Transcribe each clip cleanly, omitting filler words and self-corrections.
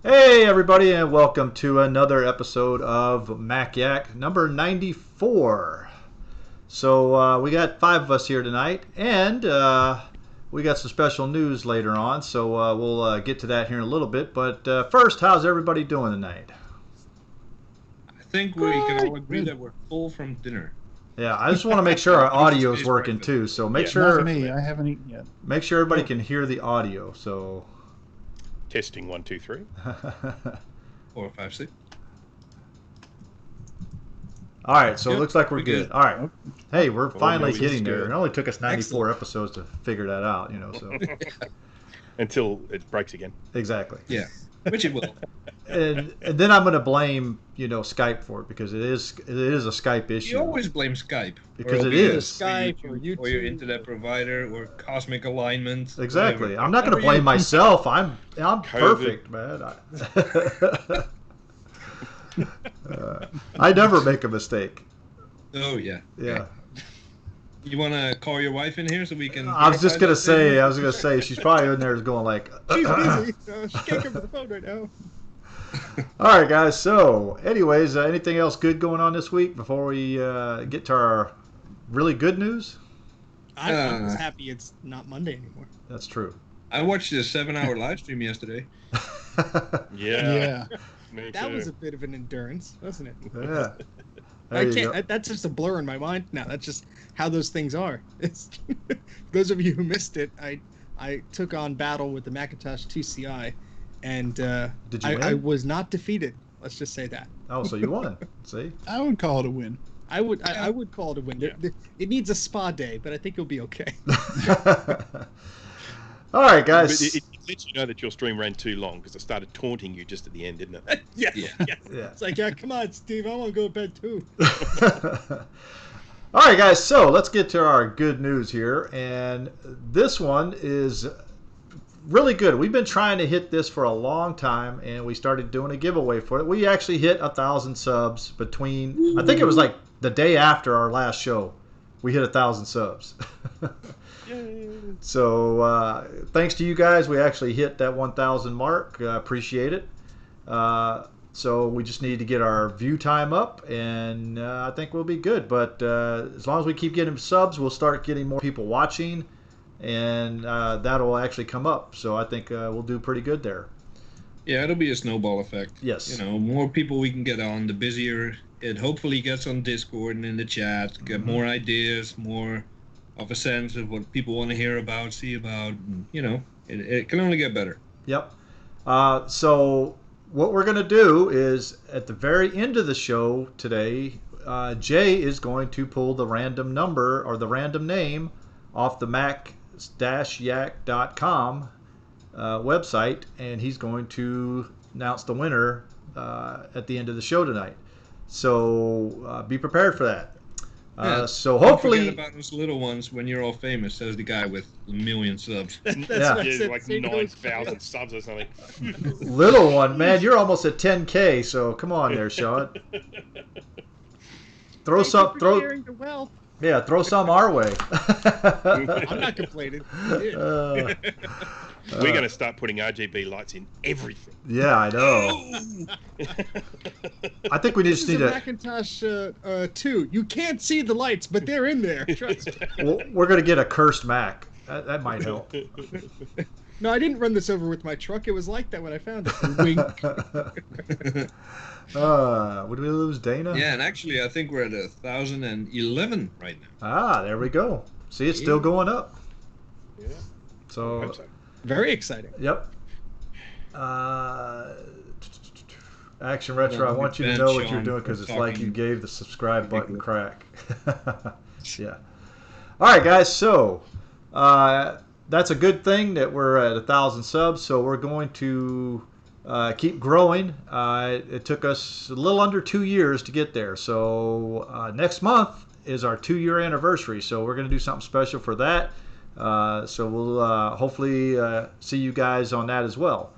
Hey everybody, and welcome to another episode of Mac Yak number 94. So we got 5 of us here tonight, and we got some special news later on, so we'll get to that here in a little bit. But first, how's everybody doing tonight? I think we can all agree that we're full from dinner. Yeah, I just want to make sure our audio is working too, so make sure... Not me, I haven't eaten yet. Make sure everybody can hear the audio, so... Testing 1, 2, 3. 4, 5, 6. All right, so it looks like we're good. All right. Hey, we're finally getting there. good. It only took us 94 Excellent. episodes to figure that out, so... Until it breaks again. Exactly. Yeah, which it will. And then I'm going to blame, Skype for it, because it is a Skype issue. You always blame Skype. Because Or it is. Skype or or YouTube. your internet provider or cosmic alignment. Exactly. whatever. I'm not going to blame myself. I'm perfect, man. I never make a mistake. Oh, yeah. Yeah. You want to call your wife in here so we can... I was just verify going that to statement? say, she's probably in there going like... She's busy. She can't come to the phone right now. All right, guys. So, anyways, anything else good going on this week before we get to our really good news? I'm just happy it's not Monday anymore. That's true. I watched a 7-hour live stream yesterday. Yeah. Me That too. was a bit of an endurance, wasn't it? Yeah. There I you can't. go. That's just a blur in my mind now. That's just how those things are. It's, those of you who missed it, I took on battle with the Macintosh 2CI, and Did you I win? was not defeated. Let's just say that. Oh, so you won. See? I would call it a win. I would call it a win. Yeah. It needs a spa day, but I think it'll be okay. All right, But guys. it lets you know that your stream ran too long because it started taunting you just at the end, didn't it? yeah. Yeah. Yeah. It's like, yeah, come on, Steve. I want to go to bed too. All right, guys. So let's get to our good news here, and this one is really good. We've been trying to hit this for a long time, and we started doing a giveaway for it. We actually hit 1,000 subs between. I think it was like the day after our last show. We hit 1,000 subs. So thanks to you guys, we actually hit that 1,000 mark. Appreciate it. So we just need to get our view time up, and I think we'll be good. But as long as we keep getting subs, we'll start getting more people watching, and that'll actually come up. So I think we'll do pretty good there. Yeah, it'll be a snowball effect. Yes. More people we can get on, the busier it hopefully gets on Discord and in the chat. Get more ideas, more of a sense of what people want to hear about, see about. And, it can only get better. Yep. So what we're going to do is at the very end of the show today, Jay is going to pull the random number or the random name off the mac-yak.com website, and he's going to announce the winner at the end of the show tonight. So be prepared for that. So Don't hopefully, forget about those little ones when you're all famous, says the guy with a million subs. That's Yeah. what I Yeah, said. like Save those- 9,000 subs or something. little one, man, you're almost at 10K. So come on there, Sean. Throw Thank you some, for throw sharing the wealth. yeah, throw some our way. I'm not complaining. Uh, We're going to start putting RGB lights in everything. yeah, I know. I think we This just is need a to. Macintosh 2. You can't see the lights, but they're in there. Trust me. We're gonna get a cursed Mac. That might help. No, I didn't run this over with my truck. It was like that when I found it. Wink. Would we lose Dana? Yeah, and actually, I think we're at 1,011 right now. Ah, there we go. See, it's still going up. Yeah. I So, hope so. Very exciting. yep. Action Retro, I want you to know what you're doing because it's like you gave the subscribe button crack. Yeah. All right, guys. So that's a good thing that we're at 1,000 subs. So we're going to keep growing. It took us a little under 2 years to get there. So next month is our 2-year anniversary. So we're going to do something special for that. So we'll hopefully see you guys on that as well.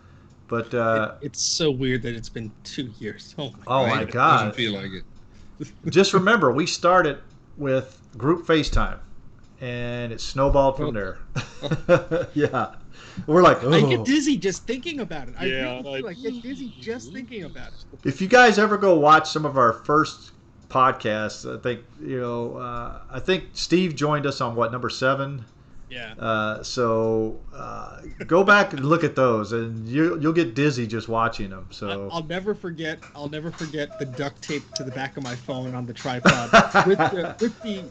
But It's so weird that it's been 2 years. Oh my oh my Right? God. Doesn't feel like it. Just remember, we started with group FaceTime, and it snowballed from there. Yeah. We're like, oh. I get dizzy just thinking about it. Yeah, I really feel I get dizzy just thinking about it. If you guys ever go watch some of our first podcasts, I think I think Steve joined us on number 7. Yeah. So go back and look at those, and you'll get dizzy just watching them. So I'll never forget the duct tape to the back of my phone on the tripod with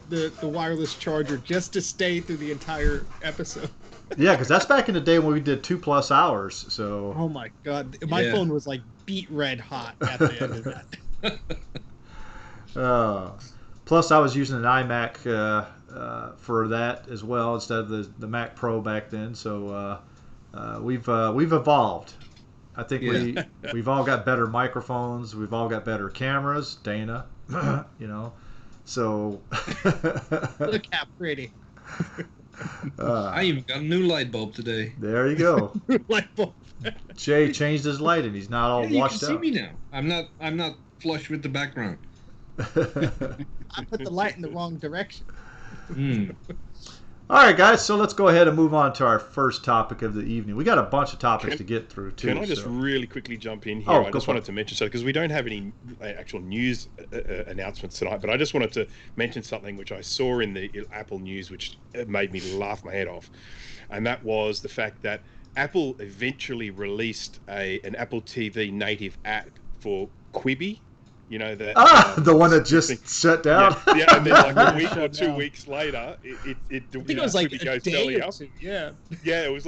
the wireless charger just to stay through the entire episode. yeah, because that's back in the day when we did 2+ hours. So Oh my god, my phone was like beet red hot at the end of that. Plus, I was using an iMac for that as well instead of the Mac Pro back then. So we've evolved. I think we've all got better microphones. We've all got better cameras. Dana, So Look how pretty. I even got a new light bulb today. There you go. Light bulb. Jay changed his light and he's not all washed up. You can see me now. I'm not flush with the background. I put the light in the wrong direction. All right, guys. So let's go ahead and move on to our first topic of the evening. We got a bunch of topics to get through too. Can I just really quickly jump in here? Oh, I just wanted to mention because we don't have any actual news announcements tonight, but I just wanted to mention something which I saw in the Apple news, which made me laugh my head off, and that was the fact that Apple eventually released an Apple TV native app for Quibi. You know that the one that just shut down. Yeah, and then like a week or 2 weeks later, it I think it was like a day or two. Yeah. Yeah, it was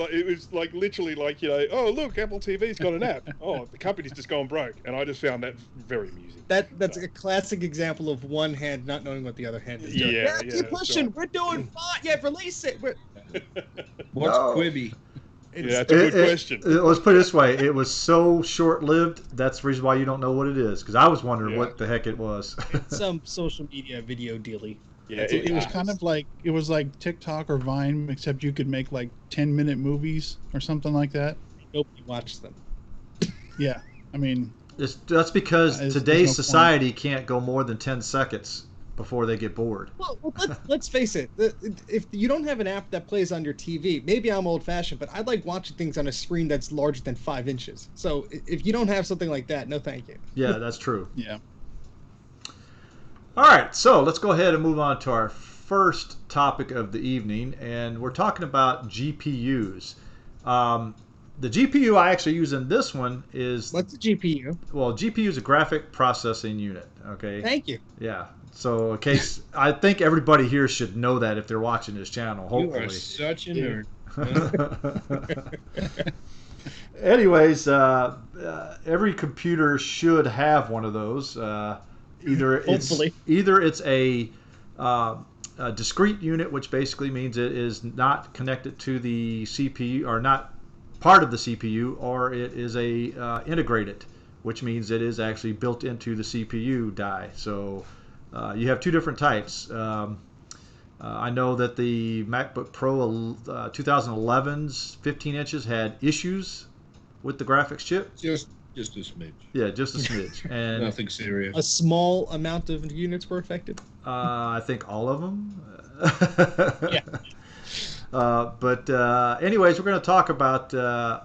like literally like oh look, Apple TV's got an app. Oh, the company's just gone broke, and I just found that very amusing. That's a classic example of one hand not knowing what the other hand is doing. Yeah, keep pushing. Right. We're doing fine. Yeah, release it. What's Quibi? That's a good question. Let's put it this way: it was so short-lived. That's the reason why you don't know what it is. Because I was wondering what the heck it was. It's some social media video dealy. Yeah, it was kind of like TikTok or Vine, except you could make like 10-minute movies or something like that. Nobody watched them. Yeah, I mean, that's because today's society can't go more than 10 seconds before they get bored. Well, let's face it. If you don't have an app that plays on your TV, maybe I'm old-fashioned, but I like watching things on a screen that's larger than 5 inches. So if you don't have something like that, no thank you. Yeah, that's true. Yeah. All right, so let's go ahead and move on to our first topic of the evening, and we're talking about GPUs. The GPU I actually use in this one is... What's a GPU? Well, GPU is a graphic processing unit, okay? Thank you. Yeah. So in case... I think everybody here should know that if they're watching this channel, hopefully. You are such a nerd. Anyways, every computer should have one of those. Either it's a discrete unit, which basically means it is not connected to the CPU or not part of the CPU, or it is a integrated, which means it is actually built into the CPU die. So you have two different types. I know that the MacBook Pro 2011's 15 inches had issues with the graphics chip. Just a smidge. Yeah, just a smidge. And nothing serious. A small amount of units were affected? I think all of them. Yeah. But anyways, we're going to talk about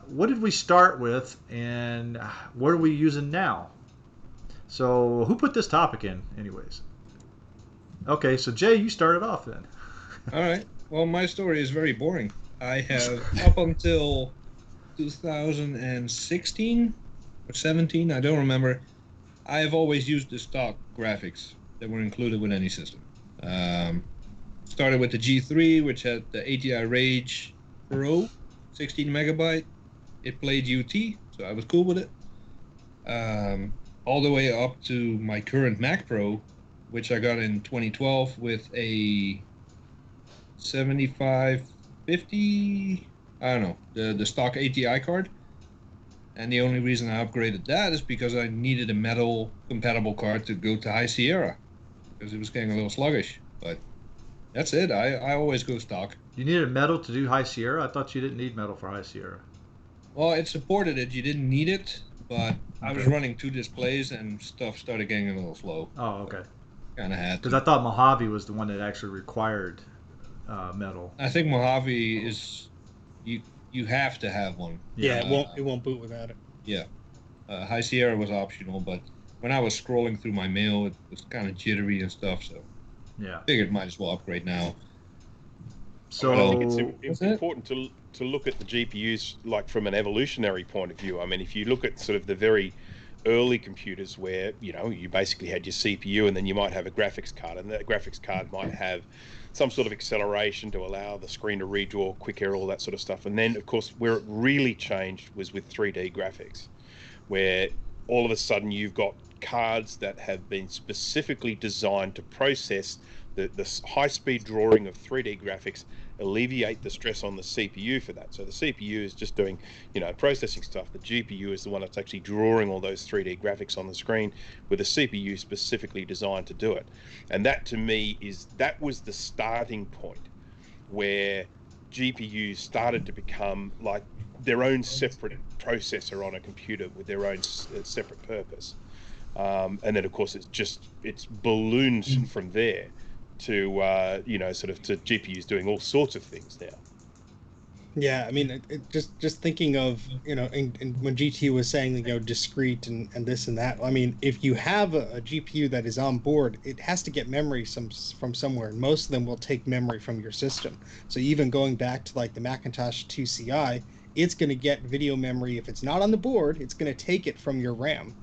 what did we start with and what are we using now? So who put this topic in anyways? Okay, so Jay, you started off then. All right. Well, my story is very boring. I have up until 2016 or 17, I don't remember. I have always used the stock graphics that were included with any system. Started with the G3, which had the ATI Rage Pro, 16 megabyte. It played UT, so I was cool with it. All the way up to my current Mac Pro, which I got in 2012 with a 7550, I don't know, the stock ATI card. And the only reason I upgraded that is because I needed a metal compatible card to go to High Sierra, because it was getting a little sluggish. But that's it. I always go stock. You needed metal to do High Sierra? I thought you didn't need metal for High Sierra. Well, it supported it. You didn't need it, but I was running 2 displays and stuff started getting a little slow. Oh, okay. Kind of had to. Because I thought Mojave was the one that actually required metal. I think Mojave is you have to have one. Yeah, it won't boot without it. Yeah, High Sierra was optional, but when I was scrolling through my mail, it was kind of jittery and stuff. So yeah, figured might as well upgrade now. So I think it's important to look at the GPUs like from an evolutionary point of view. I mean, if you look at sort of the very early computers where you basically had your CPU and then you might have a graphics card, and that graphics card might have some sort of acceleration to allow the screen to redraw quicker, all that sort of stuff. And then, of course, where it really changed was with 3D graphics, where all of a sudden you've got cards that have been specifically designed to process the high-speed drawing of 3D graphics, alleviate the stress on the CPU for that. So the CPU is just doing, processing stuff. The GPU is the one that's actually drawing all those 3D graphics on the screen with a CPU specifically designed to do it. And that, to me, that was the starting point where GPUs started to become like their own separate processor on a computer with their own separate purpose. And then, of course, it's ballooned from there to sort of to GPUs doing all sorts of things now. Yeah, I mean, just thinking of and when GT was saying discrete and this and that. I mean, if you have a GPU that is on board, it has to get memory from somewhere, and most of them will take memory from your system. So even going back to like the Macintosh 2 CI, it's going to get video memory. If it's not on the board, it's going to take it from your RAM,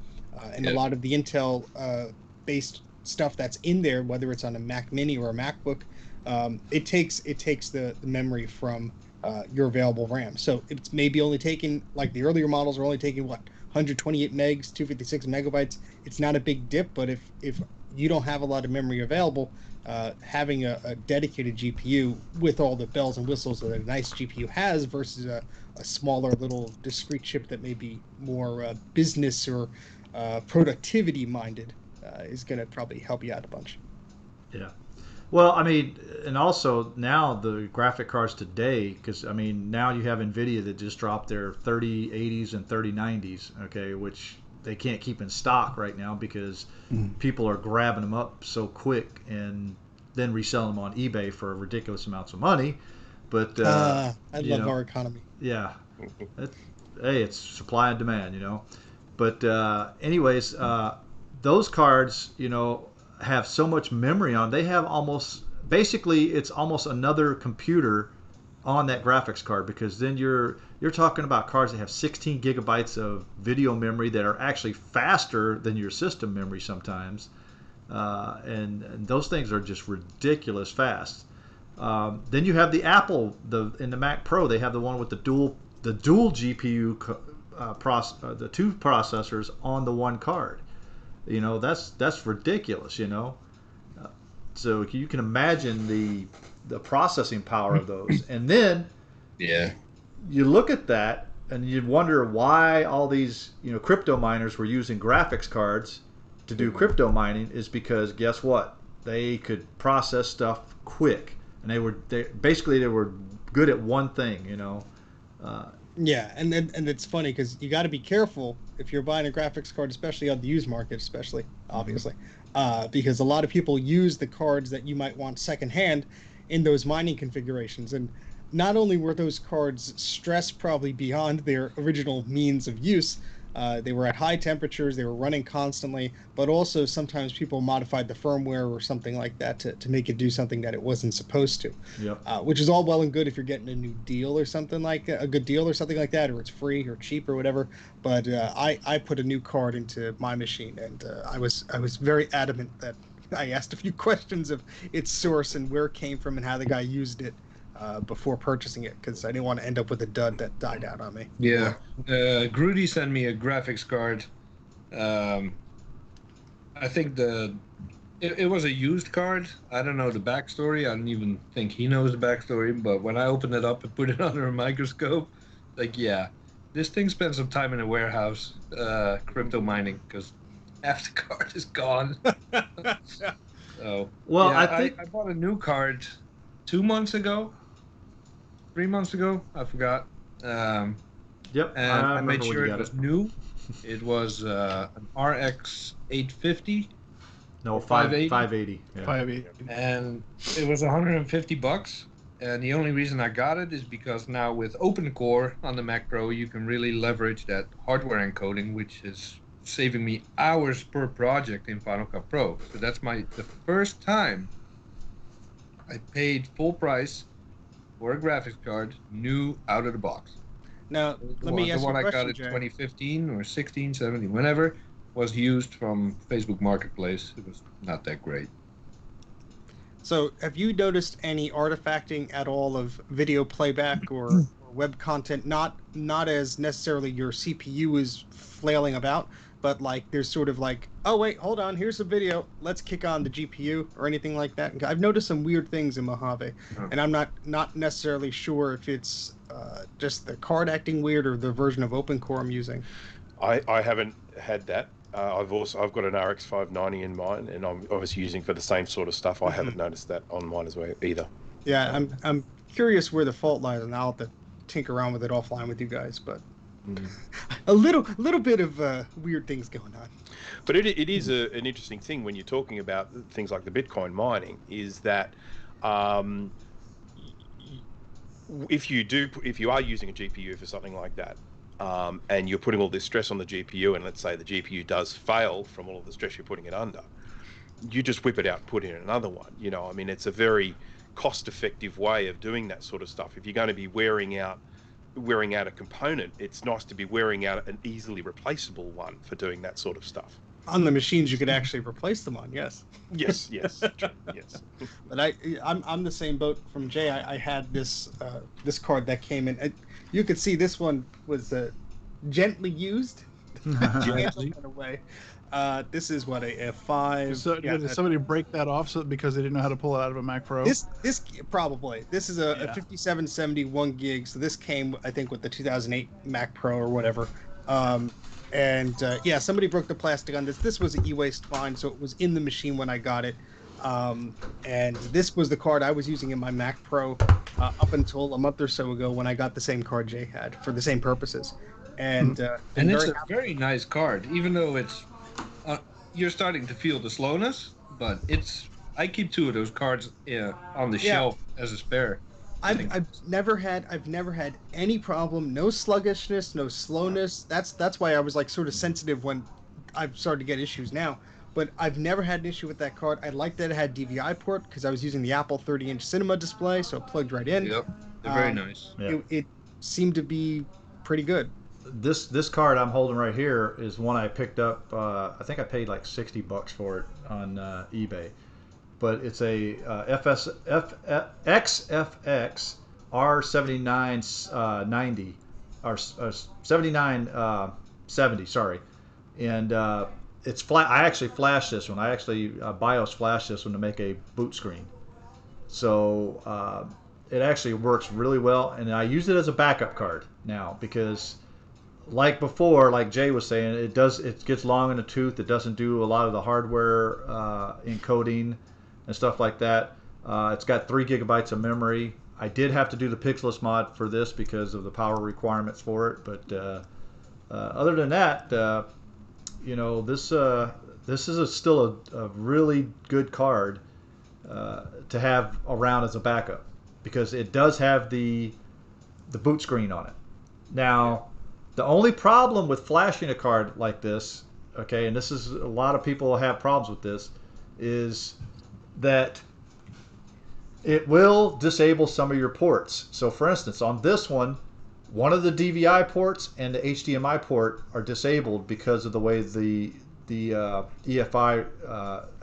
and a lot of the Intel based stuff that's in there, whether it's on a Mac Mini or a MacBook, it takes the memory from your available RAM. So it's maybe only taking, like the earlier models are only taking 128 megs, 256 megabytes. It's not a big dip, but if you don't have a lot of memory available, having a dedicated GPU with all the bells and whistles that a nice GPU has versus a smaller little discrete chip that may be more business or productivity minded, is going to probably help you out a bunch. Yeah. Well, I mean, and also now the graphic cards today, because I mean, now you have NVIDIA that just dropped their 3080s and 3090s, okay, which they can't keep in stock right now because people are grabbing them up so quick and then reselling them on eBay for ridiculous amounts of money. But I love our economy. Yeah. Hey, it's supply and demand, But anyways, those cards, have so much memory on. They have it's almost another computer on that graphics card, because then you're talking about cards that have 16 gigabytes of video memory that are actually faster than your system memory sometimes, and those things are just ridiculous fast. Then you have the Apple, in the Mac Pro, they have the one with the dual GPU, the two processors on the one card. That's ridiculous. So you can imagine the processing power of those, and then you look at that and you wonder why all these crypto miners were using graphics cards to do crypto mining. Is because guess what? They could process stuff quick, and they were good at one thing. Yeah, and it's funny because you got to be careful if you're buying a graphics card, especially on the used market, obviously, because a lot of people use the cards that you might want secondhand in those mining configurations. And not only were those cards stressed probably beyond their original means of use, they were at high temperatures, they were running constantly, but also sometimes people modified the firmware or something like that to make it do something that it wasn't supposed to. Yep. Which is all well and good if you're getting a new deal or something like a good deal or something like that, or it's free or cheap or whatever. But I put a new card into my machine, and I was very adamant that I asked a few questions of its source and where it came from and how the guy used it before purchasing it, because I didn't want to end up with a dud that died out on me. Yeah. Grudy sent me a graphics card. I think it was a used card. I don't know the backstory. I don't even think he knows the backstory. But when I opened it up and put it under a microscope, this thing spent some time in a warehouse crypto mining, because half the card is gone. So, well, I bought a new card 2 months ago. 3 months ago, I forgot. Yep. And I made sure it was new. It was an RX 850. No, 580. Yeah. 580. And it was $150. And the only reason I got it is because now with OpenCore on the Mac Pro, you can really leverage that hardware encoding, which is saving me hours per project in Final Cut Pro. So that's the first time I paid full price for a graphics card, new out of the box. Now, let me ask you a question, The one I got in Jay. 2015 or 16, 17, whenever, was used from Facebook Marketplace. It was not that great. So, have you noticed any artifacting at all of video playback or web content? Not as necessarily your CPU is flailing about, but like there's sort of like, oh wait, hold on, here's a video, let's kick on the GPU or anything like that. I've noticed some weird things in Mojave, and I'm not necessarily sure if it's just the card acting weird or the version of OpenCore I'm using. I haven't had that. I've got an RX 590 in mine, and I'm obviously using for the same sort of stuff. I haven't noticed that on mine as well either. Yeah, I'm curious where the fault lies, and I'll have to tinker around with it offline with you guys. But a little bit of weird things going on. But it is an interesting thing when you're talking about things like the Bitcoin mining, is that if you are using a GPU for something like that, and you're putting all this stress on the GPU, and let's say the GPU does fail from all of the stress you're putting it under, you just whip it out and put in another one. You know, I mean, it's a very cost-effective way of doing that sort of stuff. If you're going to be wearing out a component, it's nice to be wearing out an easily replaceable one for doing that sort of stuff. On the machines you could actually replace them on, yes. Yes, true, yes. But I'm the same boat from Jay. I had this card that came in. You could see this one was gently used. In a way. This is what a 5. So did somebody break that off because they didn't know how to pull it out of a Mac Pro? This probably. This is a 5770 1 gig. So this came, I think, with the 2008 Mac Pro or whatever. Somebody broke the plastic on this. This was an e-waste fine, so it was in the machine when I got it. And this was the card I was using in my Mac Pro up until a month or so ago when I got the same card Jay had for the same purposes. And it's a very nice card, even though it's you're starting to feel the slowness, but I keep 2 of those cards on the shelf as a spare. I've never had any problem, no sluggishness, no slowness. That's why I was like sort of sensitive when I've started to get issues now. But I've never had an issue with that card. I like that it had DVI port because I was using the Apple 30-inch Cinema display, so it plugged right in. Yep, they're very nice. Yeah. It seemed to be pretty good. This card I'm holding right here is one I picked up. I think I paid like $60 for it on eBay. But it's a XFX R7990 or 7970, sorry, and it's flat. I actually flashed this one. I actually BIOS flashed this one to make a boot screen, so it actually works really well. And I use it as a backup card now because, like before, like Jay was saying, it gets long in the tooth. It doesn't do a lot of the hardware encoding and stuff like that. It's got 3 gigabytes of memory. I did have to do the pixelless mod for this because of the power requirements for it, but other than that, this is still a really good card to have around as a backup because it does have the boot screen on it. Now, the only problem with flashing a card like this, okay, and this is a lot of people have problems with this, is that it will disable some of your ports. So for instance, on this one of the DVI ports and the HDMI port are disabled because of the way the EFI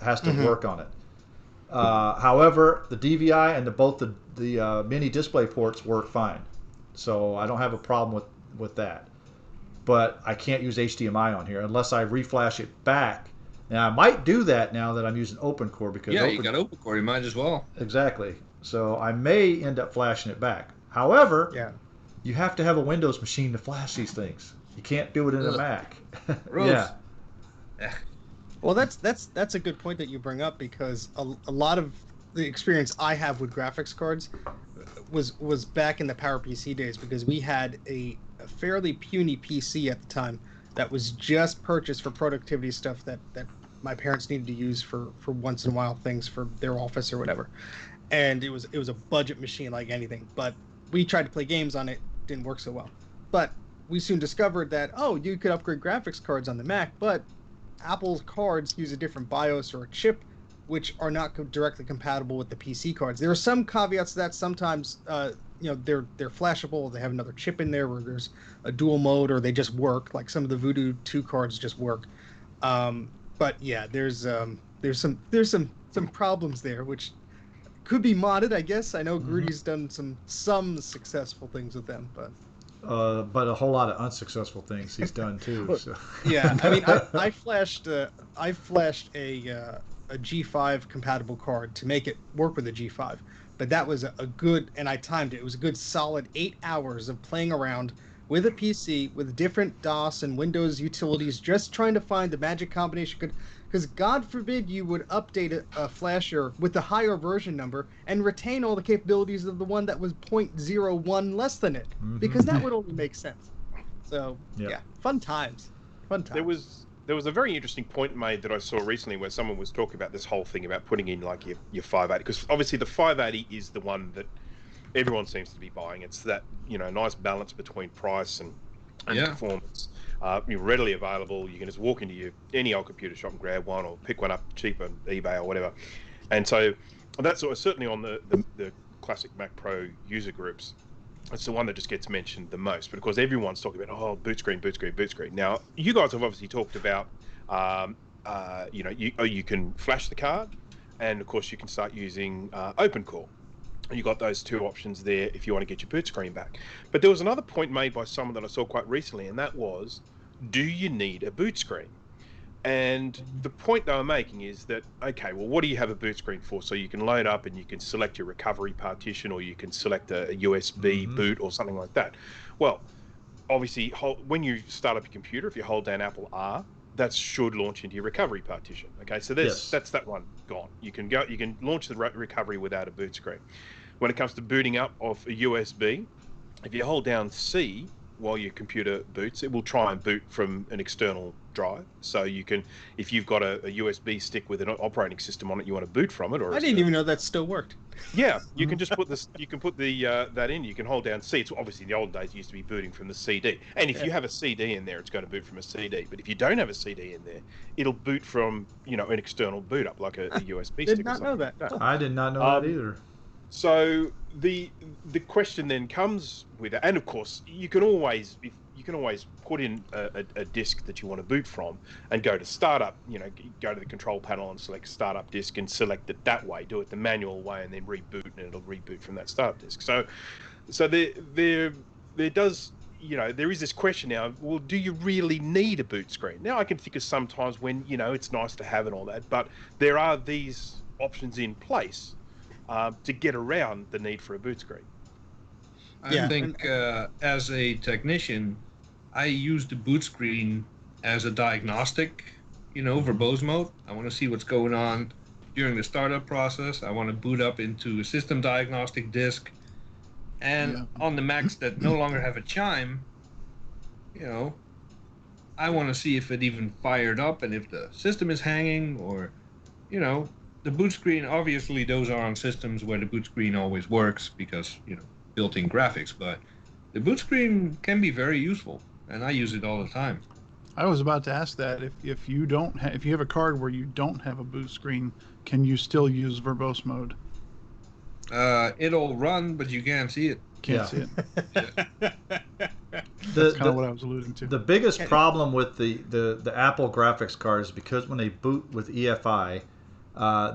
has to work on it. However, the DVI and both the mini display ports work fine. So I don't have a problem with that. But I can't use HDMI on here unless I reflash it back. Now, I might do that now that I'm using OpenCore because you got OpenCore, you might as well. Exactly. So I may end up flashing it back. However, you have to have a Windows machine to flash these things. You can't do it in a Mac. Yeah. Well, that's a good point that you bring up because a lot of the experience I have with graphics cards was back in the PowerPC days because we had a fairly puny PC at the time that was just purchased for productivity stuff that my parents needed to use for once in a while things for their office or whatever. and it was a budget machine like anything. But we tried to play games on it, didn't work so well. But we soon discovered that you could upgrade graphics cards on the Mac, but Apple's cards use a different BIOS or a chip, which are not directly compatible with the PC cards. There are some caveats to that. Sometimes, they're flashable. They have another chip in there where there's a dual mode, or they just work. Like some of the Voodoo 2 cards just work. But yeah, there's some problems there, which could be modded, I guess. I know Grudy's done some successful things with them, but a whole lot of unsuccessful things he's done too. So. Yeah, I mean, I flashed a G5 compatible card to make it work with a G5, but that was a good, and I timed it. It was a good solid 8 hours of playing around with a PC with different DOS and Windows utilities, just trying to find the magic combination. Because God forbid you would update a flasher with a higher version number and retain all the capabilities of the one that was 0.01 less than it, because that would only make sense. So yeah, fun times. There was a very interesting point made that I saw recently where someone was talking about this whole thing about putting in like your 580, because obviously the 580 is the one that everyone seems to be buying. It's that nice balance between price and performance. You're readily available. You can just walk into any old computer shop and grab one, or pick one up cheap on eBay or whatever. And so that's certainly on the classic Mac Pro user groups. It's the one that just gets mentioned the most, but of course everyone's talking about boot screen. Now you guys have obviously talked about you can flash the card, and of course you can start using OpenCore. You got those two options there if you want to get your boot screen back. But there was another point made by someone that I saw quite recently, and that was, do you need a boot screen? And the point they were making is that, okay, well, what do you have a boot screen for? So you can load up and you can select your recovery partition, or you can select a USB boot or something like that. Well, obviously, when you start up your computer, if you hold down Apple R, that should launch into your recovery partition. Okay, so that's that one gone. You can launch the recovery without a boot screen. When it comes to booting up of a USB, if you hold down C while your computer boots, it will try and boot from an external drive. So you can, if you've got a USB stick with an operating system on it, you want to boot from it, or I didn't even know that still worked. Yeah, you can just put this. You can put that in. You can hold down C. It's obviously in the old days it used to be booting from the CD. And if you have a CD in there, it's going to boot from a CD. But if you don't have a CD in there, it'll boot from an external boot up, like a USB stick. Did not know that. I did not know that either. So the question then comes with it, and of course you can always put in a disk that you want to boot from, and go to startup. Go to the control panel and select startup disk and select it that way. Do it the manual way, and then reboot, and it'll reboot from that startup disk. So there does. There is this question now. Well, do you really need a boot screen? Now I can think of sometimes when it's nice to have and all that, but there are these options in place to get around the need for a boot screen. I think as a technician, I use the boot screen as a diagnostic, verbose mode. I want to see what's going on during the startup process. I want to boot up into a system diagnostic disk. And on the Macs that no longer have a chime, I want to see if it even fired up and if the system is hanging, or, the boot screen. Obviously, those are on systems where the boot screen always works because, built-in graphics. But the boot screen can be very useful, and I use it all the time. I was about to ask that if you have a card where you don't have a boot screen, can you still use verbose mode? It'll run, but you can't see it. Can't see it. That's kind of what I was alluding to. The biggest problem with the Apple graphics cards is because when they boot with EFI,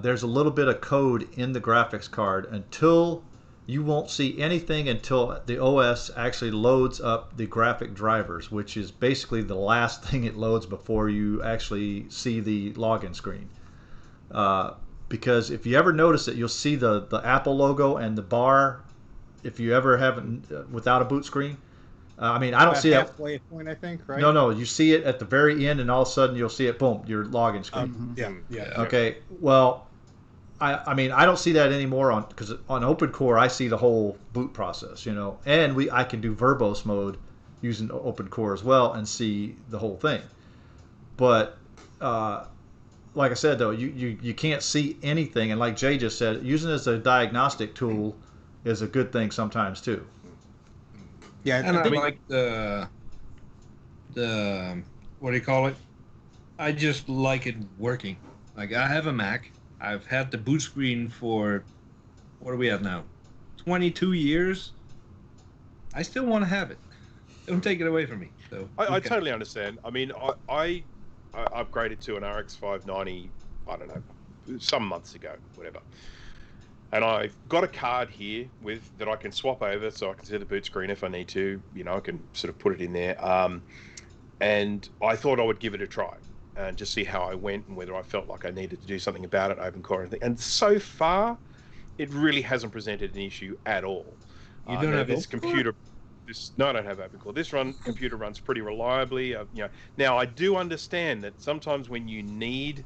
there's a little bit of code in the graphics card until you won't see anything until the OS actually loads up the graphic drivers, which is basically the last thing it loads before you actually see the login screen. Because if you ever notice it, you'll see the Apple logo and the bar. If you ever have it without a boot screen, I don't see it. Halfway point, I think, right? No, you see it at the very end, and all of a sudden you'll see it. Boom, your login screen. Yeah. Okay. Well, I don't see that anymore because on OpenCore I see the whole boot process, and I can do verbose mode using OpenCore as well and see the whole thing. But like I said though, you can't see anything, and like Jay just said, using it as a diagnostic tool is a good thing sometimes too. Yeah, and I like the what do you call it? I just like it working. Like I have a Mac. I've had the boot screen for what are we at now? 22 years. I still want to have it. Don't take it away from me. So I totally understand. I mean, I upgraded to an RX 590. I don't know, some months ago, whatever. And I've got a card here that I can swap over, so I can see the boot screen if I need to. You know, I can sort of put it in there. And I thought I would give it a try and just see how I went and whether I felt like I needed to do something about it, open core and thing. And so far, it really hasn't presented an issue at all. You don't have this computer. No, I don't have open core. This computer runs pretty reliably. You know, now I do understand that sometimes when you need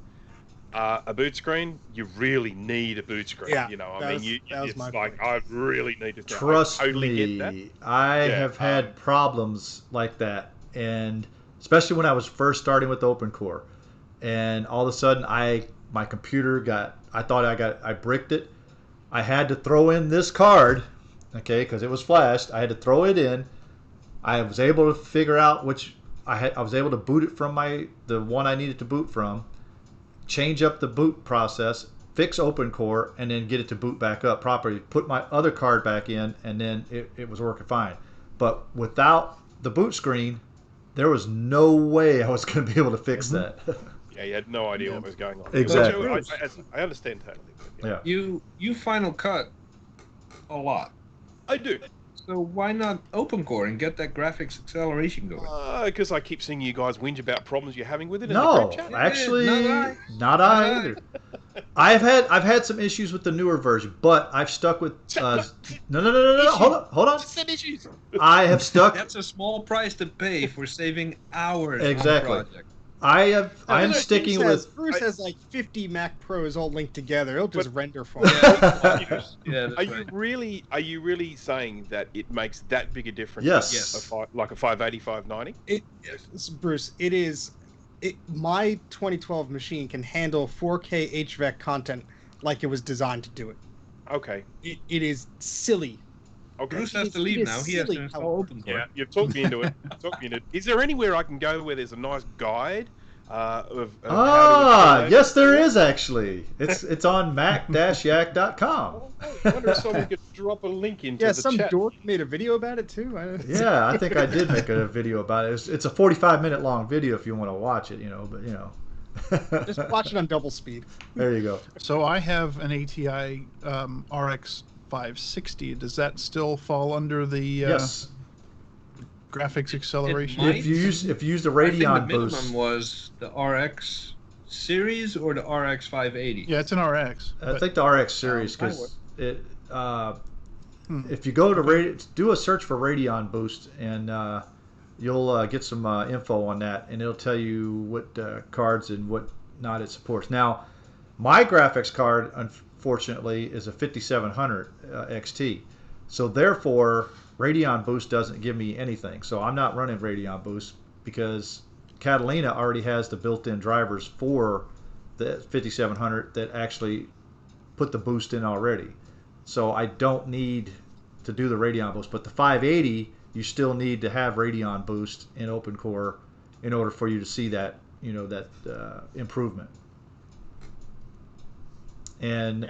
a boot screen, you really need a boot screen. Yeah, you know, I mean, it's my like point. I really need to. Trust I totally me, get that. I have had problems like that, and especially when I was first starting with open core, and all of a sudden my computer I bricked it. I had to throw in this card, okay, because it was flashed. I had to throw it in. I was able to figure out which I was able to boot it from the one I needed to boot from, change up the boot process, fix open core, and then get it to boot back up properly. Put my other card back in, and then it was working fine. But without the boot screen, there was no way I was going to be able to fix that. Yeah, you had no idea what was going on. Exactly. I understand totally. Yeah. You Final Cut a lot. I do. So why not open core and get that graphics acceleration going? Because I keep seeing you guys whinge about problems you're having with it in the No, group chat. actually, not I. either. I've had some issues with the newer version, but I've stuck with no. Hold on. Issues. I have stuck. That's a small price to pay for saving hours Exactly. on a project. I'm sticking with. Bruce has like 50 Mac Pros all linked together. It'll just render for Yeah, Are you really saying that it makes that big a difference? Yes. Like a 580, 590? Bruce, my 2012 machine can handle 4K HVAC content like it was designed to do it. Okay. It is silly. Okay. Bruce has to leave now. He has to install open core. Yeah, you've talked me into it. Is there anywhere I can go where there's a nice guide of how to yes, there is actually. It's on mac-yak.com. I wonder if someone could drop a link into the some chat. dork made a video about it too. Yeah, I think I did make a video about it. It's a 45-minute long video if you want to watch it, but Just watch it on double speed. There you go. So I have an ATI RX 560. Does that still fall under the Yes. graphics acceleration? might. If you use the I think Radeon the minimum boost, was the RX series or the RX 580. Yeah, it's an RX. I think the RX series, because if you go to do a search for Radeon boost, and you'll get some info on that, and it'll tell you what cards and what not it supports. Now, my graphics card, unfortunately, is a 5700 XT, so therefore Radeon Boost doesn't give me anything. So I'm not running Radeon Boost because Catalina already has the built-in drivers for the 5700 that actually put the boost in already. So I don't need to do the Radeon Boost. But the 580, you still need to have Radeon Boost in OpenCore in order for you to see that, improvement. And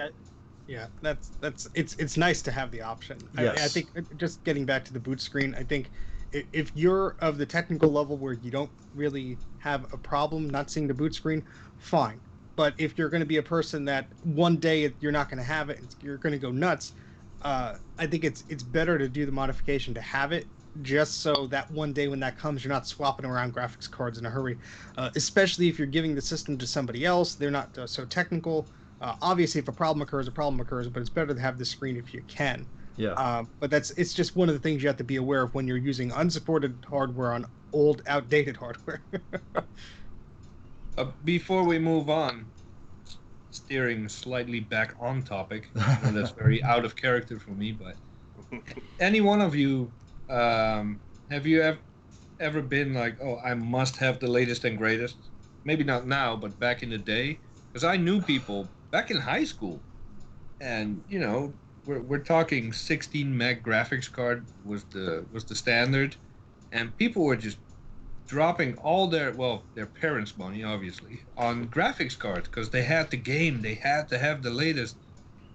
yeah, it's nice to have the option. Yes. I think just getting back to the boot screen, I think if you're of the technical level where you don't really have a problem not seeing the boot screen, fine. But if you're going to be a person that one day you're not going to have it, you're going to go nuts, I think it's better to do the modification to have it, just so that one day when that comes, you're not swapping around graphics cards in a hurry. Especially if you're giving the system to somebody else, they're not so technical. Obviously, if a problem occurs, but it's better to have the screen if you can. yeah, But it's just one of the things you have to be aware of when you're using unsupported hardware on old, outdated hardware. Before we move on, steering slightly back on topic, I know that's very out of character for me, but any one of you, have you ever been like, oh, I must have the latest and greatest? Maybe not now, but back in the day, because I knew people back in high school, and we're talking 16 meg graphics card was the standard, and people were just dropping all their parents' money, obviously, on graphics cards because they had the game, they had to have the latest.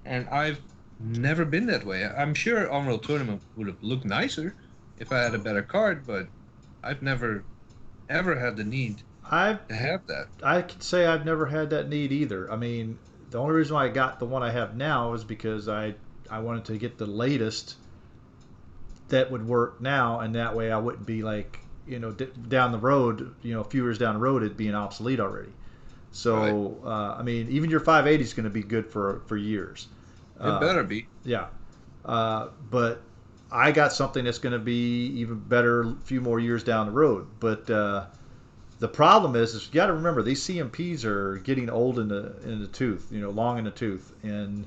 And I've never been that way. I'm sure Unreal Tournament would have looked nicer if I had a better card, but I've never ever had the need to have that. I could say I've never had that need either. I mean, the only reason why I got the one I have now is because I wanted to get the latest that would work now, and that way I wouldn't be like, down the road, a few years down the road, it'd be an obsolete already. So, right. I mean, even your 580 is going to be good for years. It better be. Yeah. But I got something that's going to be even better a few more years down the road. But the problem is you got to remember, these CMPs are getting old in the tooth, long in the tooth. And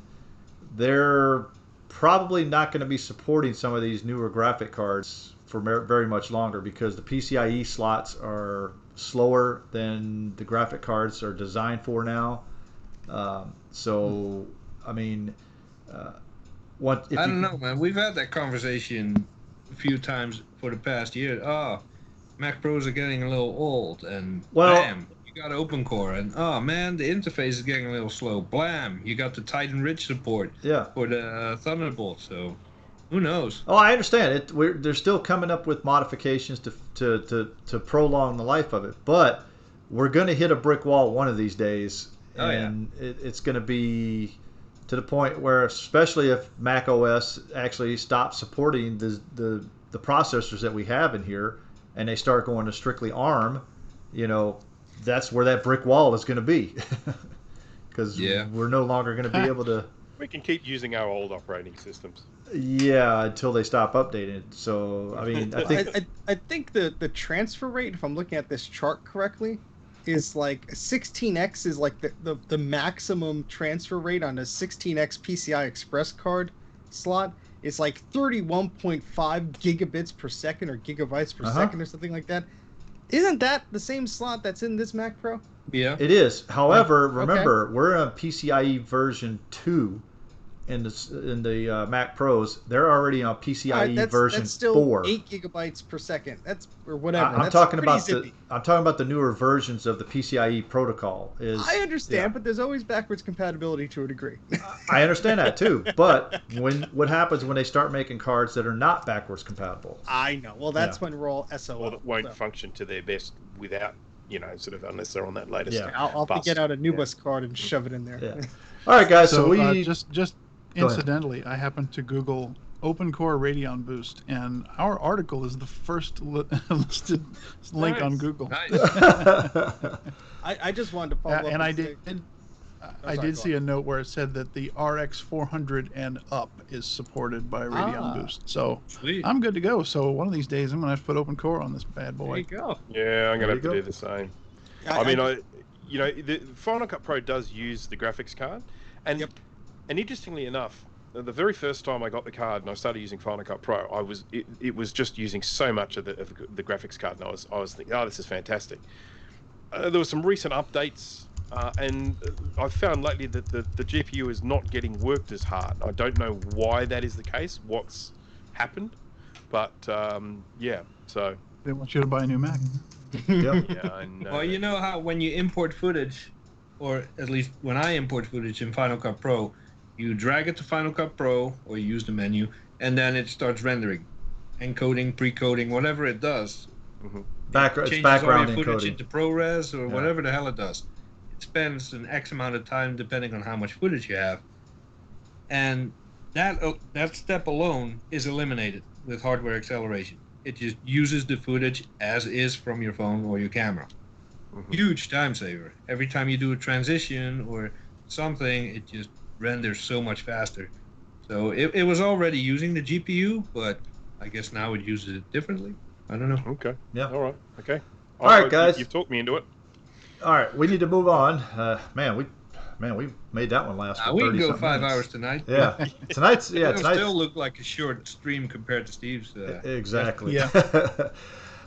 they're probably not going to be supporting some of these newer graphic cards for very much longer, because the PCIe slots are slower than the graphic cards are designed for now. So, I mean, I don't know, man. We've had that conversation a few times for the past year. Mac Pros are getting a little old, and bam, you got open core, and man, the interface is getting a little slow. Blam, you got the Titan Ridge support for the Thunderbolt. So who knows? Oh, I understand it. They're still coming up with modifications to prolong the life of it, but we're going to hit a brick wall one of these days, and it's going to be to the point where, especially if Mac OS actually stops supporting the processors that we have in here, and they start going to strictly ARM, that's where that brick wall is going to be, because we're no longer going to be able to. We can keep using our old operating systems. Yeah, until they stop updating it. So, I mean, I think the transfer rate, if I'm looking at this chart correctly, is like 16x is like the maximum transfer rate on a 16x PCI Express card slot. It's like 31.5 gigabits per second or gigabytes per second or something like that. Isn't that the same slot that's in this Mac Pro? Yeah, it is. However, remember, we're on PCIe version 2 in the Mac Pros. They're already on PCIe version 4. That's still 8 gigabytes per second. That's or whatever. I'm talking about the newer versions of the PCIe protocol. I understand, but there's always backwards compatibility to a degree. I understand that too. But what happens when they start making cards that are not backwards compatible? I know. Well, that's when we're all SOL. Well, that won't function to their best without, sort of, unless they're on that latest. Yeah, I'll get out a Nubus card and shove it in there. Yeah. All right, guys. So we just incidentally, I happened to Google Open Core Radeon Boost, and our article is the first listed link on Google. Nice. I just wanted to follow up. And I did see a note where it said that the RX 400 and up is supported by Radeon Boost. So sweet. I'm good to go. So one of these days I'm going to have to put Open Core on this bad boy. There you go. Yeah, I'm going to have to do the same. The Final Cut Pro does use the graphics card, and and interestingly enough, the very first time I got the card and I started using Final Cut Pro, it was just using so much of the graphics card, and I was thinking, this is fantastic. There were some recent updates, and I've found lately that the GPU is not getting worked as hard. I don't know why that is the case, what's happened, but so. They want you to buy a new Mac. Yep. Yeah, I know. Well, you know how when you import footage, or at least when I import footage in Final Cut Pro, you drag it to Final Cut Pro, or you use the menu, and then it starts rendering, encoding, pre-coding, whatever it does. Mm-hmm. Changes background all your footage encoding into ProRes or whatever the hell it does. It spends an X amount of time depending on how much footage you have, and that step alone is eliminated with hardware acceleration. It just uses the footage as is from your phone or your camera. Mm-hmm. Huge time saver. Every time you do a transition or something, it just renders so much faster. So it was already using the GPU, but I guess now it uses it differently. I don't know. Okay. Yeah. All right. Okay. All right, guys. You've talked me into it. All right, we need to move on. We made that one last. We can go 5 hours tonight. Yeah, tonight's. Yeah, it'll still look like a short stream compared to Steve's. Exactly. Yeah.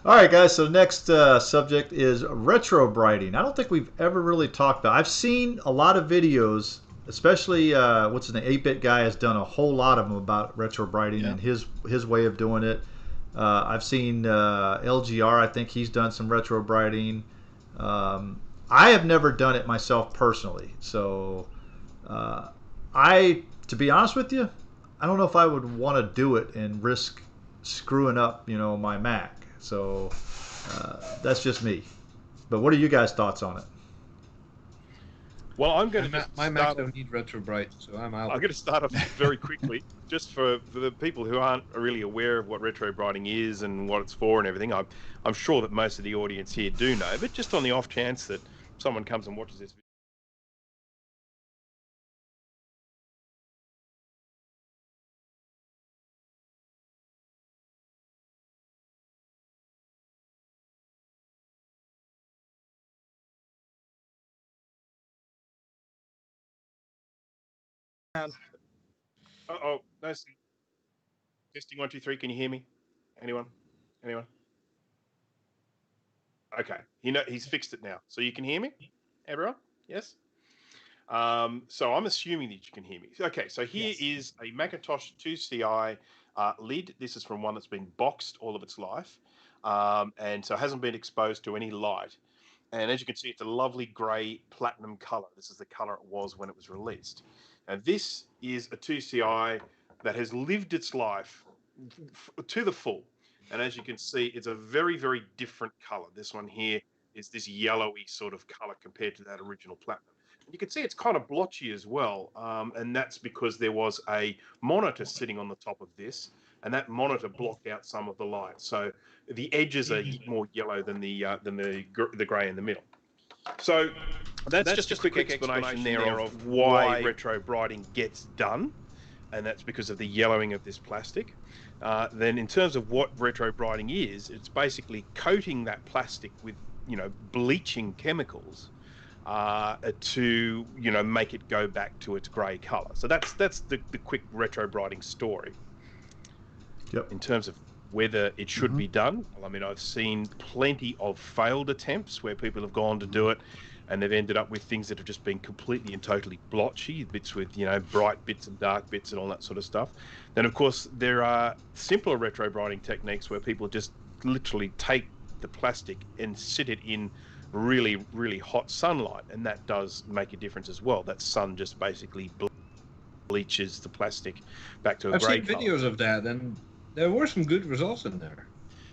All right, guys. So next subject is retrobriting. I don't think we've ever really talked about. I've seen a lot of videos, especially what's the 8-bit guy has done a whole lot of them about retrobriting and his way of doing it. I've seen LGR. I think he's done some retrobriting. I have never done it myself personally. So to be honest with you, I don't know if I would want to do it and risk screwing up, my Mac. So that's just me. But what are you guys' thoughts on it? Well, I'm going to my Mac don't need Retrobrite, so I'm out. I'm going to start off very quickly, just for the people who aren't really aware of what retrobriting is and what it's for and everything. I'm sure that most of the audience here do know, but just on the off chance that someone comes and watches this video. Oh, no. Testing 1, 2, 3. Can you hear me? Anyone? Okay. He's fixed it now, so you can hear me. Everyone? Yes. So I'm assuming that you can hear me. Okay. So here is a Macintosh 2CI lid. This is from one that's been boxed all of its life, and so it hasn't been exposed to any light. And as you can see, it's a lovely grey platinum colour. This is the colour it was when it was released. And this is a 2CI that has lived its life to the full. And as you can see, it's a very, very different colour. This one here is this yellowy sort of colour compared to that original platinum. And you can see it's kind of blotchy as well. And that's because there was a monitor sitting on the top of this, and that monitor blocked out some of the light. So the edges are more yellow than the grey in the middle. So that's just a quick explanation there of why retrobriting gets done, and that's because of the yellowing of this plastic. Then in terms of what retrobriting is, it's basically coating that plastic with bleaching chemicals to make it go back to its grey colour. So that's the quick retrobriting story. Yep. In terms of whether it should be done, well, I mean, I've seen plenty of failed attempts where people have gone to do it and they've ended up with things that have just been completely and totally blotchy, bits with bright bits and dark bits and all that sort of stuff. Then of course there are simpler retrobriting techniques where people just literally take the plastic and sit it in really, really hot sunlight, and that does make a difference as well. That sun just basically bleaches the plastic back to a grey colour. I've seen videos of that, and there were some good results in there.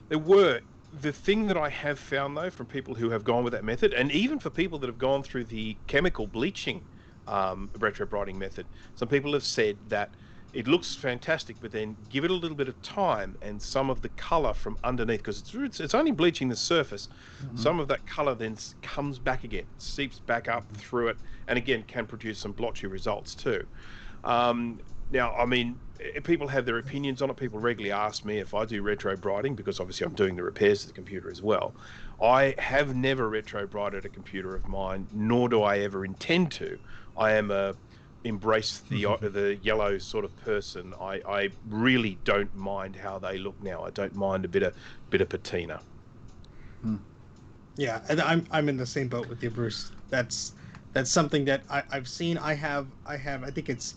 There were. The thing that I have found, though, from people who have gone with that method, and even for people that have gone through the chemical bleaching retrobriting method, some people have said that it looks fantastic, but then give it a little bit of time and some of the colour from underneath, because it's only bleaching the surface, some of that colour then comes back again, seeps back up through it, and again can produce some blotchy results too. Now, I mean, people have their opinions on it. People regularly ask me if I do retrobriting, because obviously I'm doing the repairs to the computer as well. I have never retrobrited a computer of mine, nor do I ever intend to. I am embrace the yellow sort of person. I really don't mind how they look now. I don't mind a bit of patina. Yeah, and I'm in the same boat with you, Bruce. That's something that I've seen. I think it's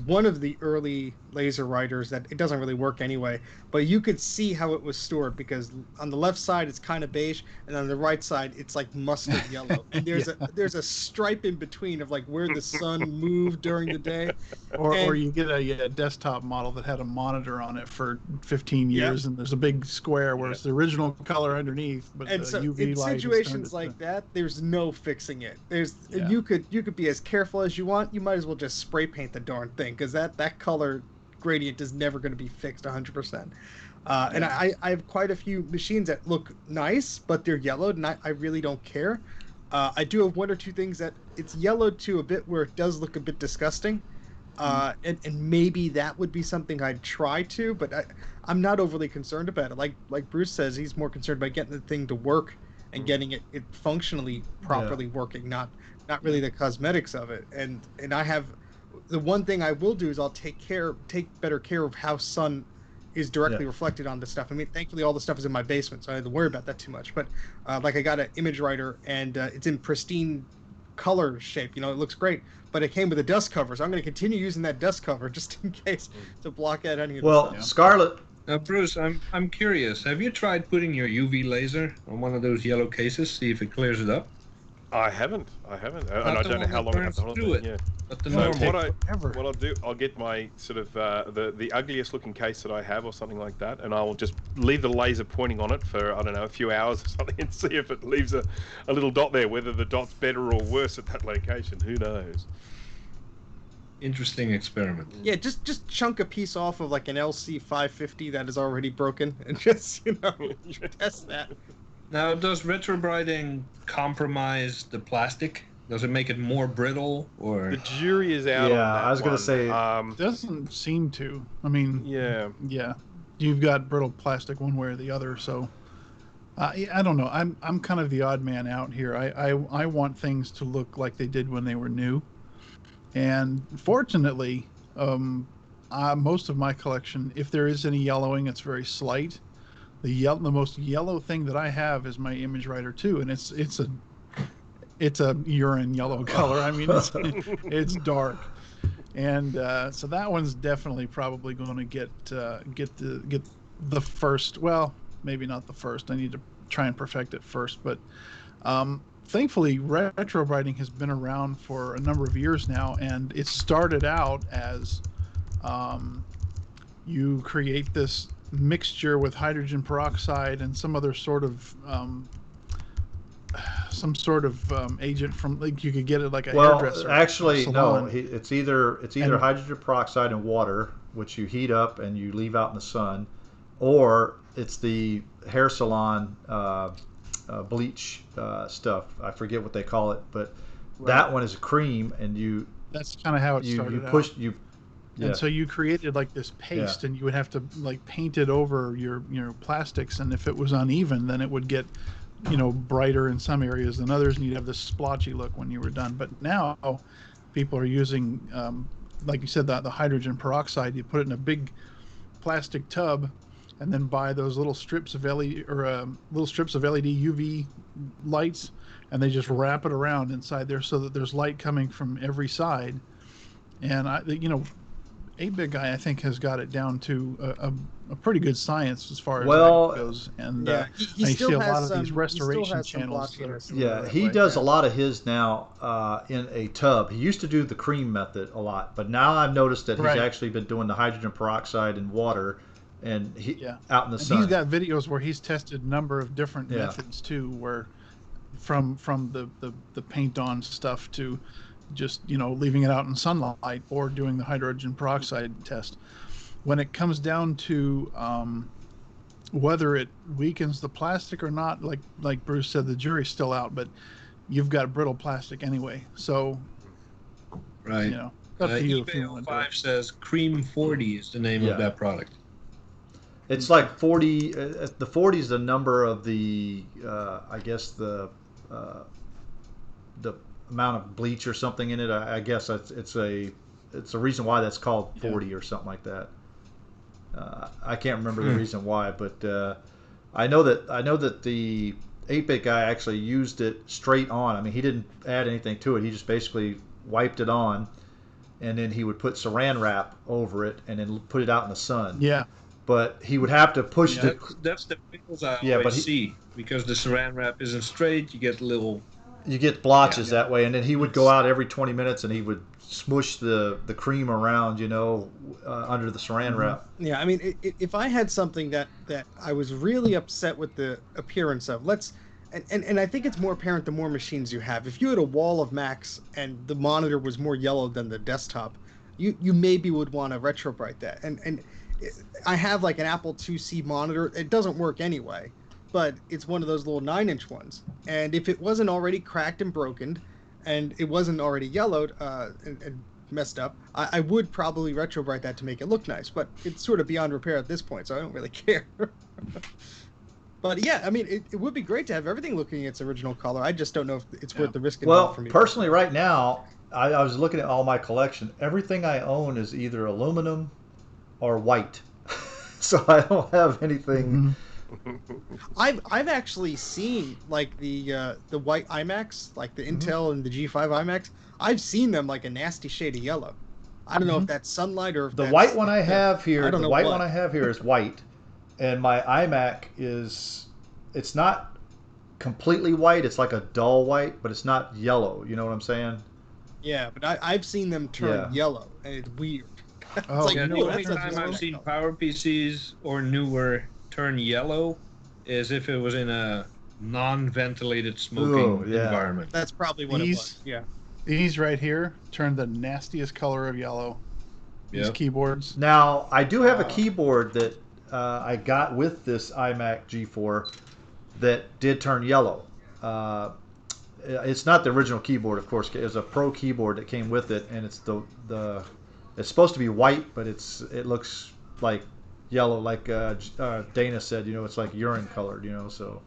one of the early laser writers that it doesn't really work anyway, but you could see how it was stored, because on the left side it's kind of beige, and on the right side it's like mustard yellow, and there's a stripe in between of like where the sun moved during the day. Or you get a desktop model that had a monitor on it for 15 years, and there's a big square where it's the original color underneath, but and the so UV in light situations like that, there's no fixing it. You could be as careful as you want. You might as well just spray paint the darn thing, because that color gradient is never going to be fixed 100%. And I have quite a few machines that look nice, but they're yellowed, and I really don't care. I do have one or two things that it's yellowed to a bit where it does look a bit disgusting. And maybe that would be something I'd try to, but I'm not overly concerned about it. Like Bruce says, he's more concerned about getting the thing to work and getting it functionally properly working, not really the cosmetics of it. And I have, the one thing I will do is I'll take better care of how sun is directly reflected on the stuff. I mean, thankfully all the stuff is in my basement, so I don't have to worry about that too much. But like I got an image writer, and it's in pristine color shape. You know, it looks great, but it came with a dust cover, so I'm going to continue using that dust cover just in case to block out any of the stuff. Well, Scarlett. Bruce, I'm curious. Have you tried putting your UV laser on one of those yellow cases, see if it clears it up? I haven't, and I don't know how long I have to hold it. Yeah. But the So normal. what I'll do, I'll get my sort of the ugliest looking case that I have or something like that, and I'll just leave the laser pointing on it for, I don't know, a few hours or something, and see if it leaves a little dot there. Whether the dot's better or worse at that location, who knows? Interesting experiment. Yeah, just chunk a piece off of like an LC 550 that is already broken, and just test that. Now, does retrobriting compromise the plastic? Does it make it more brittle, or? The jury is out on that. I was going to say, doesn't seem to. I mean, yeah, you've got brittle plastic one way or the other. So, I don't know. I'm kind of the odd man out here. I want things to look like they did when they were new, and fortunately, most of my collection, if there is any yellowing, it's very slight. The most yellow thing that I have is my image writer too, and it's a urine yellow color. I mean, it's dark, and so that one's definitely probably going to get the first. Well, maybe not the first. I need to try and perfect it first, but thankfully, retrobriting has been around for a number of years now, and it started out as you create this mixture with hydrogen peroxide and some other sort of agent from, like, you could get it like a hairdresser. Well, actually, no. It's either hydrogen peroxide and water, which you heat up and you leave out in the sun, or it's the hair salon bleach stuff. I forget what they call it, but that one is a cream, and you. That's kind of how it started out. And so you created like this paste, and you would have to like paint it over your plastics, and if it was uneven, then it would get brighter in some areas than others, and you'd have this splotchy look when you were done. But now people are using, like you said, the hydrogen peroxide. You put it in a big plastic tub, and then buy those little strips of LED UV lights, and they just wrap it around inside there so that there's light coming from every side. And 8-bit guy, I think, has got it down to a pretty good science as far as that goes. And he I still see a has lot of these restoration channels. He does a lot of his now in a tub. He used to do the cream method a lot, but now I've noticed that he's actually been doing the hydrogen peroxide and water, and out in the sun. He's got videos where he's tested a number of different methods too, where from the paint on stuff to just leaving it out in sunlight or doing the hydrogen peroxide test. When it comes down to whether it weakens the plastic or not, like Bruce said, the jury's still out, but you've got brittle plastic anyway, so up to you. eBay 05 says Cream 40 is the name of that product. It's like 40. The 40 is the number of the I guess the amount of bleach or something in it. I guess it's a reason why that's called 40 or something like that. I can't remember the reason why, but I know that the 8-bit guy actually used it straight on. I mean, he didn't add anything to it. He just basically wiped it on, and then he would put saran wrap over it and then put it out in the sun. Yeah. But he would have to push the. That's the pickles I always see, because the saran wrap isn't straight. You get little. You get blotches that way, and then he would go out every 20 minutes and he would smush the cream around, under the saran wrap. Yeah, I mean, if I had something that I was really upset with the appearance of, and I think it's more apparent the more machines you have. If you had a wall of Macs and the monitor was more yellow than the desktop, you maybe would want to Retrobrite that. And I have like an Apple IIc monitor. It doesn't work anyway, but it's one of those little 9-inch ones. And if it wasn't already cracked and broken, and it wasn't already yellowed and messed up, I would probably Retrobrite that to make it look nice. But it's sort of beyond repair at this point, so I don't really care. But yeah, I mean, it would be great to have everything looking its original color. I just don't know if it's worth the risk involved for me. Well, personally, right now, I was looking at all my collection. Everything I own is either aluminum or white. so I don't have anything. I've actually seen like the white iMacs, like the Intel and the G5 iMacs. I've seen them like a nasty shade of yellow. I don't know if that's sunlight or if The that's, white one I have here. I don't The know white what. one I have here is white, and my iMac it's not completely white. It's like a dull white, but it's not yellow. You know what I'm saying? Yeah, but I've seen them turn yellow, and it's weird. Oh, like, yeah, no, the only time I've seen Power PCs or newer turn yellow is if it was in a non-ventilated smoking environment. That's probably what it was. Yeah. These right here turn the nastiest color of yellow. These keyboards. Now, I do have a keyboard that I got with this iMac G4 that did turn yellow. It's not the original keyboard, of course. It's a Pro keyboard that came with it, and it's it's supposed to be white, but it looks like yellow, like Dana said. It's like urine colored. So.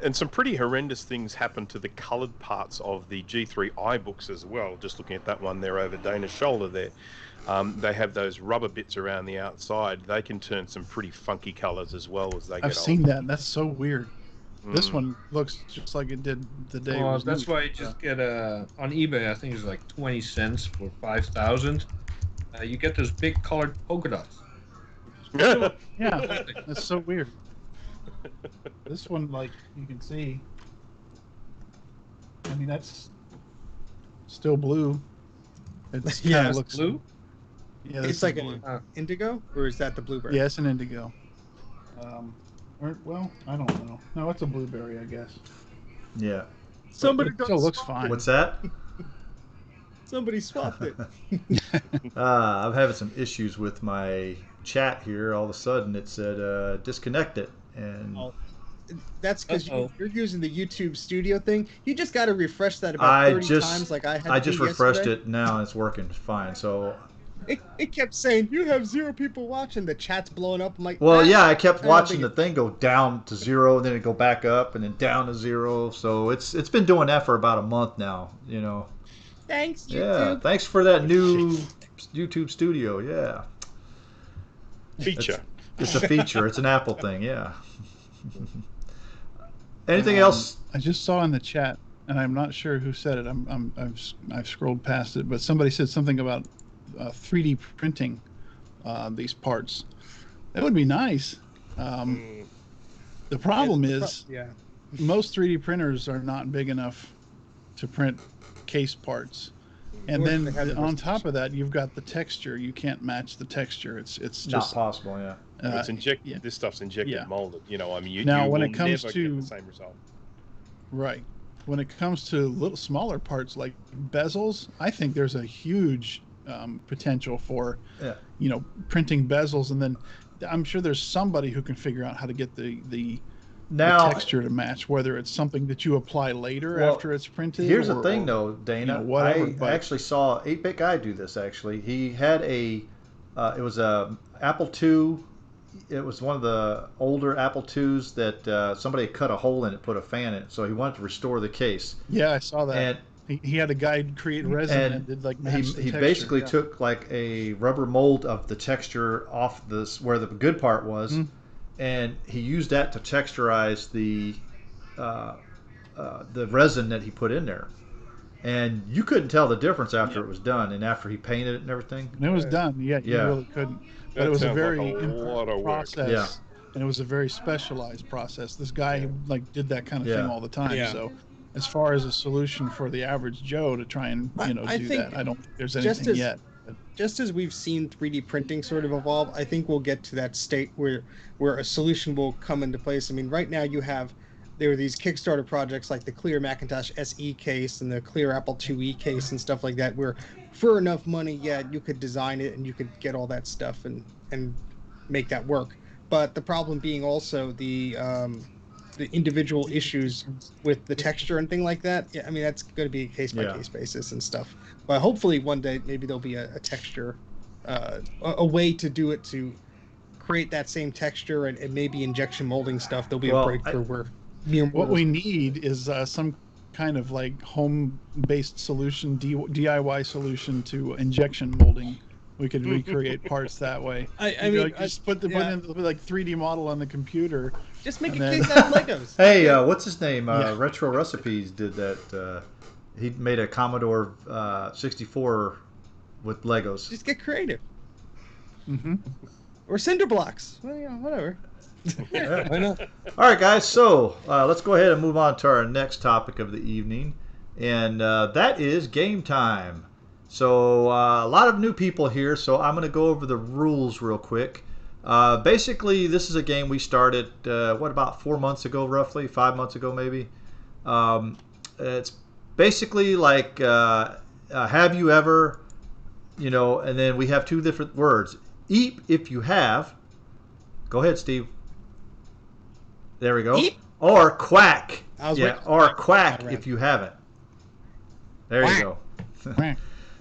And some pretty horrendous things happen to the coloured parts of the G3 iBooks as well. Just looking at that one there over Dana's shoulder there. They have those rubber bits around the outside. They can turn some pretty funky colours as well as they get I've seen that. That's so weird. This one looks just like it did the day. Well, that's why you just get on eBay. I think it's like 20 cents for 5,000. You get those big colored polka dots. Yeah, that's so weird. This one, like you can see, I mean that's still blue. It's kind of looks blue. Yeah, it's like an indigo, or is that the blueberry? Yeah, it's an indigo. Well, I don't know. No, it's a blueberry, I guess. Yeah. Somebody still looks fine. What's that? Somebody swapped it. I'm having some issues with my chat here. All of a sudden, it said disconnect it, and that's because you're using the YouTube Studio thing. You just got to refresh that about 30 times, like I had. I just refreshed it now, and it's working fine. So. It kept saying you have 0 people watching. The chat's blowing up. I'm like, well, yeah, I kept watching the thing go down to 0, and then it go back up, and then down to 0. So it's been doing that for about a month now. Thanks, YouTube. Yeah, thanks for that new YouTube Studio. Yeah. Feature. It's a feature. It's an Apple thing. Yeah. Anything else? I just saw in the chat, and I'm not sure who said it. I've scrolled past it, but somebody said something about 3D printing these parts. That would be nice. The problem is most 3D printers are not big enough to print case parts, and then on top of that you've got the texture. You can't match the texture. It's just not possible. Yeah. This stuff's injected molded. I mean, when it comes never to get the same result. Right. When it comes to little smaller parts like bezels, I think there's a huge potential for printing bezels, and then I'm sure there's somebody who can figure out how to get the texture to match, whether it's something that you apply later after it's printed. Here's the thing, though, Dana. I actually saw 8-Bit Guy do this. Actually, he had it was a Apple II. It was one of the older Apple IIs that somebody had cut a hole in it, put a fan in it, so he wanted to restore the case. Yeah, I saw that. And he had a guy create resin and did like match the he texture. Basically took like a rubber mold of the texture off this where the good part was, and he used that to texturize the resin that he put in there. And you couldn't tell the difference after it was done and after he painted it and everything. And it was done. You really couldn't. But it was a very important process. Yeah. And it was a very specialized process. This guy did that kind of thing all the time. Yeah. So as far as a solution for the average Joe to try and do that, I don't think there's anything yet. Just as we've seen 3D printing sort of evolve, I think we'll get to that state where a solution will come into place. I mean, right now there are these Kickstarter projects like the Clear Macintosh SE case and the Clear Apple IIe case and stuff like that, where for enough money, you could design it and you could get all that stuff and make that work. But the problem being also the individual issues with the texture and thing like that. Yeah, I mean, that's going to be a case-by-case basis and stuff. But hopefully one day maybe there'll be a texture, a way to do it to create that same texture and maybe injection molding stuff. There'll be a breakthrough where... What we need is some kind of like home-based solution, DIY solution to injection molding we could recreate parts that way. I mean, just put in like 3D model on the computer. Just make a case out of Legos. Hey, what's his name? Retro Recipes did that. He made a Commodore 64 with Legos. Just get creative. Mm-hmm. Or cinder blocks. Well, whatever. Yeah, why not? All right, guys. So let's go ahead and move on to our next topic of the evening, and that is game time. So a lot of new people here, so I'm going to go over the rules real quick. Basically, this is a game we started, about 4 months ago, roughly 5 months ago, maybe. It's basically like, have you ever, and then we have two different words. Eep if you have. Go ahead, Steve. There we go. Eep? Or quack. Or quack right. if you haven't. There Quack. you go.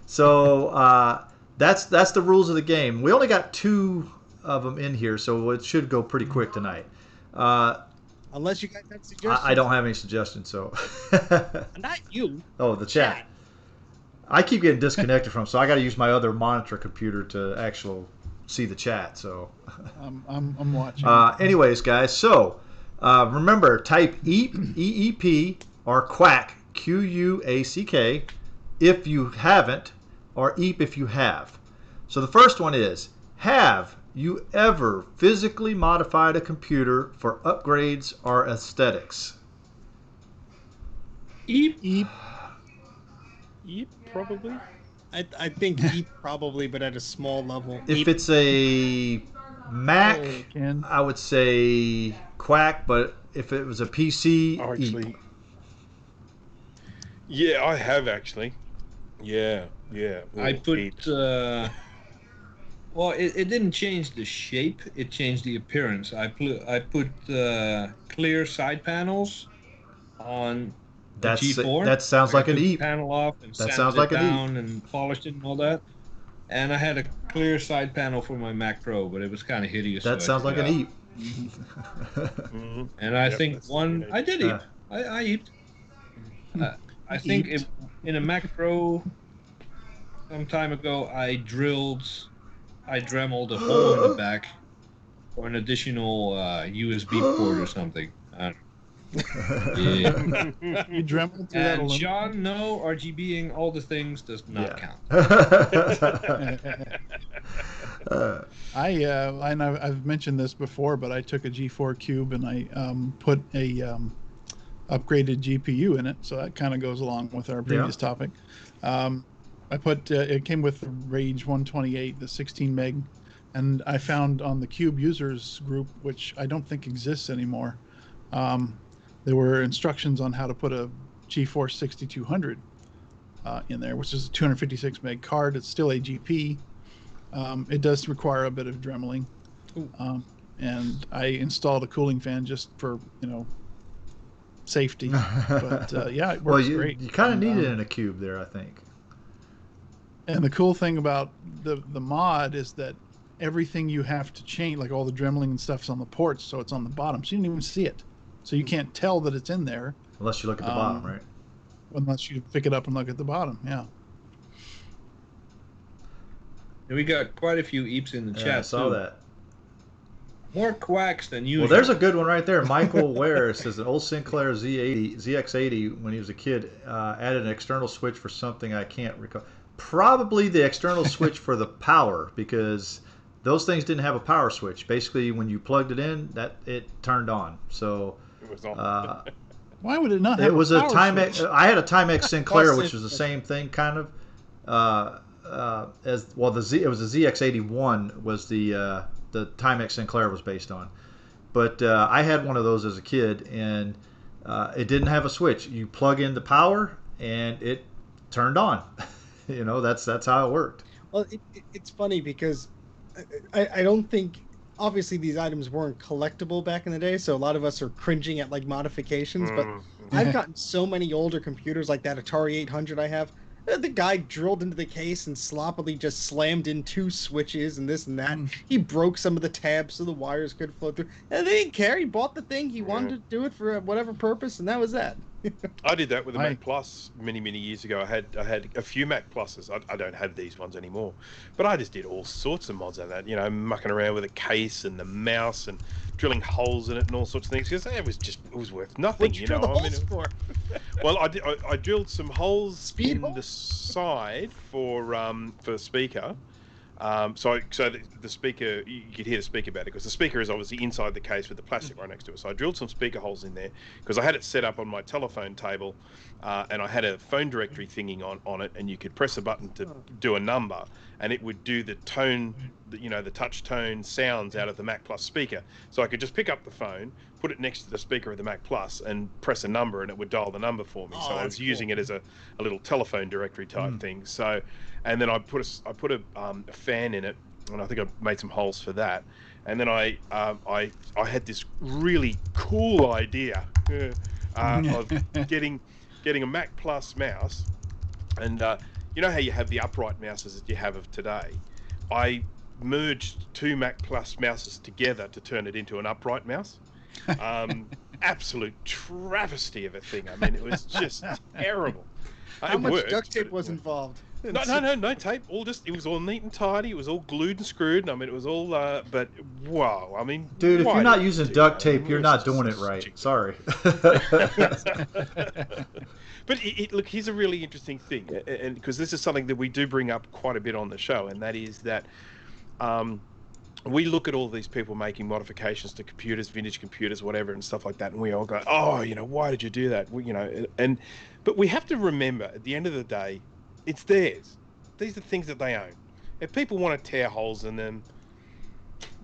So that's the rules of the game. We only got 2 of them in here, so it should go pretty quick tonight. Unless you guys have suggestions. I don't have any suggestions, so. Not you. Oh, the chat. I keep getting disconnected from, so I got to use my other monitor computer to actually see the chat. So. I'm watching. Anyways, guys, so remember, type EEP, EEP, or quack, QUACK, if you haven't, or EEP if you have. So the first one is, have you ever physically modified a computer for upgrades or aesthetics? Eep. Probably. I think Eep probably, but at a small level. If Eep. it's a Mac, I would say quack, but if it was a PC, Actually, Eep. Yeah, I have actually. Yeah. I put. Well, it didn't change the shape; it changed the appearance. I put clear side panels on the G4. That sounds like an EEP. Panel off and That sanded sounds it like an down and polished it and all that. And I had a clear side panel for my Mac Pro, but it was kind of hideous. That sounds like an EEP. Mm-hmm. And I think I did EEP. I EEPed. I think in a Mac Pro some time ago, I dremeled a hole in the back for an additional USB port or something. I don't know. Yeah. You dremeled through that And aluminum? John, no, RGBing all the things does not count. And I've mentioned this before, but I took a G4 Cube and I put a upgraded GPU in it, so that kind of goes along with our previous topic. I put it came with the Rage 128, the 16 meg, and I found on the Cube users group, which I don't think exists anymore, there were instructions on how to put a GeForce 6200 in there, which is a 256 meg card. It's still a GP. It does require a bit of dremeling, and I installed a cooling fan just for safety. But it works great. You kind of need it in a cube there, I think. And the cool thing about the mod is that everything you have to change, like all the dremeling and stuff's on the ports, so it's on the bottom, so you didn't even see it. So you can't tell that it's in there. Unless you look at the bottom, right? Unless you pick it up and look at the bottom, yeah. And we got quite a few EEPs in the chat, I saw that. More quacks than usual. Well, there's a good one right there. Michael Ware says an old Sinclair ZX80, when he was a kid, added an external switch for something I can't recall. Probably the external switch for the power, because those things didn't have a power switch. Basically, when you plugged it in, it turned on. So It was on. Why would it not have it was a a power Timex. switch? I had a Timex Sinclair, which was the same thing, kind of. It was the ZX81 was the Timex Sinclair was based on. But I had one of those as a kid, and it didn't have a switch. You plug in the power, and it turned on. That's how it worked. Well, it's funny because I don't think, obviously these items weren't collectible back in the day, so a lot of us are cringing at like modifications, but I've gotten so many older computers like that Atari 800 I have. The guy drilled into the case and sloppily just slammed in 2 switches and this and that. He broke some of the tabs so the wires could flow through. And they didn't care. He bought the thing. He wanted to do it for whatever purpose, and that was that. I did that with a Mac Plus many years ago. I had a few Mac Pluses. I don't have these ones anymore, but I just did all sorts of mods on that. You know, mucking around with the case and the mouse and drilling holes in it and all sorts of things, because it was worth nothing. What'd you drill the holes for? Well, I drilled some holes the side for speaker. So the speaker, you could hear the speaker better, because the speaker is obviously inside the case with the plastic right next to it. So I drilled some speaker holes in there because I had it set up on my telephone table, and I had a phone directory thingy on it, and you could press a button to do a number, and it would do the tone, the touch tone sounds out of the Mac Plus speaker. So I could just pick up the phone, put it next to the speaker of the Mac Plus, and press a number, and it would dial the number for me. So I was using it as a little telephone directory type thing. So, and then I put a fan in it, and I think I made some holes for that. And then I had this really cool idea of getting a Mac Plus mouse, and you know how you have the upright mouses that you have of today. I merged two Mac Plus mouses together to turn it into an upright mouse. Absolute travesty of a thing. I mean, it was just terrible. How much duct tape was involved? No tape. It was all neat and tidy. It was all glued and screwed. And I mean, it was all. But wow, I mean, dude, if you're not using duct tape, you're not doing it right. Sorry. But look, here's a really interesting thing, and because this is something that we do bring up quite a bit on the show, and that is that we look at all these people making modifications to computers, vintage computers, whatever, and stuff like that, and we all go, oh, why did you do that? But we have to remember, at the end of the day, it's theirs. These are things that they own. If people want to tear holes in them,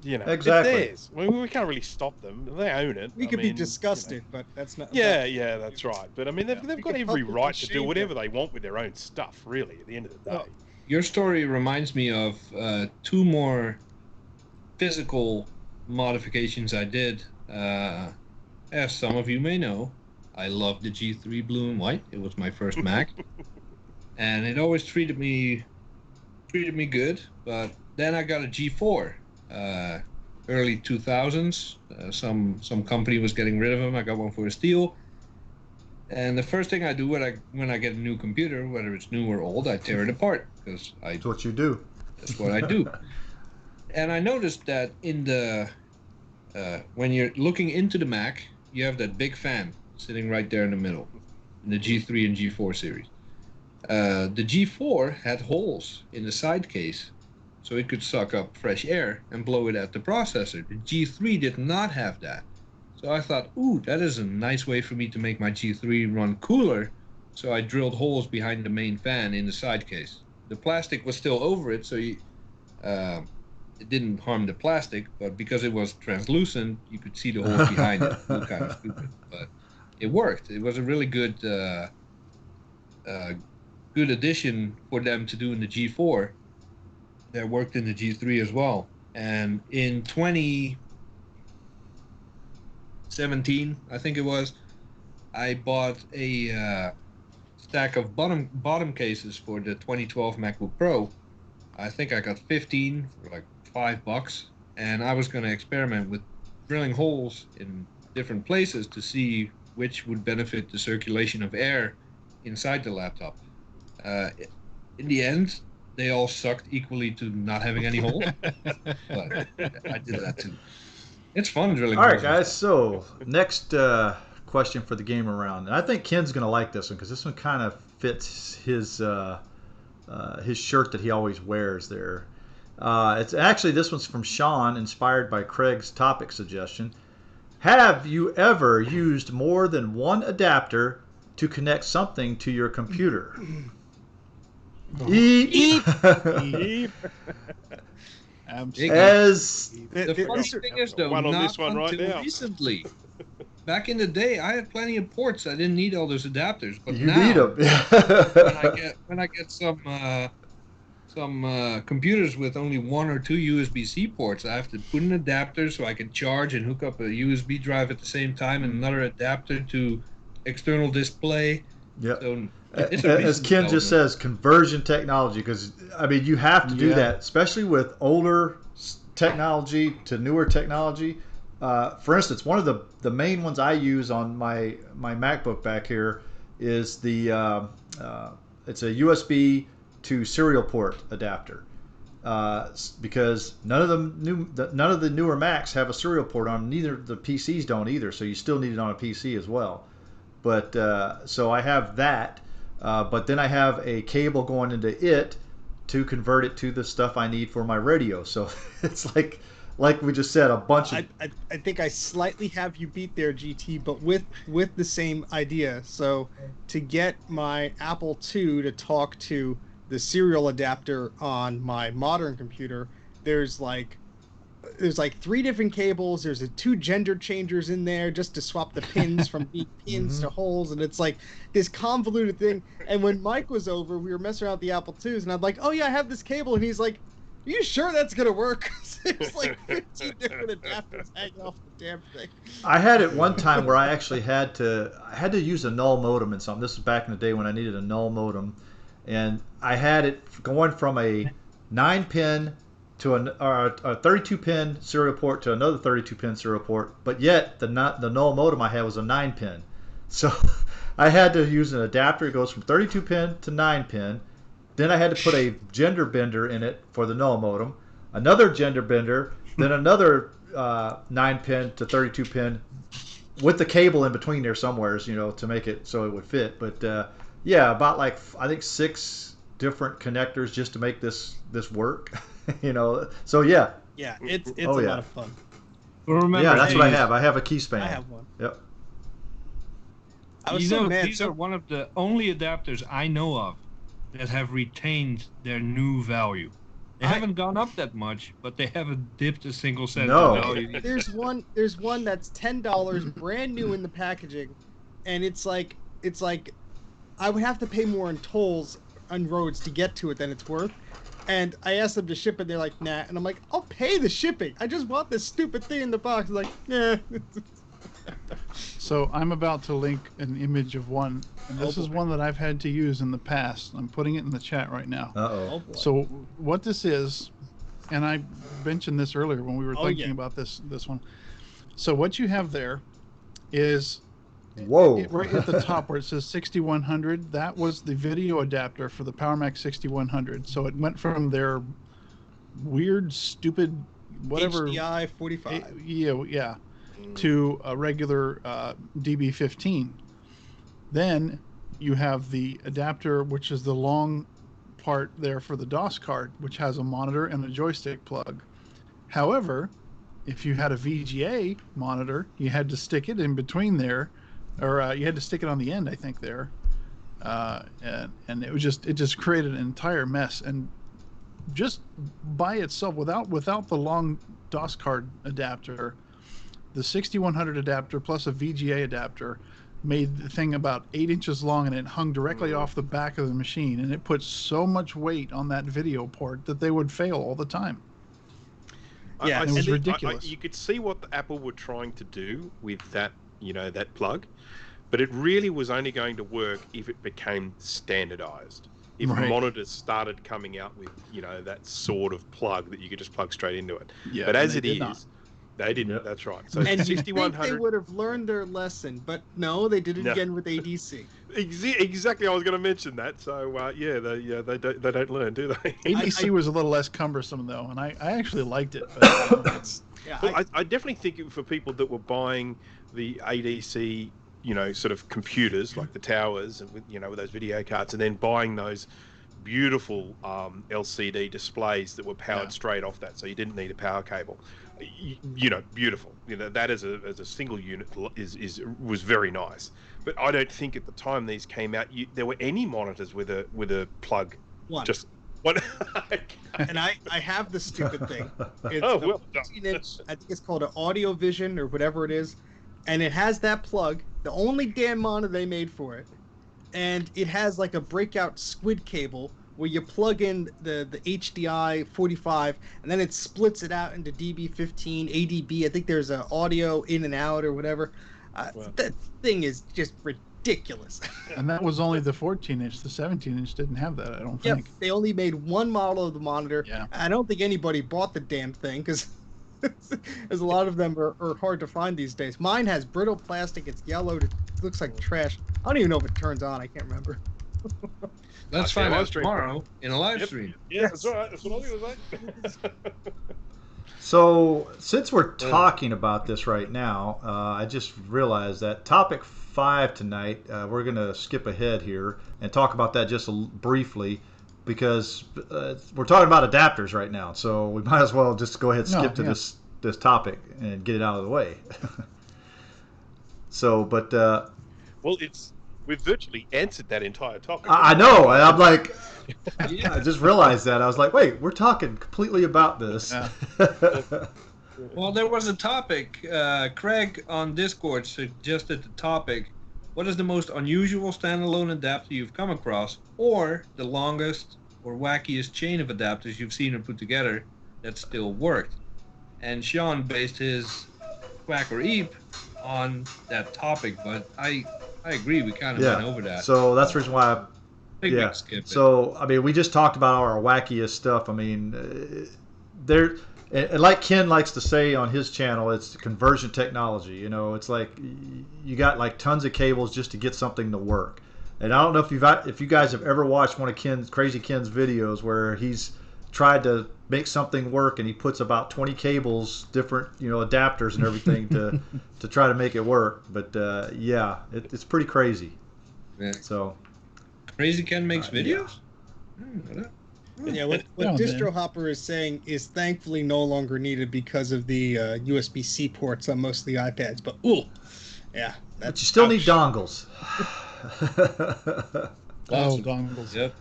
exactly. It's theirs. We can't really stop them. They own it. We could be disgusted, but that's not. Yeah, that's right. But I mean, they've got every right to do whatever they want with their own stuff, really, at the end of the day. Well, your story reminds me of two more physical modifications I did. As some of you may know, I love the G3 blue and white. It was my first Mac, and it always treated me good. But then I got a G4, early 2000s. Some company was getting rid of them. I got one for a steal. And the first thing I do when I get a new computer, whether it's new or old, I tear it apart, because that's what you do. That's what I do. And I noticed that in the when you're looking into the Mac, you have that big fan sitting right there in the middle, in the G3 and G4 series. The G4 had holes in the side case, so it could suck up fresh air and blow it at the processor. The G3 did not have that. So I thought, ooh, that is a nice way for me to make my G3 run cooler. So I drilled holes behind the main fan in the side case. The plastic was still over it, so it didn't harm the plastic, but because it was translucent, you could see the holes behind it. It looked kind of stupid, but it worked. It was a really good addition for them to do in the G4 that worked in the G3 as well. And in 2017, I think it was, I bought a stack of bottom cases for the 2012 MacBook Pro. I think I got 15 for like $5, and I was going to experiment with drilling holes in different places to see which would benefit the circulation of air inside the laptop. In the end, they all sucked equally to not having any holes, but I did that too. It's fun drilling holes. All right, guys, so next question for the game around. And I think Ken's going to like this one, because this one kind of fits his shirt that he always wears there. It's actually, this one's from Sean, inspired by Craig's topic suggestion. Have you ever used more than one adapter to connect something to your computer? Eep. As the funny thing is, though, not until recently. Back in the day, I had plenty of ports. I didn't need all those adapters, but you now, need them. when I get some computers with only 1 or 2 USB-C ports, I have to put an adapter so I can charge and hook up a USB drive at the same time, and another adapter to external display. Yep. So as Ken just says, conversion technology, because I mean, you have to do that, especially with older technology to newer technology. for instance, one of the main ones I use on my MacBook back here is it's a USB to serial port adapter. Because none of the newer Macs have a serial port on. Neither the PCs don't either. So you still need it on a PC as well. But so I have that. But then I have a cable going into it to convert it to the stuff I need for my radio. So it's like we just said, a bunch of. I think I slightly have you beat there, GT, but with the same idea. So to get my Apple II to talk to the serial adapter on my modern computer, there's like 3 different cables. There's 2 gender changers in there just to swap the pins from being pins to holes, and it's like this convoluted thing. And when Mike was over, we were messing around with the Apple IIs, and I'm like, "Oh yeah, I have this cable," and he's like, "Are you sure that's gonna work?" There's like 15 different adapters hanging off the damn thing. I had it one time where I actually had to use a null modem and something. This was back in the day when I needed a null modem, and I had it going from a 9-pin to a 32-pin serial port to another 32-pin serial port, but yet the null modem I had was a 9-pin. So I had to use an adapter. It goes from 32-pin to 9-pin. Then I had to put a gender bender in it for the null modem, another gender bender, then another 9-pin to 32-pin with the cable in between there somewhere, to make it so it would fit. But yeah, about like I think 6 different connectors just to make this work. So yeah. Yeah, it's a lot of fun. Well, remember, yeah, that's what I have. I have a key span. I have one. Yep. These are one of the only adapters I know of that have retained their new value. They haven't gone up that much, but they haven't dipped a single cent in value. There's one that's $10, brand new in the packaging, and it's like I would have to pay more in tolls on roads to get to it than it's worth. And I asked them to ship it, they're like, nah. And I'm like, I'll pay the shipping. I just want this stupid thing in the box. Like, yeah. So I'm about to link an image of one, and this is one that I've had to use in the past. I'm putting it in the chat right now. Uh-oh. So what this is, and I mentioned this earlier when we were thinking about this one. So what you have there is right at the top where it says 6100. That was the video adapter for the PowerMac 6100. So it went from their weird, stupid, whatever HDI 45. Yeah. To a regular DB15. Then you have the adapter, which is the long part there for the DOS card, which has a monitor and a joystick plug. However, if you had a VGA monitor, you had to stick it in between there, or you had to stick it on the end, I think there, and it just created an entire mess. And just by itself, without the long DOS card adapter, the 6100 adapter plus a VGA adapter made the thing about 8 inches long, and it hung directly off the back of the machine, and it put so much weight on that video port that they would fail all the time. Yeah, it was ridiculous. You could see what Apple were trying to do with that, that plug, but it really was only going to work if it became standardized. If monitors started coming out with, that sort of plug that you could just plug straight into it. Yeah, but as it is, they didn't. Yep. That's right. So and 6100. They would have learned their lesson, but no, they did it again with ADC. Exactly. I was going to mention that. So they don't learn, do they? ADC was a little less cumbersome though, and I actually liked it. But, I definitely think for people that were buying the ADC, sort of computers like the towers and with those video cards, and then buying those beautiful LCD displays that were powered straight off that, so you didn't need a power cable. Beautiful. That as a single unit was very nice. But I don't think at the time these came out, there were any monitors with a plug. One. Just one. And I have the stupid thing. It's a 14-inch. I think it's called an Audio Vision or whatever it is, and it has that plug. The only damn monitor they made for it, and it has like a breakout squid cable where you plug in the HDI 45, and then it splits it out into DB15, ADB. I think there's an audio in and out or whatever. That thing is just ridiculous. And that was only the 14-inch. The 17-inch didn't have that, I don't think. They only made one model of the monitor. Yeah. I don't think anybody bought the damn thing because There's a lot of them are hard to find these days. Mine has brittle plastic. It's yellowed. It looks like trash. I don't even know if it turns on. I can't remember. Let's find out tomorrow in a live stream. Yeah, that's right. That's what I was going to say. So, since we're talking about this right now, I just realized that topic 5 tonight, we're going to skip ahead here and talk about that just briefly, because we're talking about adapters right now. So we might as well just go ahead and skip to this topic and get it out of the way. So, but well, we've virtually answered that entire topic. I know, and I'm like, I just realized that. I was like, wait, we're talking completely about this. Yeah. Well, there was a topic. Craig on Discord suggested the topic: what is the most unusual standalone adapter you've come across, or the longest or wackiest chain of adapters you've seen or put together that still worked? And Sean based his Quack or Eep on that topic, but I agree, we kind of went over that. So that's the reason why I skip it. So, I mean, we just talked about our wackiest stuff. I mean, and like Ken likes to say on his channel, it's conversion technology. You know, it's like you got like tons of cables just to get something to work. And I don't know if you guys have ever watched one of Crazy Ken's videos where he's tried to make something work and he puts about 20 cables, different adapters and everything to try to make it work. But yeah, it's pretty crazy. Yeah. So Crazy Ken makes videos? Yeah, what Distro Hopper is saying is thankfully no longer needed because of the USB-C ports on most of the iPads. But yeah, but you still need dongles. Dongles. Yep.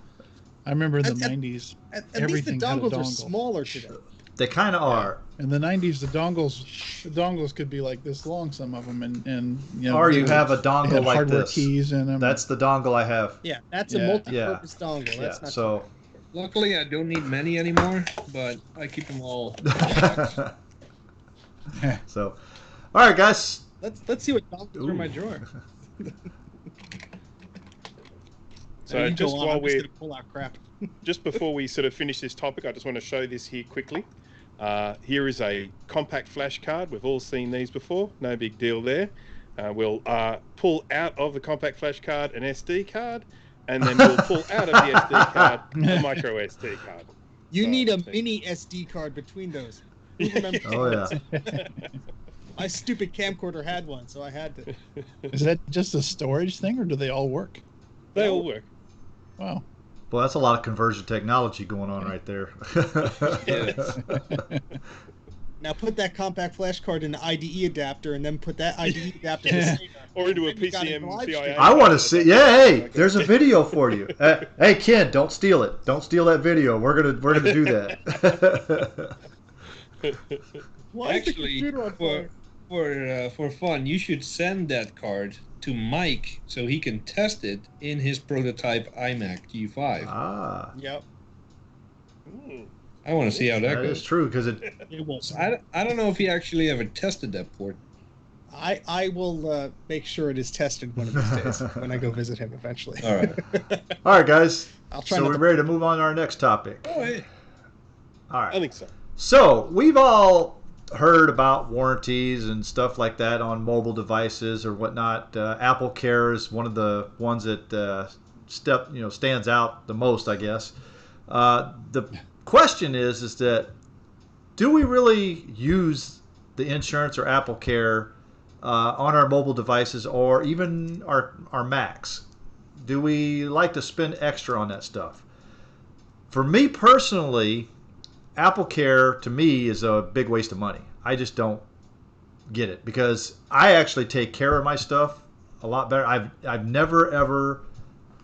I remember in the 90s, at least the dongles are smaller today. They kind of are. In the 90s, the dongles could be like this long, some of them, and or you have a dongle like hardware this. Keys in them. That's the dongle I have. Yeah, that's a multi-purpose dongle. That's not so. Luckily, I don't need many anymore, but I keep them all. So, all right, guys. Let's see what dongles are in my drawer. So just while we're pull out crap. Just before we sort of finish this topic, I just want to show this here quickly. Here is a compact flash card. We've all seen these before. No big deal there. We'll pull out of the compact flash card an SD card, and then we'll pull out of the SD card the micro SD card. You need a mini SD card between those. Who remembers? Oh yeah. My stupid camcorder had one, so I had to. Is that just a storage thing, or do they all work? They all work. Wow. Well, that's a lot of conversion technology going on right there. Now put that compact flash card in the IDE adapter, and then put that IDE adapter or into a PCM CIA. I want to see. Yeah, hey, there's a video for you. Hey, Ken, don't steal it. Don't steal that video. We're gonna do that. Actually, for fun, you should send that card to Mike so he can test it in his prototype iMac G5. Ah. Yep. I want to see how that goes. That is true, because it won't. I don't know if he actually ever tested that port. I will make sure it is tested one of these days when I go visit him eventually. All right. All right, guys. I'll try. So we're ready to move on to our next topic. Oh, hey. All right. I think so. So we've all heard about warranties and stuff like that on mobile devices or whatnot. Apple Care is one of the ones that stands out the most, I guess. The question is that do we really use the insurance or Apple Care on our mobile devices or even our Macs? Do we like to spend extra on that stuff? For me personally, Apple Care to me is a big waste of money. I just don't get it because I actually take care of my stuff a lot better. I've never ever,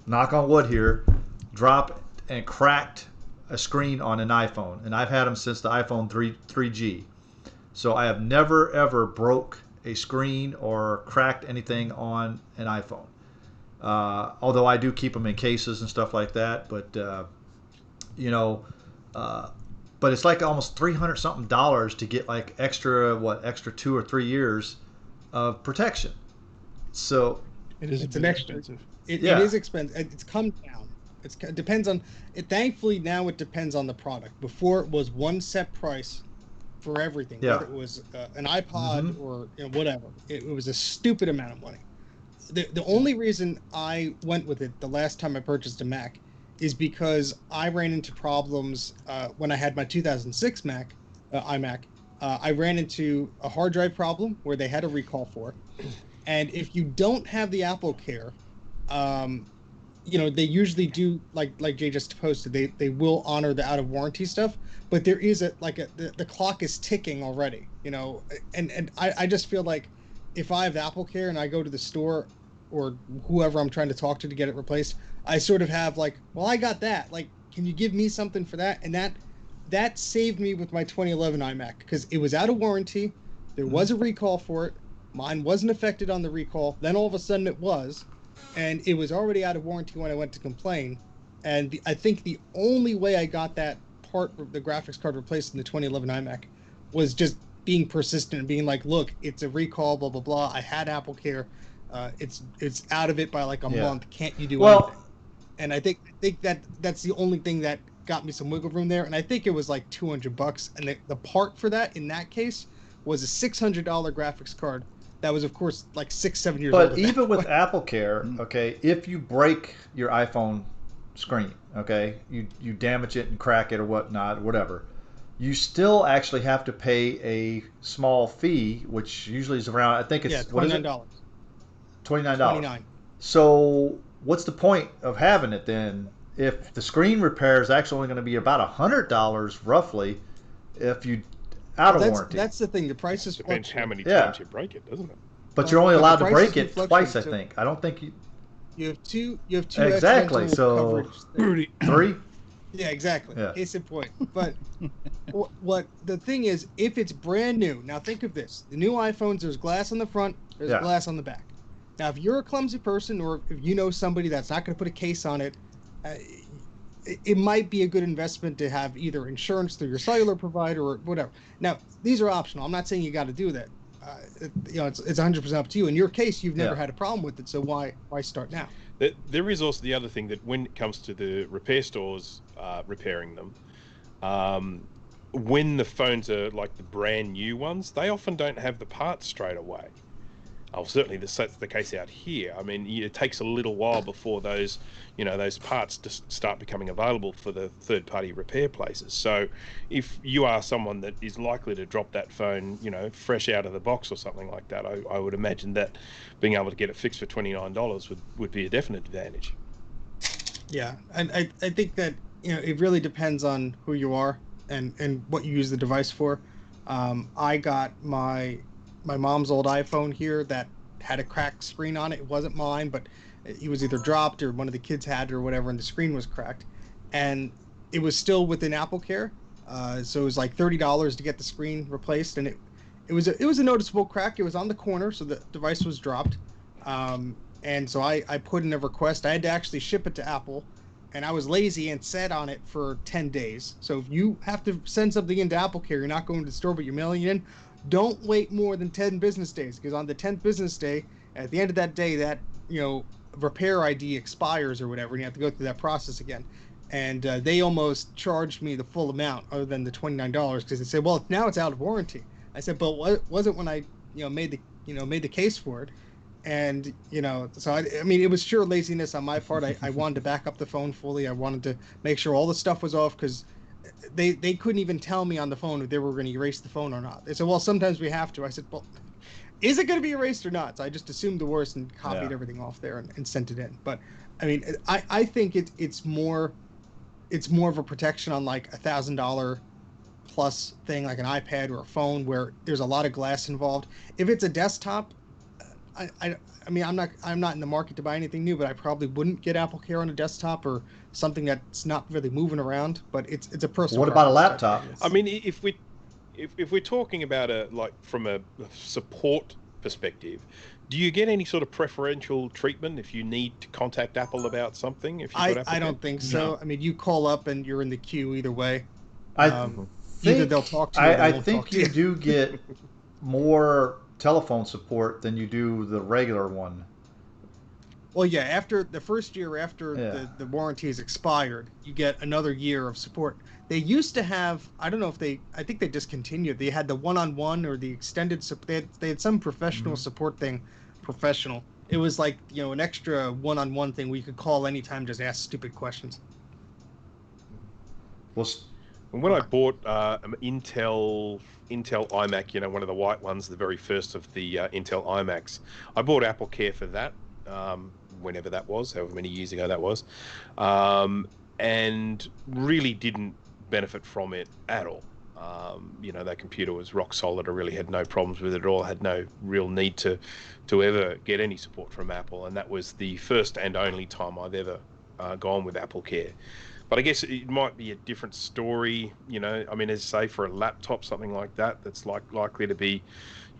knock on wood here, dropped and cracked a screen on an iPhone, and I've had them since the iPhone 3G. So I have never ever broke a screen or cracked anything on an iPhone. Although I do keep them in cases and stuff like that, but but it's like almost $300 something to get like extra 2 or 3 years of protection. So it's an expensive. It is expensive. It's come down. It depends on it. Thankfully now it depends on the product. Before it was one set price for everything. Yeah. Whether it was an iPod or whatever. It was a stupid amount of money. The only reason I went with it the last time I purchased a Mac is because I ran into problems when I had my 2006 iMac. I ran into a hard drive problem where they had a recall for it. And if you don't have the Apple Care, they usually do, like Jay just posted, they will honor the out of warranty stuff, but there is the clock is ticking already, and I just feel like if I have Apple Care and I go to the store or whoever I'm trying to talk to get it replaced, I sort of have like, well, I got that, like, can you give me something for that? And that saved me with my 2011 iMac because it was out of warranty. There was a recall for it. Mine wasn't affected on the recall. Then all of a sudden it was, and it was already out of warranty when I went to complain. And I think the only way I got that part of the graphics card replaced in the 2011 iMac was just being persistent and being like, look, it's a recall, blah, blah, blah. I had Apple Care. It's out of it by like a month. Can't you do anything? And I think that's the only thing that got me some wiggle room there. And I think it was like $200. And the part for that in that case was a $600 graphics card. That was, of course, like 6-7 years old. But even with Apple Care, okay, if you break your iPhone screen, okay, you damage it and crack it or whatnot, whatever, you still actually have to pay a small fee, which usually is around, I think it's $29. $29. $29. So what's the point of having it then if the screen repair is actually only going to be about $100 roughly if you out of warranty? That's the thing. The price is depends how many times you break it, doesn't it? But you're only allowed to break it twice, I think. I don't think you have two exactly. So 3. Yeah, exactly. Yeah. Case in point. But what the thing is, if it's brand new, now think of this: the new iPhones, there's glass on the front, there's glass on the back. Now, if you're a clumsy person, or if you know somebody that's not going to put a case on it, it might be a good investment to have either insurance through your cellular provider or whatever. Now, these are optional. I'm not saying you got to do that. It's 100% up to you. In your case, you've never had a problem with it, so why start now? There is also the other thing that when it comes to the repair stores repairing them, when the phones are like the brand new ones, they often don't have the parts straight away. Certainly that's the case out here. I mean, it takes a little while before those parts just start becoming available for the third-party repair places. So if you are someone that is likely to drop that phone, fresh out of the box or something like that, I would imagine that being able to get it fixed for $29 would be a definite advantage. Yeah, and I think that, it really depends on who you are and what you use the device for. I got my mom's old iPhone here that had a cracked screen on it. It wasn't mine, but it was either dropped or one of the kids had it or whatever, and the screen was cracked. And it was still within Apple Care, so it was like $30 to get the screen replaced. And it was a noticeable crack. It was on the corner, so the device was dropped. And so I put in a request. I had to actually ship it to Apple, and I was lazy and sat on it for 10 days. So if you have to send something into Apple Care, you're not going to the store, but you're mailing it in, don't wait more than 10 business days, because on the 10th business day, at the end of that day, that repair ID expires or whatever, and you have to go through that process again. And they almost charged me the full amount, other than the $29, because they said, well, now it's out of warranty. I said, but what was it when I made the case for it? And so I mean, it was sheer laziness on my part. I wanted to back up the phone fully. I wanted to make sure all the stuff was off, because they couldn't even tell me on the phone if they were going to erase the phone or not. They said, well, sometimes we have to. I said, well, is it going to be erased or not? So I just assumed the worst and copied everything off there and sent it in. But I mean, I think it's more of a protection on like $1,000 plus thing, like an iPad or a phone, where there's a lot of glass involved. If it's a desktop, I mean, I'm not in the market to buy anything new, but I probably wouldn't get Apple Care on a desktop or something that's not really moving around. But it's a personal. What about a laptop? I mean, if we're talking about from a support perspective, do you get any sort of preferential treatment if you need to contact Apple about something? I don't think so. No. I mean, you call up and you're in the queue either way. Either they'll talk to you. I think you do get more telephone support than you do the regular one. Well, yeah, after the first year after the warranty is expired, you get another year of support. They used to have, I don't know if I think they discontinued. They had the one-on-one or the extended support. They had some professional support thing, professional. It was like, an extra one-on-one thing where you could call anytime, just ask stupid questions. Well, when I bought an Intel iMac, one of the white ones, the very first of the Intel iMacs, I bought AppleCare for that. Whenever that was, however many years ago that was, and really didn't benefit from it at all. That computer was rock solid. I really had no problems with it at all. I had no real need to ever get any support from Apple, and that was the first and only time I've ever gone with AppleCare. But I guess it might be a different story, I mean, as say for a laptop, something like that, that's likely to be,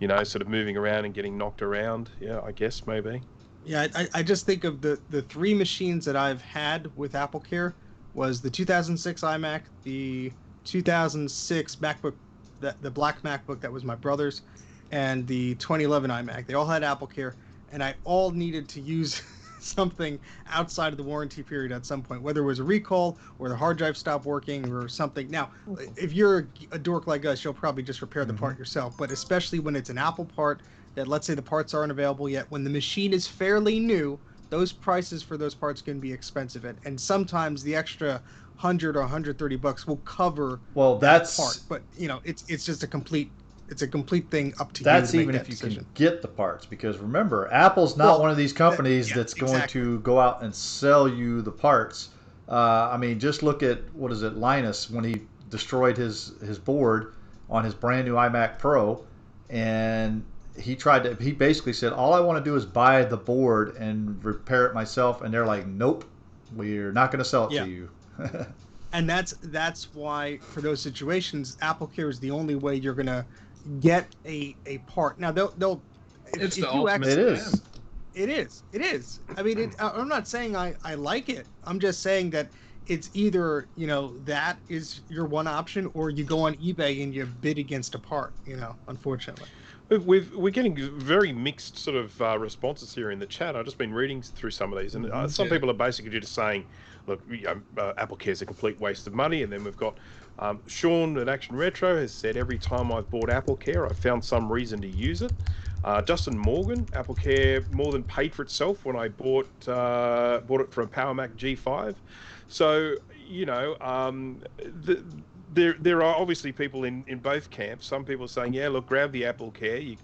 sort of moving around and getting knocked around. Yeah, I guess maybe. Yeah, I just think of the three machines that I've had with AppleCare was the 2006 iMac, the 2006 MacBook, the black MacBook that was my brother's, and the 2011 iMac. They all had AppleCare, and I all needed to use something outside of the warranty period at some point, whether it was a recall or the hard drive stopped working or something. Now, if you're a dork like us, you'll probably just repair the part yourself, but especially when it's an Apple part, that let's say the parts aren't available yet, when the machine is fairly new, those prices for those parts can be expensive, and sometimes the extra $100 or $130 will cover that part. But it's just a complete thing up to you. That's even if you can get the parts, because remember, Apple's not one of these companies that's going to go out and sell you the parts. I mean, just look at Linus when he destroyed his board on his brand new iMac Pro, and he basically said, all I want to do is buy the board and repair it myself, and they're like, nope, we're not going to sell it to you. And that's why for those situations, AppleCare is the only way you're going to get a part. Now they'll it's the ultimate. It is. I mean, I'm not saying I like it. I'm just saying that it's either that is your one option, or you go on eBay and you bid against a part. Unfortunately. We're getting very mixed sort of responses here in the chat. I've just been reading through some of these, and some people are basically just saying, look, AppleCare is a complete waste of money. And then we've got Sean at Action Retro has said, every time I've bought AppleCare, I've found some reason to use it. Justin Morgan, AppleCare more than paid for itself when I bought it for a Power Mac G5. So, there are obviously people in both camps. Some people are saying, yeah, look, grab the AppleCare.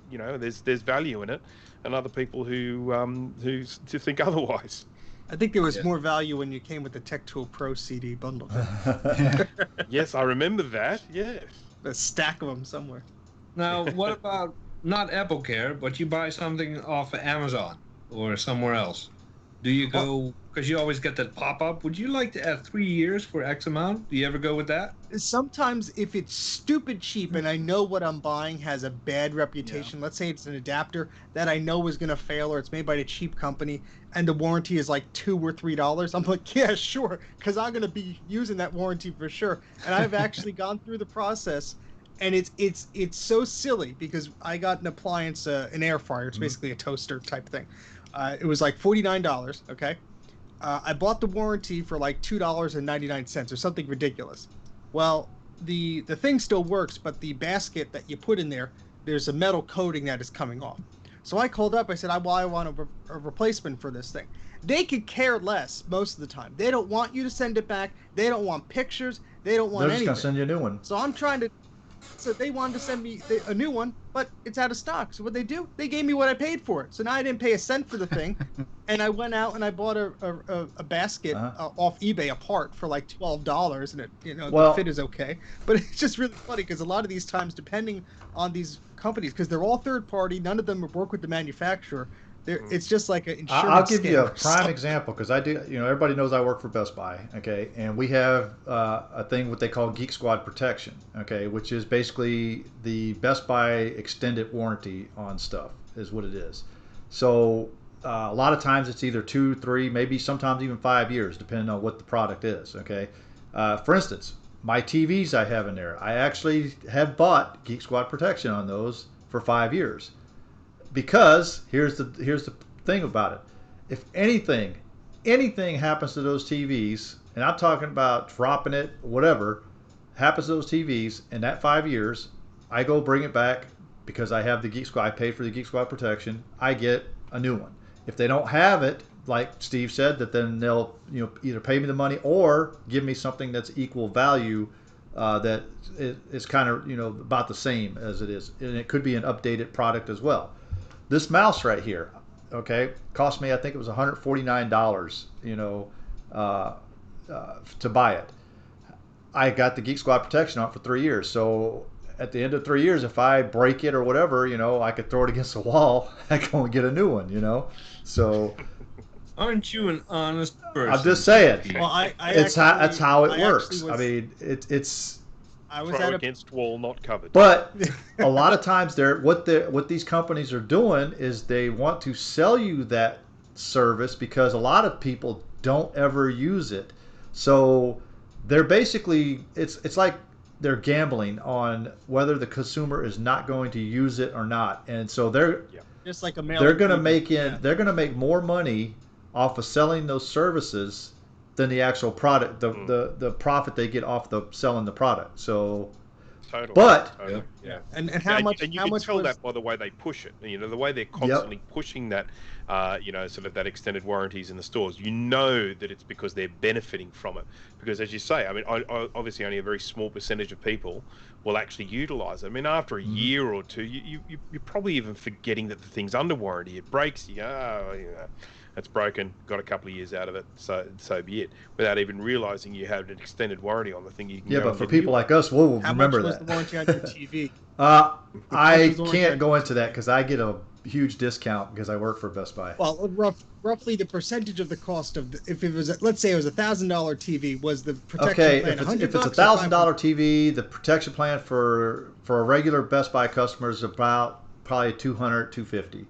There's value in it, and other people who think otherwise. I think there was more value when you came with the Tech Tool Pro CD bundle. Yes, I remember that. Yeah, a stack of them somewhere. Now, what about not AppleCare, but you buy something off of Amazon or somewhere else? Do you go, because you always get that pop-up, would you like to add 3 years for X amount? Do you ever go with that? Sometimes if it's stupid cheap and I know what I'm buying has a bad reputation, let's say it's an adapter that I know is going to fail, or it's made by a cheap company and the warranty is like $2 or $3, I'm like, yeah, sure, because I'm going to be using that warranty for sure. And I've actually gone through the process, and it's so silly because I got an appliance, an air fryer. It's basically a toaster type thing. It was like $49, okay? I bought the warranty for like $2.99 or something ridiculous. Well, the thing still works, but the basket that you put in there's a metal coating that is coming off. So I called up, I said, I want a replacement for this thing. They could care less most of the time. They don't want you to send it back. They don't want pictures. They don't want anything. They're just going to send you a new one. So I'm trying to... So they wanted to send me a new one, but it's out of stock. So what they do? They gave me what I paid for it. So now I didn't pay a cent for the thing, and I went out and I bought a basket off eBay apart for like $12, and it the fit is okay. But it's just really funny because a lot of these times, depending on these companies, because they're all third party, none of them work with the manufacturer. It's just like an insurance. I'll give you a prime example because I do. Everybody knows I work for Best Buy. Okay, and we have a thing what they call Geek Squad Protection. Okay, which is basically the Best Buy extended warranty on stuff is what it is. So a lot of times it's either 2, 3, maybe sometimes even 5 years, depending on what the product is. Okay, for instance, my TVs I have in there, I actually have bought Geek Squad Protection on those for 5 years. Because here's the thing about it. if anything happens to those TVs, and I'm talking about dropping it, whatever happens to those TVs in that 5 years, I go bring it back because I have the Geek Squad. I paid for the Geek Squad protection. I get a new one. If they don't have it, like Steve said, that then they'll either pay me the money or give me something that's equal value, that is kind of about the same as it is, and it could be an updated product as well. This mouse right here, okay, cost me, I think it was $149, to buy it. I got the Geek Squad protection on it for 3 years, so at the end of 3 years, if I break it or whatever, I could throw it against the wall. I go and get a new one, So, aren't you an honest person? I'm just saying. Well, that's how it works. I mean, it's. I was throw against wall, not covered. But a lot of times, what these companies are doing is they want to sell you that service because a lot of people don't ever use it. So they're basically it's like they're gambling on whether the consumer is not going to use it or not, and so they're just like they're going to make they're going to make more money off of selling those services than the actual product, the profit they get off the selling the product. So, totally. But yeah. And how much? And you how can much tell was... that by the way they push it. The way they're constantly pushing that, sort of that extended warranties in the stores. You know that it's because they're benefiting from it. Because as you say, I mean, obviously only a very small percentage of people will actually utilize it. I mean, after a year or two, you're probably even forgetting that the thing's under warranty. It breaks, you go, it's broken, got a couple of years out of it, so be it, without even realizing you have an extended warranty on the thing. You can but for people like us, we'll remember that. How much was the warranty on your TV? I can't go into that because I get a huge discount because I work for Best Buy. Well, roughly the percentage of the cost of if it was, let's say it was $1,000 TV, was the protection plan if it's $1,000 TV, the protection plan for a regular Best Buy customer is about probably $200, $250.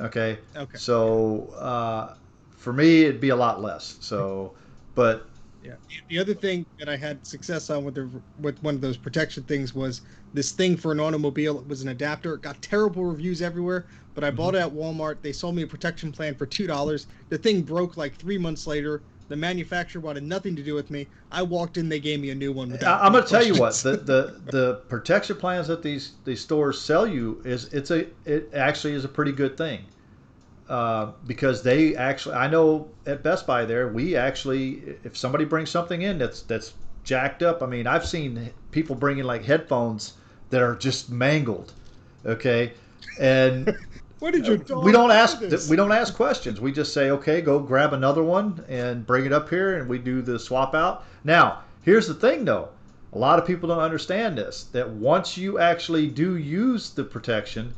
Okay. So for me, it'd be a lot less. So, but yeah. The other thing that I had success on with one of those protection things was this thing for an automobile. It was an adapter. It got terrible reviews everywhere, but I bought it at Walmart. They sold me a protection plan for $2. The thing broke like 3 months later. The manufacturer wanted nothing to do with me. I walked in, they gave me a new one. I'm going to tell you what, the protection plans that these stores sell you it actually is a pretty good thing. Because they actually, I know at Best Buy there, we actually, if somebody brings something in that's jacked up, I mean, I've seen people bring in like headphones that are just mangled. Okay. And what did your dog we don't ask questions. We just say, okay, go grab another one and bring it up here, and we do the swap out. Now, here's the thing though. A lot of people don't understand this, that once you actually do use the protection,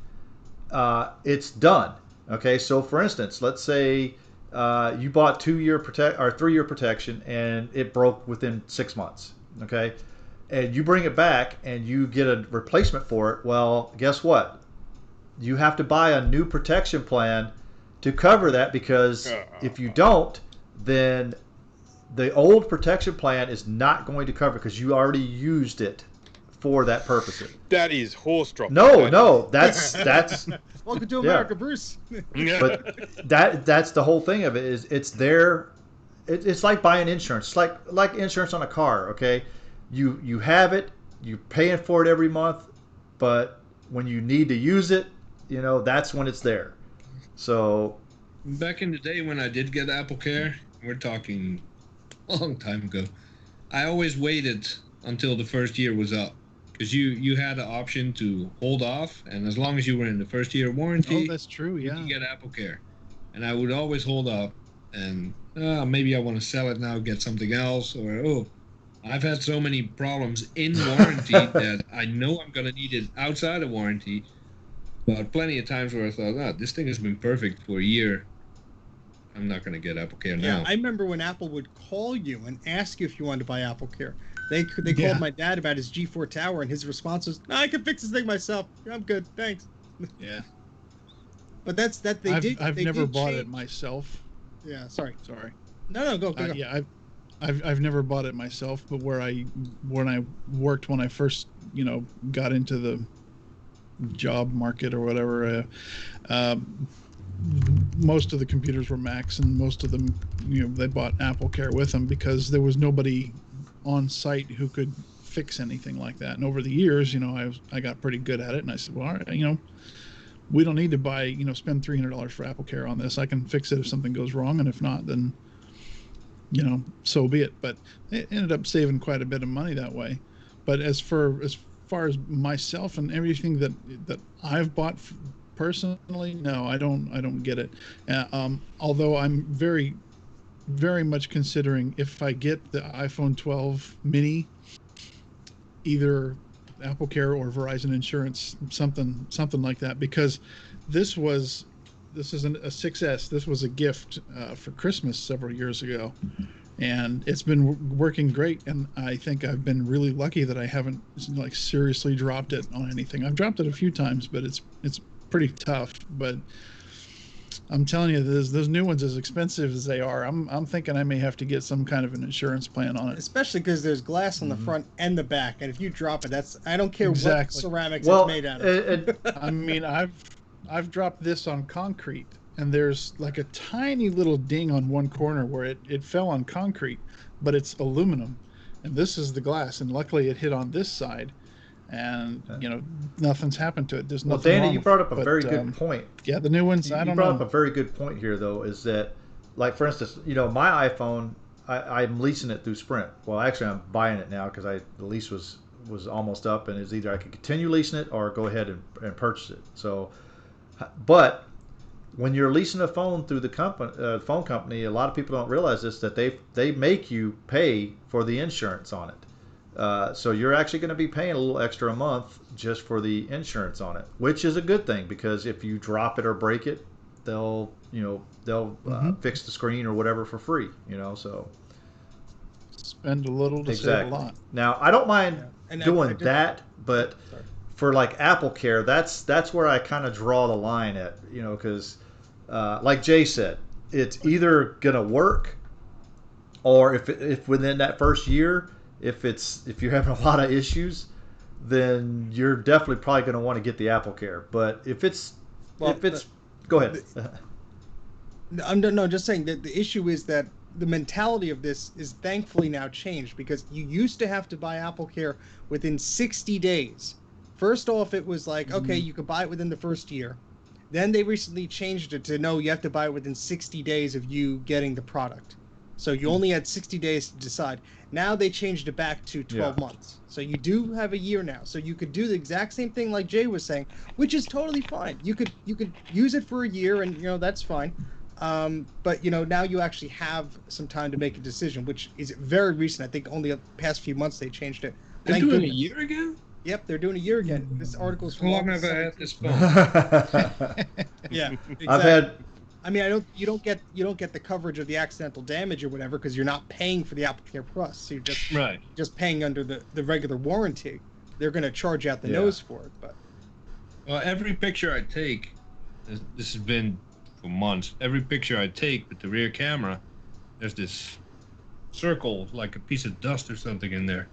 it's done. Okay, so for instance, let's say you bought 2-year or 3-year protection and it broke within 6 months. Okay, and you bring it back and you get a replacement for it. Well, guess what? You have to buy a new protection plan to cover that, because if you don't, then the old protection plan is not going to cover it because you already used it for that purpose. That is horse drop. No, that's welcome to America, Bruce. But that's the whole thing of it, is it's there. It's like buying insurance. It's like insurance on a car. Okay, you have it, you're paying for it every month, but when you need to use it, that's when it's there. So back in the day when I did get AppleCare, we're talking a long time ago, I always waited until the first year was up, because you had the option to hold off, and as long as you were in the first year warranty, that's true, yeah, you get AppleCare. And I would always hold off, and maybe I want to sell it now, get something else, or I've had so many problems in warranty that I know I'm going to need it outside of warranty. But plenty of times where I thought, this thing has been perfect for a year, I'm not going to get AppleCare now. Yeah, I remember when Apple would call you and ask you if you wanted to buy AppleCare. They called my dad about his G4 tower, and his response was, "No, I can fix this thing myself. I'm good, thanks." Yeah. But I've never bought it myself. Yeah, sorry. No, go. Yeah, I've never bought it myself, but when I worked, when I first got into the job market or whatever, most of the computers were Macs, and most of them, they bought AppleCare with them because there was nobody on site who could fix anything like that. And over the years, I got pretty good at it, and I said, well, all right, we don't need to buy, spend $300 for AppleCare on this. I can fix it if something goes wrong, and if not, then, so be it. But it ended up saving quite a bit of money that way. But as far as myself and everything that I've bought personally, no, I don't get it. Although I'm very, very much considering if I get the iPhone 12 mini, either AppleCare or Verizon Insurance, something like that, because this isn't a 6S. This was a gift for Christmas several years ago, and it's been working great. And I think I've been really lucky that I haven't seriously dropped it on anything. I've dropped it a few times, but it's pretty tough. But I'm telling you, those new ones, as expensive as they are, I'm thinking I may have to get some kind of an insurance plan on it. Especially because there's glass on the front and the back, and if you drop it, I don't care what ceramics it's made out of. I mean, I've dropped this on concrete, and there's like a tiny little ding on one corner where it fell on concrete, but it's aluminum, and this is the glass, and luckily it hit on this side. And nothing's happened to it. There's nothing. Well, Dana, you brought up a very good point. Yeah, the new ones. I don't know. You brought up a very good point here, though, is that, like, for instance, my iPhone, I'm leasing it through Sprint. Well, actually, I'm buying it now because the lease was almost up, and it's either I could continue leasing it or go ahead and purchase it. So, but when you're leasing a phone through the phone company, a lot of people don't realize this, that they make you pay for the insurance on it. So you're actually going to be paying a little extra a month just for the insurance on it, which is a good thing, because if you drop it or break it, they'll fix the screen or whatever for free. So spend a little to save a lot. Now I don't mind doing that, but for like AppleCare, that's where I kind of draw the line at. Because like Jay said, it's either going to work, or if within that first year, if you're having a lot of issues, then you're definitely probably going to want to get the AppleCare. But go ahead. I'm just saying that the issue is that the mentality of this is thankfully now changed, because you used to have to buy AppleCare within 60 days. First off, it was like, okay, you could buy it within the first year. Then they recently changed it to no, you have to buy it within 60 days of you getting the product. So you only had 60 days to decide. Now they changed it back to 12 months. So you do have a year now. So you could do the exact same thing like Jay was saying, which is totally fine. You could use it for a year, and that's fine. But now you actually have some time to make a decision, which is very recent. I think only the past few months they changed it. They're doing a year again? Yep, they're doing a year again. This article's from I've never had this phone. Yeah, exactly. I've had. I mean, you don't get the coverage of the accidental damage or whatever, because you're not paying for the AppleCare Plus. So you're just paying under the regular warranty. They're going to charge out the nose for it. But every picture I take, this has been for months. Every picture I take with the rear camera, there's this circle like a piece of dust or something in there,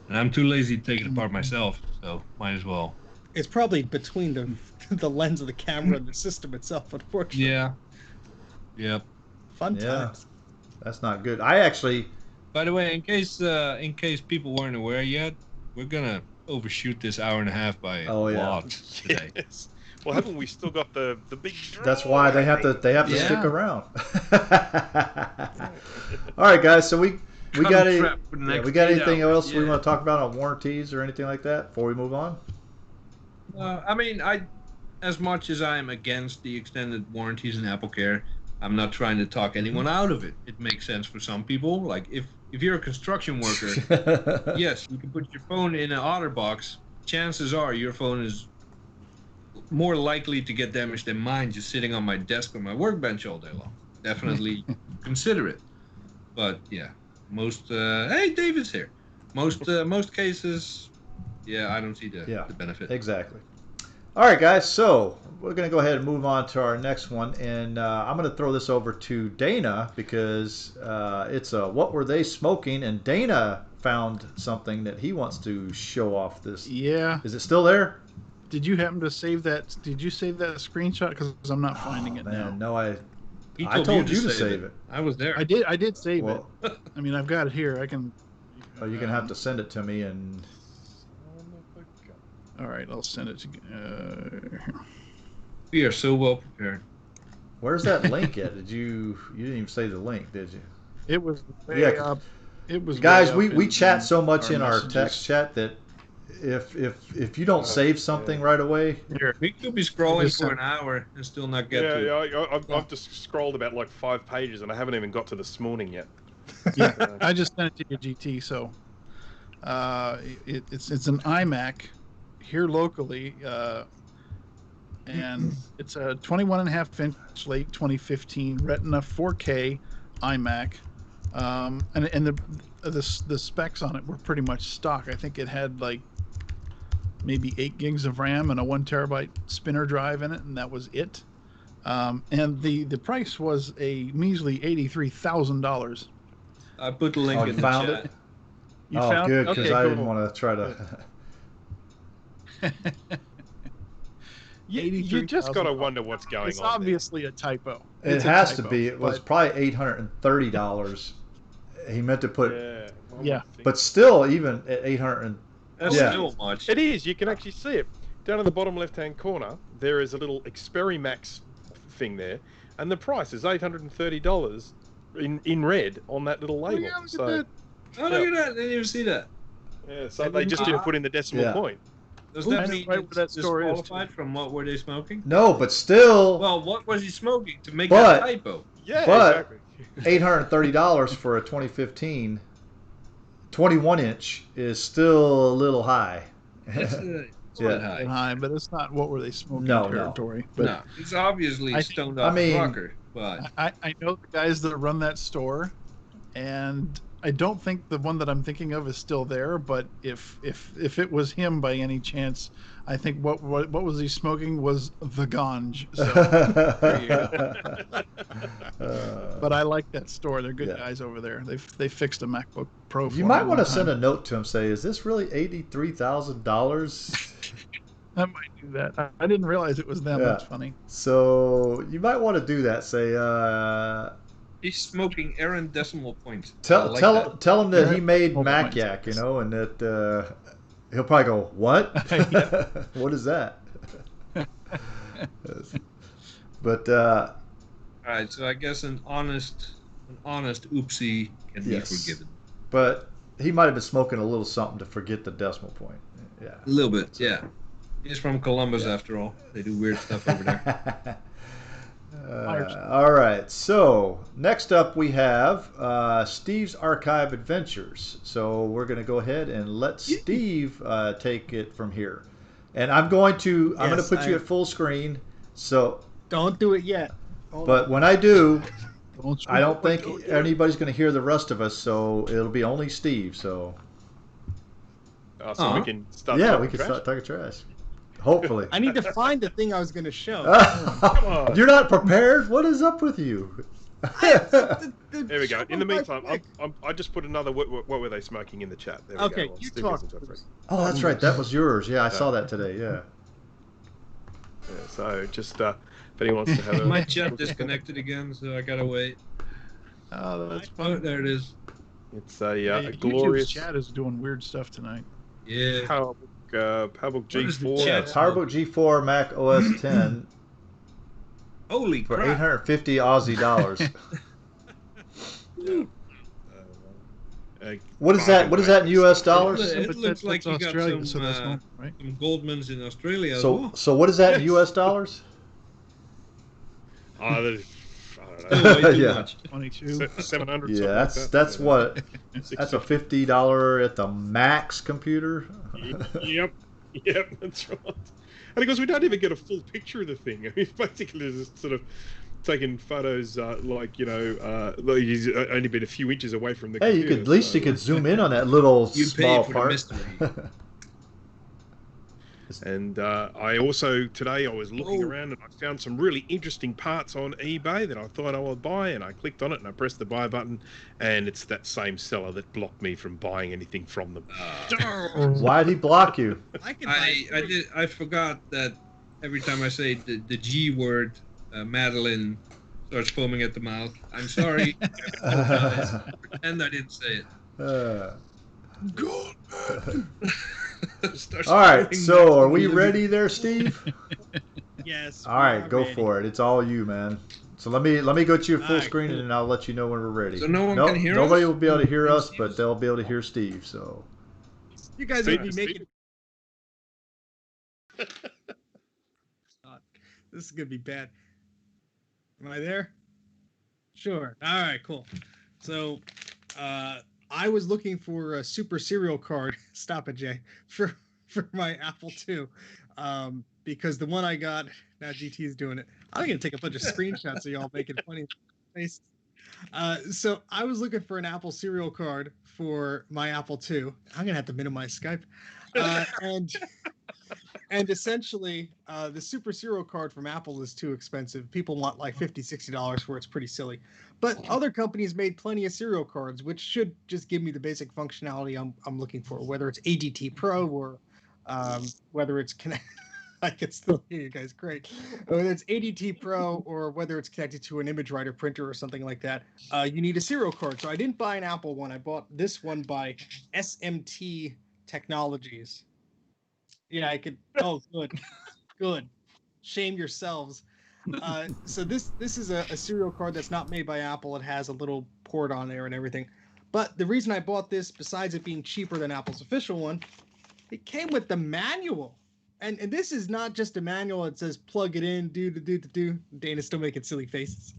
and I'm too lazy to take it apart myself. So might as well. It's probably between the lens of the camera and the system itself, unfortunately. Yeah. Yep. Fun times. That's not good. I actually. By the way, in case people weren't aware yet, we're gonna overshoot this hour and a half by a lot today. Yes. Well, haven't we still got the big draw? That's why they have to stick around. All right, guys. So we got anything else we want to talk about on warranties or anything like that before we move on? I mean, as much as I am against the extended warranties in AppleCare, I'm not trying to talk anyone out of it. It makes sense for some people. Like if you're a construction worker, yes, you can put your phone in an OtterBox. Chances are your phone is more likely to get damaged than mine just sitting on my desk or my workbench all day long. Definitely consider it. But yeah, hey, David's here. Most cases, I don't see the benefit. Exactly. All right, guys. So we're going to go ahead and move on to our next one, and I'm going to throw this over to Dana because it's a "What Were They Smoking?" and Dana found something that he wants to show off. This. Yeah. Is it still there? Did you happen to save that? Did you save that screenshot? Because I'm not finding it now. No, I told you to save it. I was there. I did save it. I mean, I've got it here. I can. Oh, you're gonna have to send it to me and. All right, I'll send it to. We are so well prepared. Where's that link at? You didn't even say the link, did you? It was way up. It was. Guys, we chat so much in our text chat that if you don't save something right away, we could be scrolling for an hour and still not get to it. Yeah, I've just scrolled about like 5 pages and I haven't even got to this morning yet. Yeah, I just sent it to your GT. So it's an iMac here locally, and it's a 21.5-inch late 2015 Retina 4K iMac, and the specs on it were pretty much stock. I think it had like maybe 8 gigs of RAM and a 1 terabyte spinner drive in it, and that was it. And the price was a measly $83,000. I put the link in the found chat. it. You found good, because okay, I cool. didn't want to try to. You just got to wonder what's going on. It's obviously a typo. It has to be. It was probably $830. He meant to put. Yeah. But still, even at 800. That's still much. It is. You can actually see it down in the bottom left-hand corner. There is a little Experimax thing there, and the price is $830 in red on that little label. Yeah, look so, at that. Oh, look at that! I didn't even see that. Yeah, so they just didn't put in the decimal point. Does that mean right it's disqualified from what were they smoking? No, but still. Well, what was he smoking to make that typo? Yeah, but exactly. $830 for a 2015 21-inch is still a little high. It's high, but it's not what were they smoking territory. No, but it's obviously stoned off rocker. But I know the guys that run that store, and I don't think the one that I'm thinking of is still there. But if it was him by any chance, I think what was he smoking was the ganj. So, there you go. But I like that store. They're good guys over there. They fixed a MacBook Pro. You might want to send a note to him. Say, is this really $83,000? I might do that. I didn't realize it was them. That's funny. So you might want to do that. Say, he's smoking Aaron decimal points. Tell him that he made Mac Yak, and that he'll probably go, what? What is that? But all right, so I guess an honest oopsie can be forgiven. But he might have been smoking a little something to forget the decimal point. Yeah, a little bit. Yeah, he's from Columbus after all. They do weird stuff over there. All right, so next up we have Steve's Archive Adventures. So we're going to go ahead and let Steve take it from here. And I'm going to put you at full screen. So don't do it yet. But when I do, I don't think anybody's going to hear the rest of us. So it'll be only Steve. So we can start. Yeah, we can start talking trash. Hopefully. I need to find the thing I was going to show. Come on. You're not prepared? What is up with you? There we go. In the meantime, I just put another what were they smoking in the chat. There we go. You talk. Oh, that's right. That was yours. Yeah, I saw that today. Yeah. So just if anyone wants to have my chat disconnected again, so I gotta wait. Oh, that's fun. Oh, there it is. It's a glorious chat is doing weird stuff tonight. Yeah. PowerBook G4. Yeah, PowerBook G4 Mac OS 10. Holy for crap. 850 Aussie dollars. What is that? What is that in US dollars? It looks like you got some, some Goldmans in Australia. So what is that in US dollars? I don't know. Yeah. 22. 700. Yeah, that's what. That's a $50 at the max computer. Yep, that's right. And of course, we don't even get a full picture of the thing. I mean, basically, just sort of taking photos, like he's only been a few inches away from the. Hey, computer, at least you could zoom in on that little small part. And I also, today I was looking around and I found some really interesting parts on eBay that I thought I would buy, and I clicked on it and I pressed the buy button, and it's that same seller that blocked me from buying anything from them. Why'd he block you? I forgot that every time I say the G word, Madeline starts foaming at the mouth. I'm sorry. Pretend I didn't say it. Good. All right, so are we ready there, Steve? Yes. All right, go for it. It's all you, man. So let me go to your full screen, and then I'll let you know when we're ready. So no one can hear us? Nobody will be able to hear us, but they'll be able to hear Steve. So you guys will be making. This is gonna be bad. Am I there? Sure. All right. Cool. So, I was looking for a super serial card. Stop it, Jay. For my Apple II, because the one I got now, GT is doing it. I'm gonna take a bunch of screenshots so y'all making funny faces. So I was looking for an Apple serial card for my Apple II. I'm gonna have to minimize Skype, and essentially, the super serial card from Apple is too expensive. People want like $50, $60 for it. It's pretty silly. But other companies made plenty of serial cards, which should just give me the basic functionality I'm looking for, whether it's ADT Pro or whether it's I can still hear you guys great. Whether it's ADT Pro or whether it's connected to an image writer printer or something like that, you need a serial card. So I didn't buy an Apple one. I bought this one by SMT Technologies. Yeah, I could. Oh, good. Shame yourselves. So this is a serial card that's not made by Apple. It has a little port on there and everything. But the reason I bought this, besides it being cheaper than Apple's official one, it came with the manual. And this is not just a manual. It says plug it in, do. Dana's still making silly faces.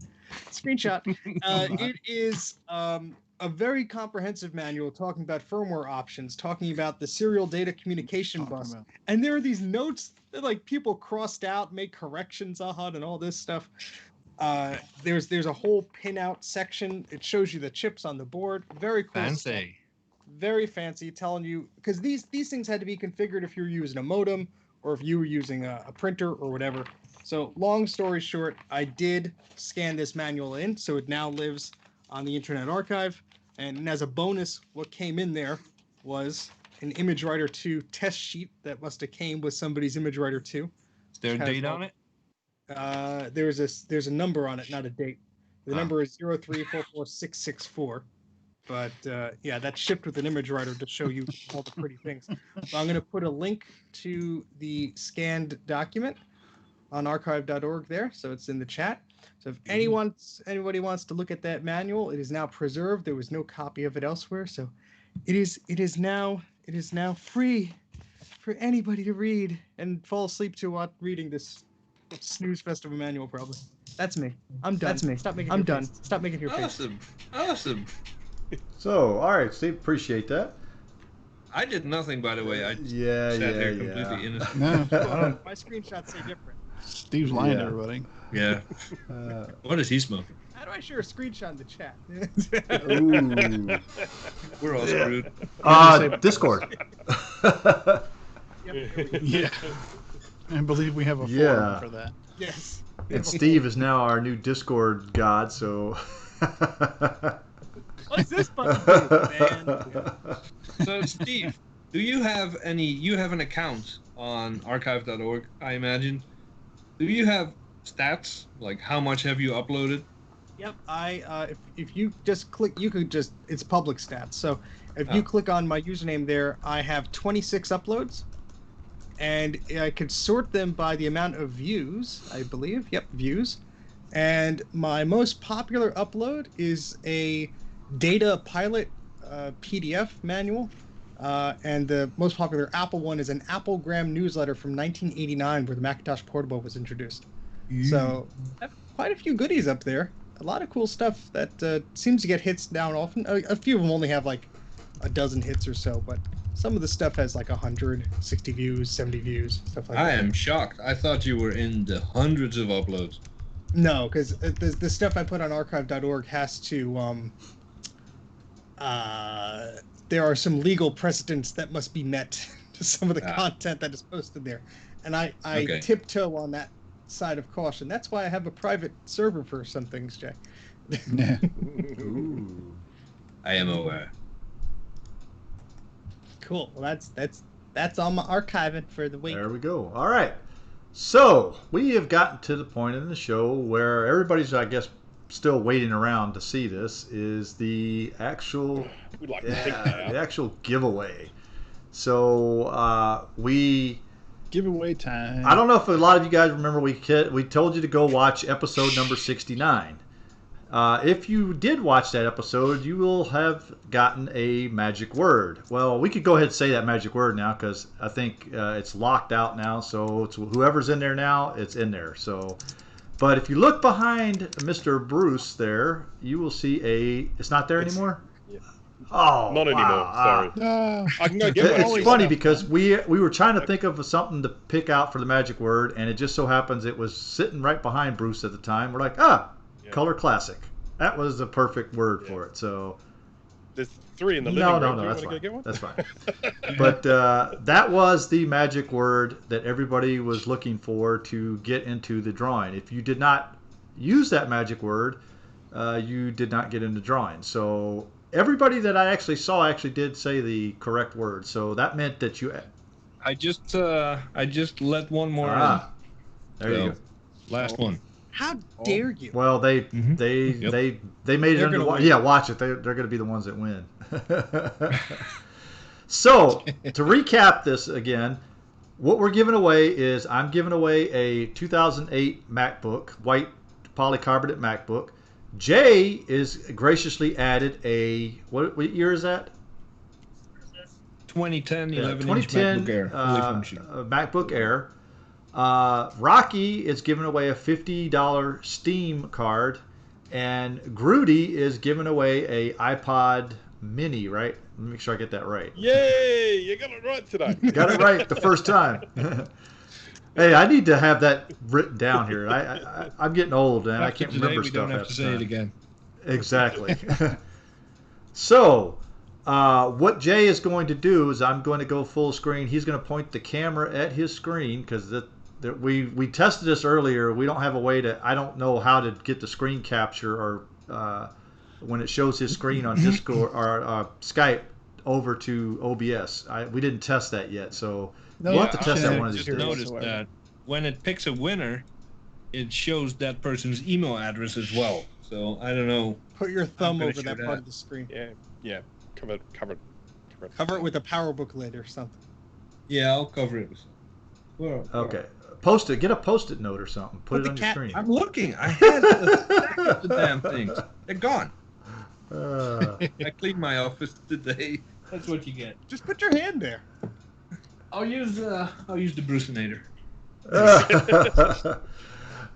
Screenshot. It is a very comprehensive manual talking about firmware options, talking about the serial data communication bus. And there are these notes that like people crossed out, make corrections on, and all this stuff. There's a whole pinout section. It shows you the chips on the board. Very cool. Fancy. Stuff. Very fancy, telling you, because these things had to be configured if you're using a modem or if you were using a printer or whatever. So long story short, I did scan this manual in, so it now lives on the Internet Archive. And as a bonus, what came in there was an ImageWriter 2 test sheet that must have came with somebody's ImageWriter 2. Is there a date on it? There's a number on it, not a date. The number is 0344664. But yeah, that's shipped with an ImageWriter to show you all the pretty things. So I'm going to put a link to the scanned document on archive.org there, so it's in the chat. So if anybody wants to look at that manual, it is now preserved. There was no copy of it elsewhere, so it is now free for anybody to read and fall asleep to while reading this snooze fest of a manual. Probably that's me. I'm done. That's me. Stop making. I'm done. Stop making your face. Awesome. So, all right, Steve, appreciate that. I did nothing, by the way. I sat here completely innocent. No, my screenshots say different. Steve's lying to everybody. Yeah. What is he smoking? How do I share a screenshot in the chat? Ooh. We're all screwed. Discord. Yeah. I believe we have a forum for that. Yes. And Steve is now our new Discord god, so... What's this button do, man? So, Steve, you have an account on archive.org, I imagine. Do you have stats? Like, how much have you uploaded? Yep. If you just click, it's public stats. So if you click on my username there, I have 26 uploads. And I could sort them by the amount of views, I believe. Yep, views. And my most popular upload is a data pilot PDF manual. And the most popular Apple one is an Applegram newsletter from 1989 where the Macintosh Portable was introduced. So I have quite a few goodies up there. A lot of cool stuff that seems to get hits down often. A few of them only have like a dozen hits or so, but some of the stuff has like 160 views, 70 views, stuff like that. I am shocked. I thought you were in the hundreds of uploads. No, because the stuff I put on archive.org has to... there are some legal precedents that must be met some of the content that is posted there, and I tiptoe on that side of caution. That's why I have a private server for some things, Jay. Yeah. I am aware. Cool. Well, that's all my archiving for the week. There we go. All right. So we have gotten to the point in the show where everybody's, I guess, still waiting around to see this. Is the actual the actual giveaway. So we giveaway time. I don't know if a lot of you guys remember we told you to go watch episode number 69. If you did watch that episode, you will have gotten a magic word. Well, we could go ahead and say that magic word now because I think it's locked out now. So it's whoever's in there now, it's in there. So, but if you look behind Mr. Bruce there, you will see it's not there anymore. Yeah. Oh, not anymore. Sorry. I can go get it's funny because we were trying to think of something to pick out for the magic word, and it just so happens it was sitting right behind Bruce at the time. We're like, Color Classic. That was the perfect word for it. So there's 3 in the living room. No, that's fine. That's fine. But that was the magic word that everybody was looking for to get into the drawing. If you did not use that magic word, you did not get into drawing. So everybody that I actually saw actually did say the correct word. So that meant that you. I just let one more in. There you go. Last one. How dare you? Well, they made it into watch it. They're going to be the ones that win. So to recap this again, what we're giving away is I'm giving away a 2008 MacBook, white polycarbonate MacBook. Jay is graciously added a what year is that? 2010 11-inch MacBook Air. MacBook Air. Rocky is giving away a $50 Steam card, and Grudy is giving away a iPod Mini, right? Let me make sure I get that right. Yay! You got it right today. Got it right the first time. Hey, I need to have that written down here. I'm getting old, and I can't remember stuff. We don't have to say it again. Exactly. So, what Jay is going to do is I'm going to go full screen. He's going to point the camera at his screen because we tested this earlier. We don't have a way to. I don't know how to get the screen capture or when it shows his screen on Discord or Skype over to OBS. We didn't test that yet, so we'll have to test that one of these days. I just noticed that when it picks a winner, it shows that person's email address as well. So I don't know. Put your thumb over that part of the screen. Yeah. Cover it with a PowerBook lid or something. Yeah, I'll cover it. Okay. Post it. Get a Post-it note or something. Put it on your screen. I'm looking. I had a stack of the damn things. They're gone. I cleaned my office today. That's what you get. Just put your hand there. I'll use the Bruceinator.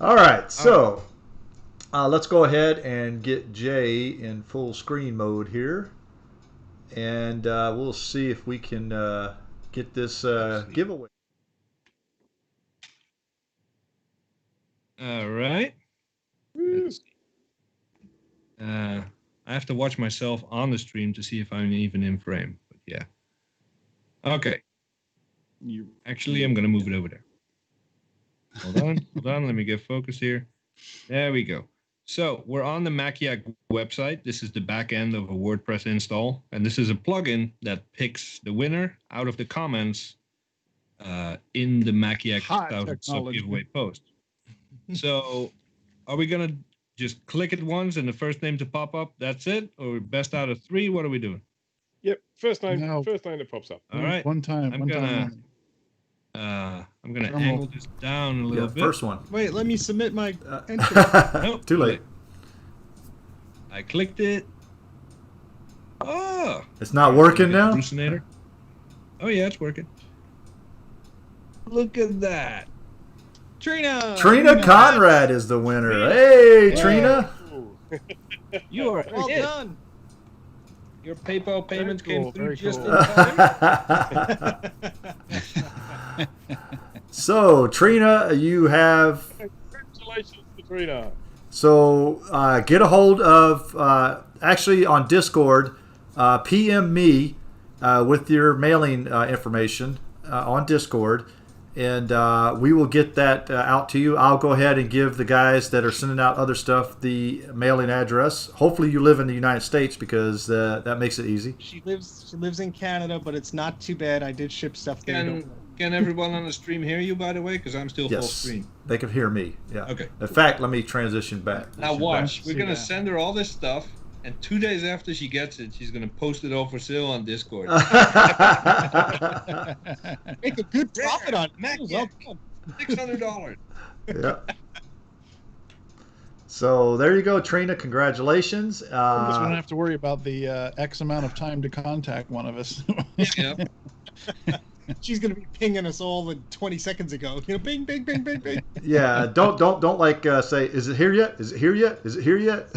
All right. So let's go ahead and get Jay in full screen mode here, and we'll see if we can get this giveaway. All right. I have to watch myself on the stream to see if I'm even in frame. But yeah. Okay. Actually, I'm going to move it over there. Hold on. Let me get focused here. There we go. So we're on the Mac Yak website. This is the back end of a WordPress install. And this is a plugin that picks the winner out of the comments in the Mac Yak 1000 sub giveaway post. So are we going to just click it once and the first name to pop up? That's it? Or best out of 3? What are we doing? Yep. First name that pops up. All right. One time. I'm gonna angle this down a little bit. First one. Wait, let me submit my entry. Nope, Too late. I clicked it. Oh, it's not working now. Bruceinator. Oh yeah, it's working. Look at that. Trina Conrad is the winner. Hey, Trina. You are well done. Your PayPal payments came through just in time. So, Trina, you have. Congratulations to Trina. So, get a hold of, actually on Discord, PM me with your mailing information. on Discord, and we will get that out to you. I'll go ahead and give the guys that are sending out other stuff the mailing address. Hopefully you live in the United States, because that makes it easy. She lives in Canada, but it's not too bad. I did ship stuff there. Can everyone on the stream hear you, by the way? Because I'm still full screen. They can hear me. Yeah. Okay. In fact, let me transition back. Now watch. We're gonna send her all this stuff, and 2 days after she gets it, she's gonna post it all for sale on Discord. Make a good profit on Mac Yak. $600. Yeah. So there you go, Trina. Congratulations. We just won't have to worry about the X amount of time to contact one of us. Yeah. She's gonna be pinging us all 20 seconds ago. You know, bing, bing, bing, bing, bing. Yeah, don't like say, is it here yet? Is it here yet? Is it here yet?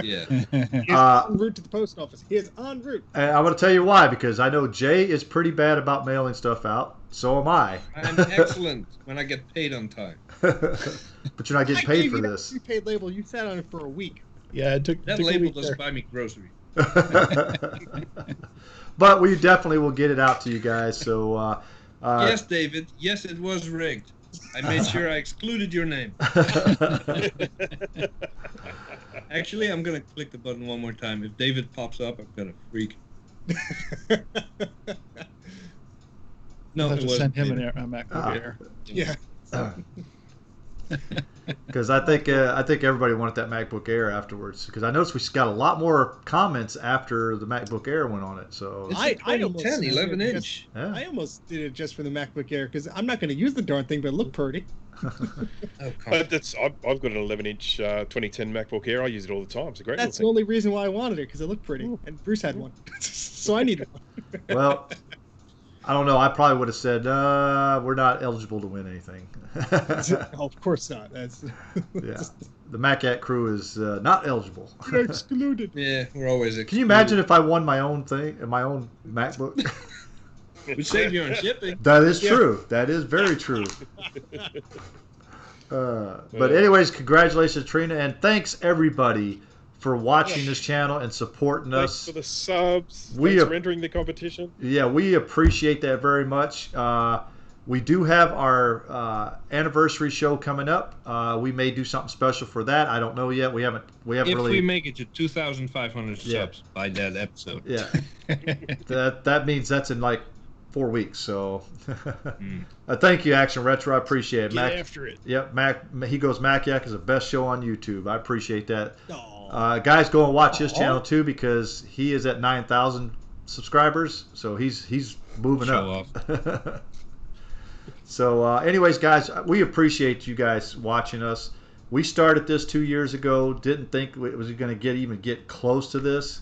Yeah. He's en route to the post office. He is en route. And I'm going to tell you why, because I know Jay is pretty bad about mailing stuff out. So am I. I'm excellent when I get paid on time. But you're not getting paid for this. That prepaid label. You sat on it for a week. Yeah, it took that took label doesn't buy me groceries. But we definitely will get it out to you guys. So yes, David. Yes, it was rigged. I made sure I excluded your name. Actually, I'm gonna click the button one more time. If David pops up, I'm gonna freak. No, I'll it have to was send him a MacBook Air. Yeah. Because I think everybody wanted that MacBook Air afterwards. Because I noticed we got a lot more comments after the MacBook Air went on it. So I almost 11 inch. Yeah. I almost did it just for the MacBook Air because I'm not going to use the darn thing, but it looked pretty. I've got an 11-inch 2010 MacBook Air. I use it all the time. It's a great. That's the only reason why I wanted it, because it looked pretty, and Bruce had one, so I needed one. Well, I don't know. I probably would have said we're not eligible to win anything. Oh, of course not. That's yeah. The Mac Yak crew is not eligible. You're excluded. Yeah, we're always excluded. Can you imagine if I won my own thing, my own MacBook? We saved you on shipping. That is true. That is very true. But anyways, congratulations, Trina, and thanks everybody for watching this channel and supporting us. Thanks for the subs. Thanks for entering the competition. Yeah, we appreciate that very much. We do have our anniversary show coming up. We may do something special for that. I don't know yet. We haven't if really. We make it to 2,500 subs by that episode. Yeah, that means that's in like 4 weeks. So, thank you, Action Retro. I appreciate it. Get after it. Yep, he goes. Mac Yak is the best show on YouTube. I appreciate that. Guys, go and watch his channel too, because he is at 9,000 subscribers. So he's moving up. So, anyways, guys, we appreciate you guys watching us. We started this 2 years ago. Didn't think it was going to even get close to this,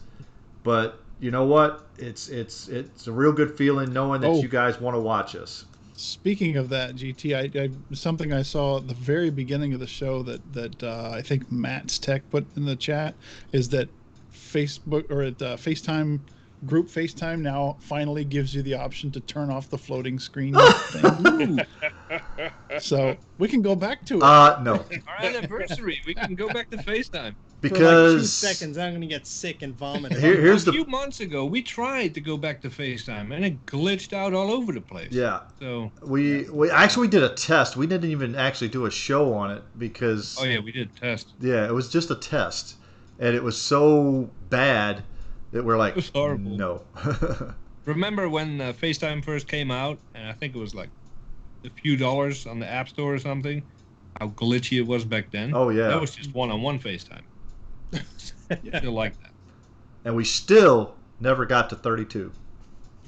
but you know what? It's a real good feeling knowing that you guys want to watch us. Speaking of that, GT, something I saw at the very beginning of the show that I think Matt's Tech put in the chat is that Facebook or at FaceTime. Group FaceTime now finally gives you the option to turn off the floating screen thing. So we can go back to it. No. Our anniversary, we can go back to FaceTime. Because for like 2 seconds, I'm going to get sick and vomit. A few months ago, we tried to go back to FaceTime, and it glitched out all over the place. Yeah. So we actually did a test. We didn't even actually do a show on it because. Oh yeah, we did a test. Yeah, it was just a test, and it was so bad that we're like, no. Remember when FaceTime first came out, and I think it was like a few dollars on the App Store or something? How glitchy it was back then. Oh yeah, that was just one-on-one FaceTime. Still like that. And we still never got to 32.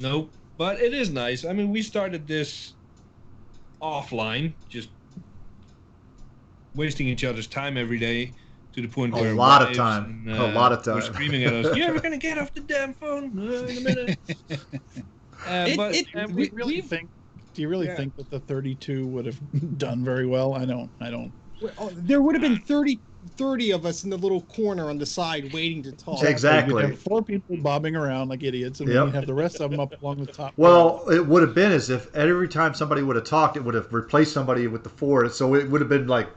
Nope, but it is nice. I mean, we started this offline, just wasting each other's time every day. To the point where a lot of time were screaming at us, "You ever gonna get off the damn phone in a minute?" Do you really think that the 32 would have done very well? I don't. Well, there would have been 30 of us in the little corner on the side waiting to talk. Exactly. You'd have 4 people bobbing around like idiots, and then you'd have the rest of them up along the top. Well, it would have been as if every time somebody would have talked, it would have replaced somebody with the 4. So it would have been like,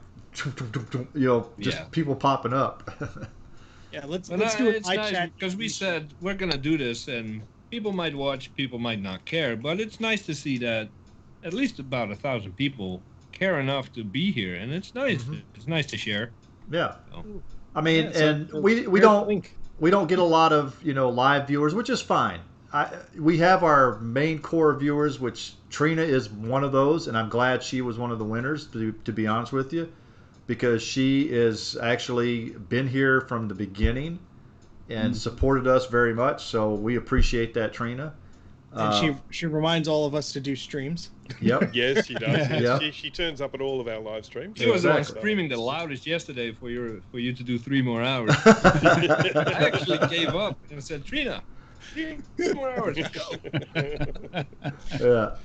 people popping up. Yeah, let's do an nice because we said we're gonna do this, and people might watch, people might not care, but it's nice to see that at least about 1,000 people care enough to be here, and it's nice. Mm-hmm. It's nice to share. Yeah. So, I mean, and we don't get a lot of live viewers, which is fine. We have our main core viewers, which Trina is one of those, and I'm glad she was one of the winners, to be honest with you, because she is actually been here from the beginning and supported us very much. So we appreciate that, Trina. And she reminds all of us to do streams. Yep. Yes, she does. Yep. She turns up at all of our live streams. She was the one screaming the loudest yesterday for you to do 3 more hours. I actually gave up and said, Trina, 3 more hours. Let's go. Yeah.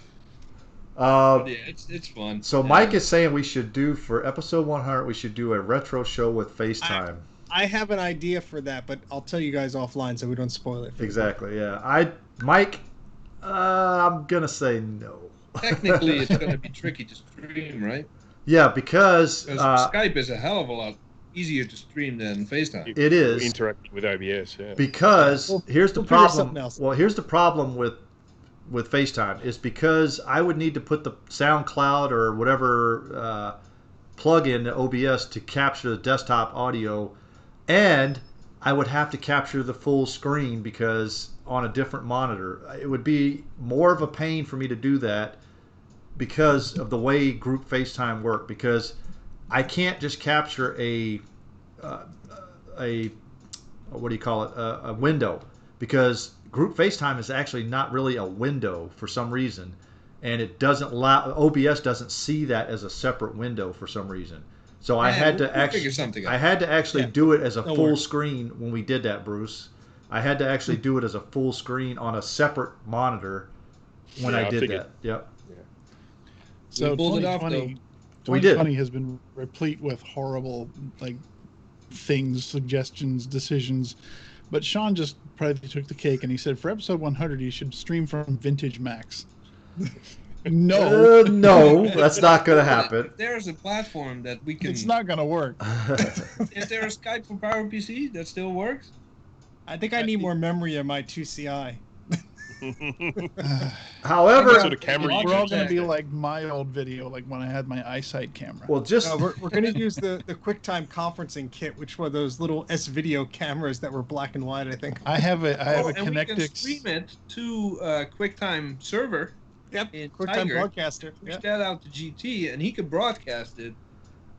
It's fun. So Mike is saying we should do, for episode 100, we should do a retro show with FaceTime. I have an idea for that, but I'll tell you guys offline so we don't spoil it. Exactly, yeah. Mike, I'm going to say no. Technically, it's going to be tricky to stream, right? Yeah, because Skype is a hell of a lot easier to stream than FaceTime. It is. Interacting with OBS, yeah. Because here's the problem. Well, here's the problem with FaceTime is because I would need to put the SoundCloud or whatever plug-in to OBS to capture the desktop audio, and I would have to capture the full screen because on a different monitor. It would be more of a pain for me to do that because of the way group FaceTime work, because I can't just capture a what do you call it, a window, because group FaceTime is actually not really a window for some reason, and it doesn't allow, OBS doesn't see that as a separate window for some reason. So I had to actually do it as a full screen when we did that, Bruce. I had to actually do it as a full screen on a separate monitor when I did that. Yep. Yeah. So 2020 has been replete with horrible things, suggestions, decisions. But Sean just probably took the cake and he said, for episode 100, you should stream from Vintage Macs. No, that's not going to happen. If there's a platform that we can... It's not going to work. Is there a Skype for PowerPC that still works? I think I need more memory in my 2CI. However, we're all going to be like my old video, like when I had my eyesight camera. Well, we're going to use the QuickTime conferencing kit, which were those little S-video cameras that were black and white, I think. I have a and Connectix. We can stream it to QuickTime server. Yep, QuickTime broadcaster. Push that out to GT, and he could broadcast it.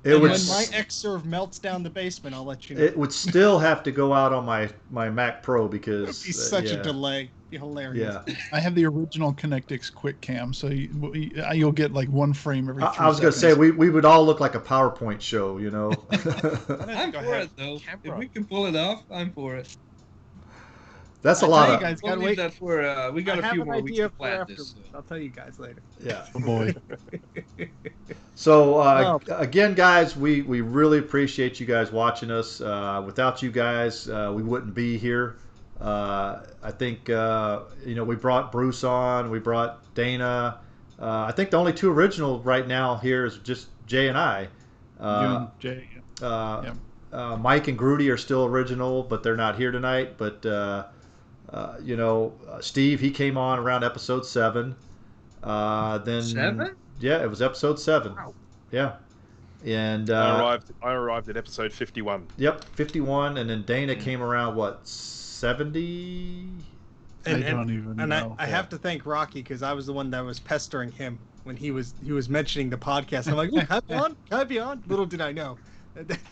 When my Xserve melts down the basement, I'll let you know. It would still have to go out on my Mac Pro because it'd be such a delay. It'd be hilarious. Yeah, I have the original Connectix QuickCam, so you'll get like one frame every 3 seconds. I was going to say we would all look like a PowerPoint show, you know. I'm for it though. If we can pull it off, I'm for it. That's a lot of. Guys, we'll leave that for, we got a few more weeks to plan this. So. I'll tell you guys later. Yeah. Oh boy. So again, guys, we really appreciate you guys watching us. Without you guys, we wouldn't be here. I think we brought Bruce on, we brought Dana. I think the only 2 original right now here is just Jay and I. You and Jay. Mike and Grudy are still original, but they're not here tonight. But Steve, he came on around episode 7. Then 7? Yeah, it was episode 7. Wow. Yeah, and I arrived at episode 51. Yep, 51, and then Dana came around 70. I don't even know. I have to thank Rocky because I was the one that was pestering him when he was mentioning the podcast. I'm like, oh, can I be on? Little did I know.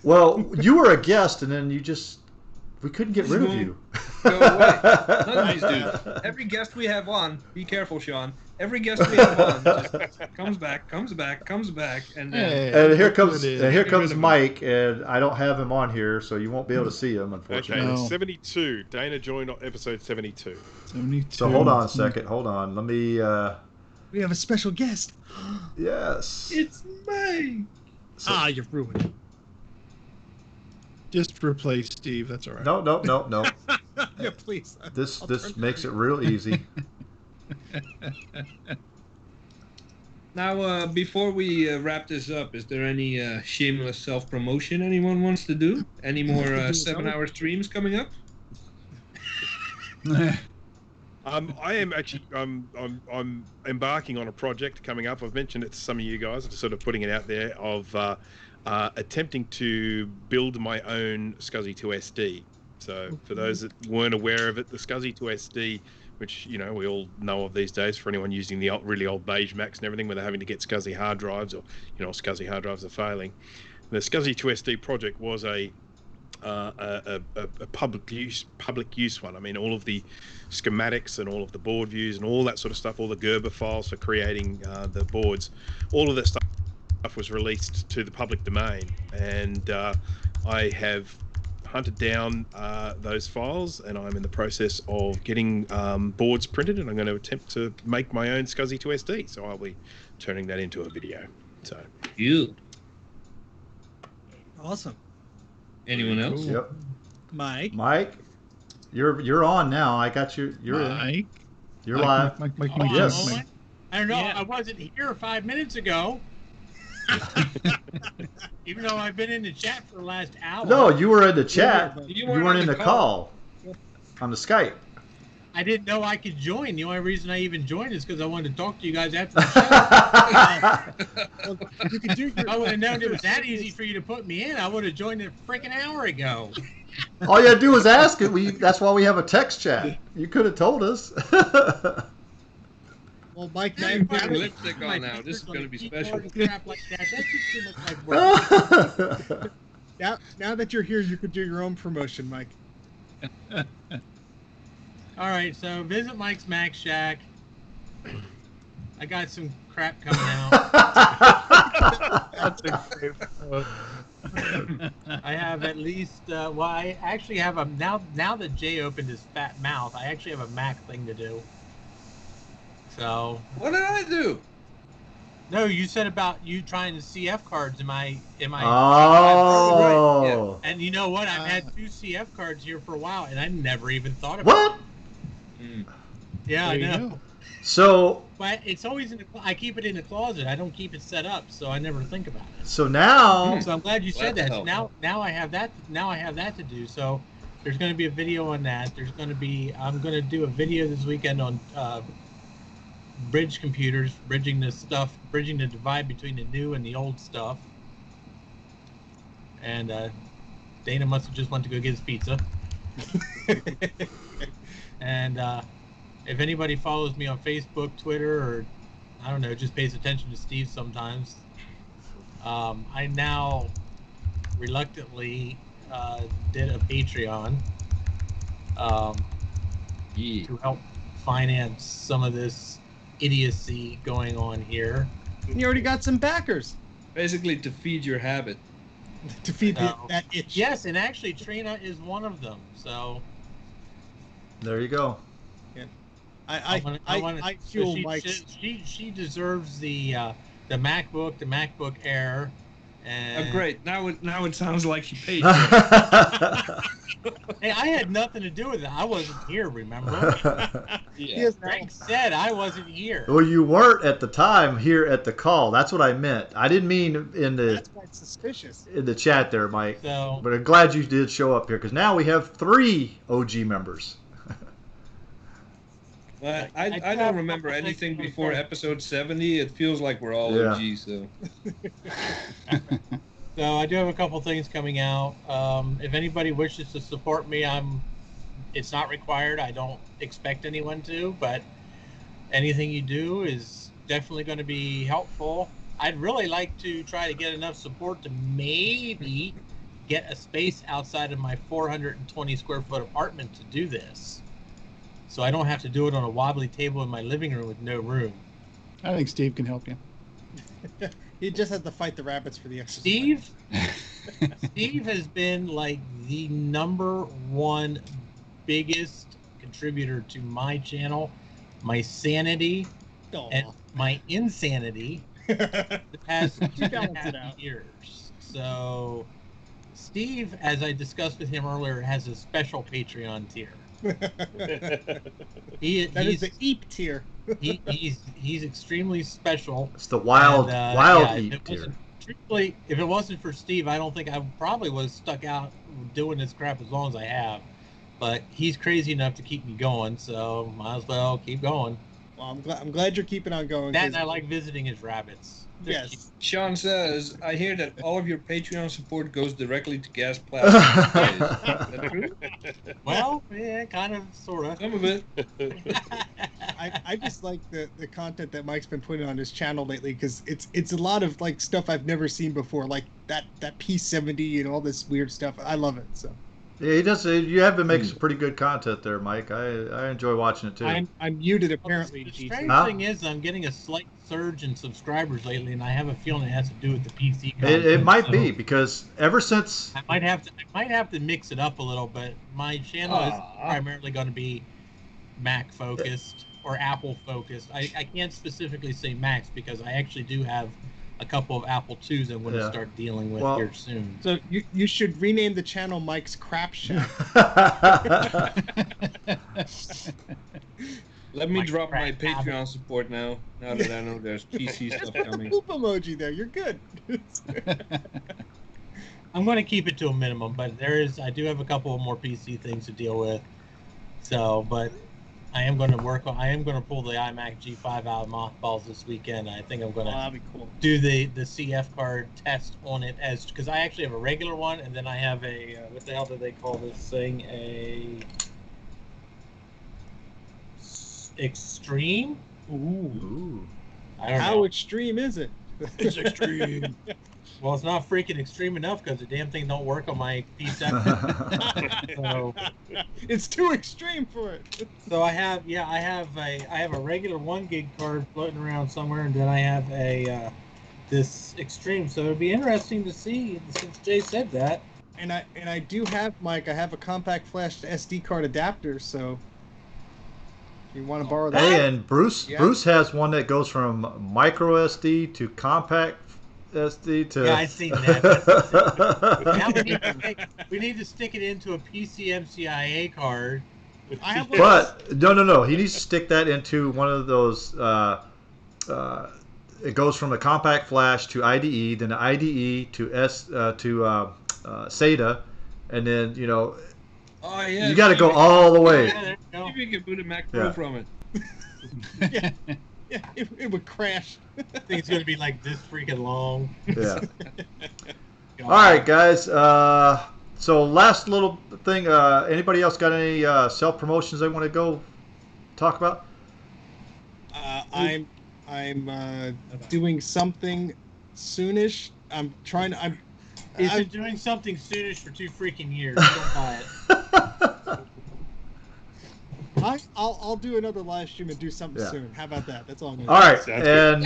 Well, you were a guest, and then we couldn't get rid of you. Go away. None of these dudes. Every guest we have on, be careful, Sean. Every guest we have on just comes back, and here comes Mike, and I don't have him on here, so you won't be able to see him, unfortunately. Okay, 72. Dana joined on episode 72. 72. So hold on a second. Hold on. Let me. We have a special guest. Yes. It's me. You've ruined it. Just replace Steve. That's all right. No. Yeah, please. This makes it real easy. Now, before we wrap this up, is there any shameless self-promotion anyone wants to do? Any more 7-hour streams coming up? I am actually I'm embarking on a project coming up. I've mentioned it to some of you guys, just sort of putting it out there of attempting to build my own SCSI 2SD. So for those that weren't aware of it, the SCSI 2SD, which we all know of these days, for anyone using the really old beige Macs and everything, where they're having to get SCSI hard drives, or SCSI hard drives are failing. The SCSI 2SD project was a public use one. I mean, all of the schematics and all of the board views and all that sort of stuff, all the Gerber files for creating the boards, all of that stuff was released to the public domain, and I have hunted down those files, and I'm in the process of getting boards printed, and I'm going to attempt to make my own SCSI 2SD. So I'll be turning that into a video. So you Awesome. Anyone else? Yep. Mike, you're on now. I got you. You're Mike. You're live. Mike, yes. I don't know. Yeah. I wasn't here 5 minutes ago. Even though I've been in the chat for the last hour. No, you were in the chat. You weren't in the call. On the Skype. I didn't know I could join. The only reason I even joined is because I wanted to talk to you guys after the show. You could do. If I would have known it was that easy for you to put me in, I would have joined a freaking hour ago. All you had to do was ask it. That's why we have a text chat. You could have told us. Well, Mike, now you're putting lipstick on now. This is going to be special. Crap like that. That's just too much like work. Now that you're here, you could do your own promotion, Mike. All right, so visit Mike's Mac Shack. I got some crap coming out. That's a great I have at least, well, I actually have a, now that Jay opened his fat mouth, I actually have a Mac thing to do. So. What did I do? No, you said about you trying to CF cards in my. Oh. Yeah. And you know what? I've had 2 CF cards here for a while, and I never even thought about it. Yeah, I know. So. But it's always in the. I keep it in the closet. I don't keep it set up, so I never think about it. So now. So I'm glad you said that. So now I have that. Now I have that to do. So there's going to be a video on that. There's going to be. I'm going to do a video this weekend on bridge computers, bridging the divide between the new and the old stuff. And Dana must have just went to go get his pizza. And if anybody follows me on Facebook, Twitter, or I don't know, just pays attention to Steve sometimes, I now reluctantly did a Patreon to help finance some of this idiocy going on here. You already got some backers. Basically, to feed your habit. To feed that itch. Yes, and actually Trina is one of them. So there you go. Yeah. I feel like she deserves the MacBook, the MacBook Air. And oh, great! Now it sounds like she paid. Hey, I had nothing to do with it. I wasn't here, remember? Yeah. Greg said I wasn't here. Well, you weren't at the time here at the call. That's what I meant. I didn't mean in the. That's quite suspicious. In the chat there, Mike. So, but I'm glad you did show up here because now we have 3 OG members. I don't remember anything before episode 70. It feels like we're all OG, so. So I do have a couple things coming out. If anybody wishes to support me, it's not required. I don't expect anyone to, but anything you do is definitely going to be helpful. I'd really like to try to get enough support to maybe get a space outside of my 420 square foot apartment to do this. So I don't have to do it on a wobbly table in my living room with no room. I think Steve can help you. He just has to fight the rabbits for the extra. Steve has been like the #1 biggest contributor to my channel, my sanity, and my insanity the past 2.5 years. So Steve, as I discussed with him earlier, has a special Patreon tier. He's the EEP tier. He's extremely special. It's the wild EEP tier. Truthfully, if it wasn't for Steve, I don't think I probably would have stuck out doing this crap as long as I have. but he's crazy enough to keep me going, so might as well keep going. Well, I'm glad you're keeping on going. That and I like visiting his rabbits. Yes. Sean says, I hear that all of your Patreon support goes directly to gas plastic. Is that true? Well, yeah, kind of, sort of. Some of it. I just like the content that Mike's been putting on his channel lately, because it's a lot of like stuff I've never seen before, like that P70 and all this weird stuff. I love it. So. Yeah, he does. You have been making some pretty good content there, Mike. I enjoy watching it too. I'm muted apparently. The strange thing is, I'm getting a slight surge in subscribers lately, and I have a feeling it has to do with the PC content. It might be, because ever since I might have to mix it up a little, but my channel is primarily going to be Mac focused or Apple focused. I can't specifically say Macs because I actually do have a couple of Apple IIs I'm going to start dealing with here soon. So you should rename the channel Mike's Crap Shack. Let me drop my Patreon support now that I know there's PC stuff coming. Poop emoji there. You're good. I'm going to keep it to a minimum, but I do have a couple of more PC things to deal with. So, but I am going to pull the iMac G5 out of mothballs this weekend. I think I'm going to do the CF card test on it, because I actually have a regular one, and then I have a what the hell do they call this thing? A Extreme? Ooh. I don't know. How extreme is it? It's extreme. Well, it's not freaking extreme enough because the damn thing don't work on my P7. So it's too extreme for it. So I have a regular 1 gig card floating around somewhere, and then I have a this extreme. So it'd be interesting to see, since Jay said that. And I do have, Mike. I have a compact flash SD card adapter. So if you want to borrow that. Hey, and Bruce has one that goes from micro SD to compact SD to. Yeah, I've seen that. Now we need to stick it into a PCMCIA card. But no. He needs to stick that into one of those. It goes from a compact flash to IDE, then IDE to SATA, and then Oh yeah. You got to go all the way. Yeah, if you can boot a Mac Pro from it. Yeah, it would crash. I think it's going to be like this freaking long. Yeah. All right, guys. So last little thing. Anybody else got any self promotions they want to go talk about? I'm doing something soonish. He's been doing something soonish for 2 freaking years. Don't buy it. I'll do another live stream and do something soon. How about that? That's all I'm going to do. All right, and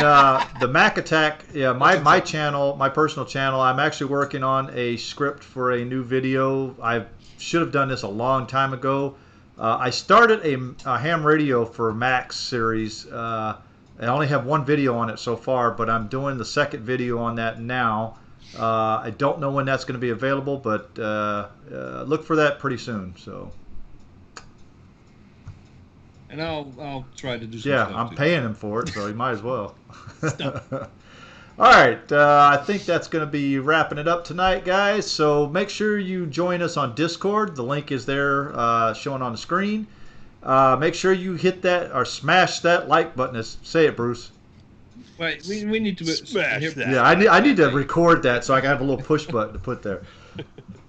the Mac Attack, my channel, my personal channel, I'm actually working on a script for a new video. I should have done this a long time ago. I started a ham radio for Macs series. I only have 1 video on it so far, but I'm doing the 2nd video on that now. I don't know when that's going to be available, but look for that pretty soon. So. And I'll try to do some stuff. Yeah, I'm paying him for it, so he might as well. All right, I think that's going to be wrapping it up tonight, guys. So make sure you join us on Discord. The link is there showing on the screen. Make sure you hit that or smash that like button. Say it, Bruce. Wait, we need to smash that. Yeah, I need to record that so I can have a little push button to put there.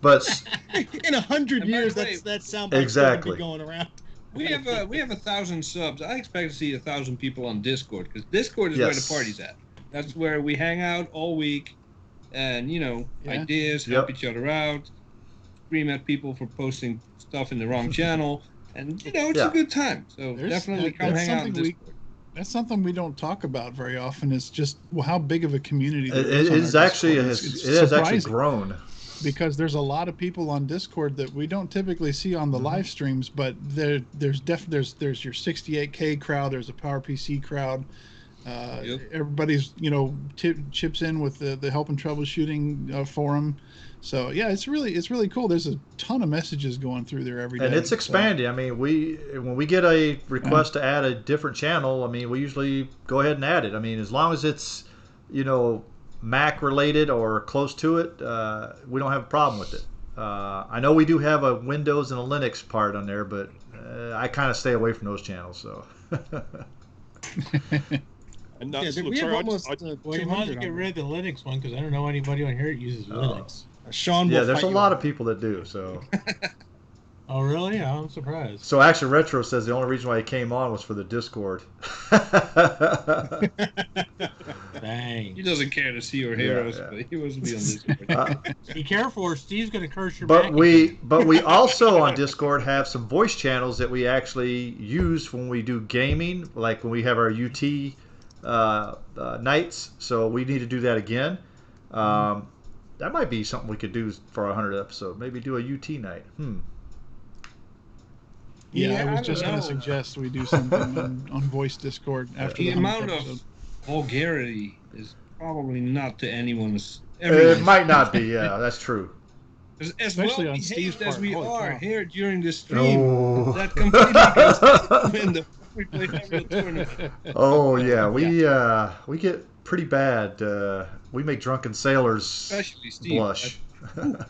But in 100 years, that sound exactly be going around. We have 1,000 subs. I expect to see 1,000 people on Discord, because Discord is where the party's at. That's where we hang out all week, and ideas, help each other out, scream at people for posting stuff in the wrong channel, and it's a good time. So definitely come hang out on Discord. That's something we don't talk about very often. Is just how big of a community there is. It has actually grown. Because there's a lot of people on Discord that we don't typically see on the live streams, but there's your 68K crowd, there's a PowerPC crowd. Everybody's chips in with the help and troubleshooting forum. So yeah, it's really cool. There's a ton of messages going through there every day, and it's expanding. I mean, when we get a request to add a different channel, I mean, we usually go ahead and add it. I mean, as long as it's Mac related or close to it, we don't have a problem with it. I know we do have a Windows and a Linux part on there, but I kind of stay away from those channels. So. And we have almost well, you might get rid of the Linux one because I don't know anybody on here that uses Linux. Sean, yeah, there's a lot of people that do. So. Oh really? I'm surprised. So Action Retro says the only reason why he came on was for the Discord. Dang. He doesn't care to see or hear us, but he wants to be on Discord. Be careful, or Steve's going to curse your back. But we also on Discord have some voice channels that we actually use when we do gaming, like when we have our UT nights. So we need to do that again. That might be something we could do for our 100th episode. Maybe do a UT night. Yeah, I was just going to suggest we do something on voice Discord after the amount of vulgarity is probably not to anyone's. It might not be. Yeah, that's true. Especially on Steve's part. As we are here during the stream, that completely goes in the we play the tournament. Oh yeah, we get pretty bad. We make drunken sailors blush. Not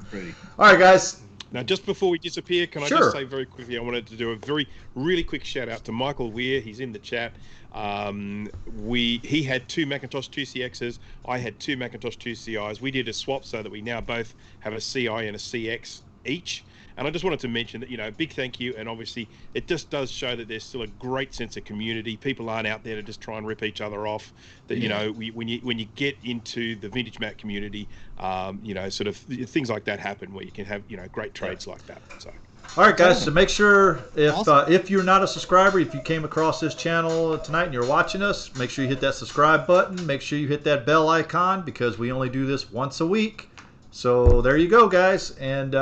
pretty. All right, guys. Now, just before we disappear, can I just say very quickly, I wanted to do a really quick shout out to Michael Weir. He's in the chat. He had 2 Macintosh 2CXs. I had 2 Macintosh 2CIs. We did a swap so that we now both have a CI and a CX each. And I just wanted to mention that, big thank you. And obviously, it just does show that there's still a great sense of community. People aren't out there to just try and rip each other off. That, when you get into the Vintage Mac community, sort of things like that happen where you can have, great trades like that. So. All right, guys. So make sure if you're not a subscriber, if you came across this channel tonight and you're watching us, make sure you hit that subscribe button. Make sure you hit that bell icon because we only do this once a week. So there you go, guys, and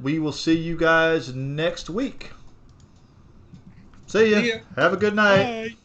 we will see you guys next week. See ya. Have a good night. Bye.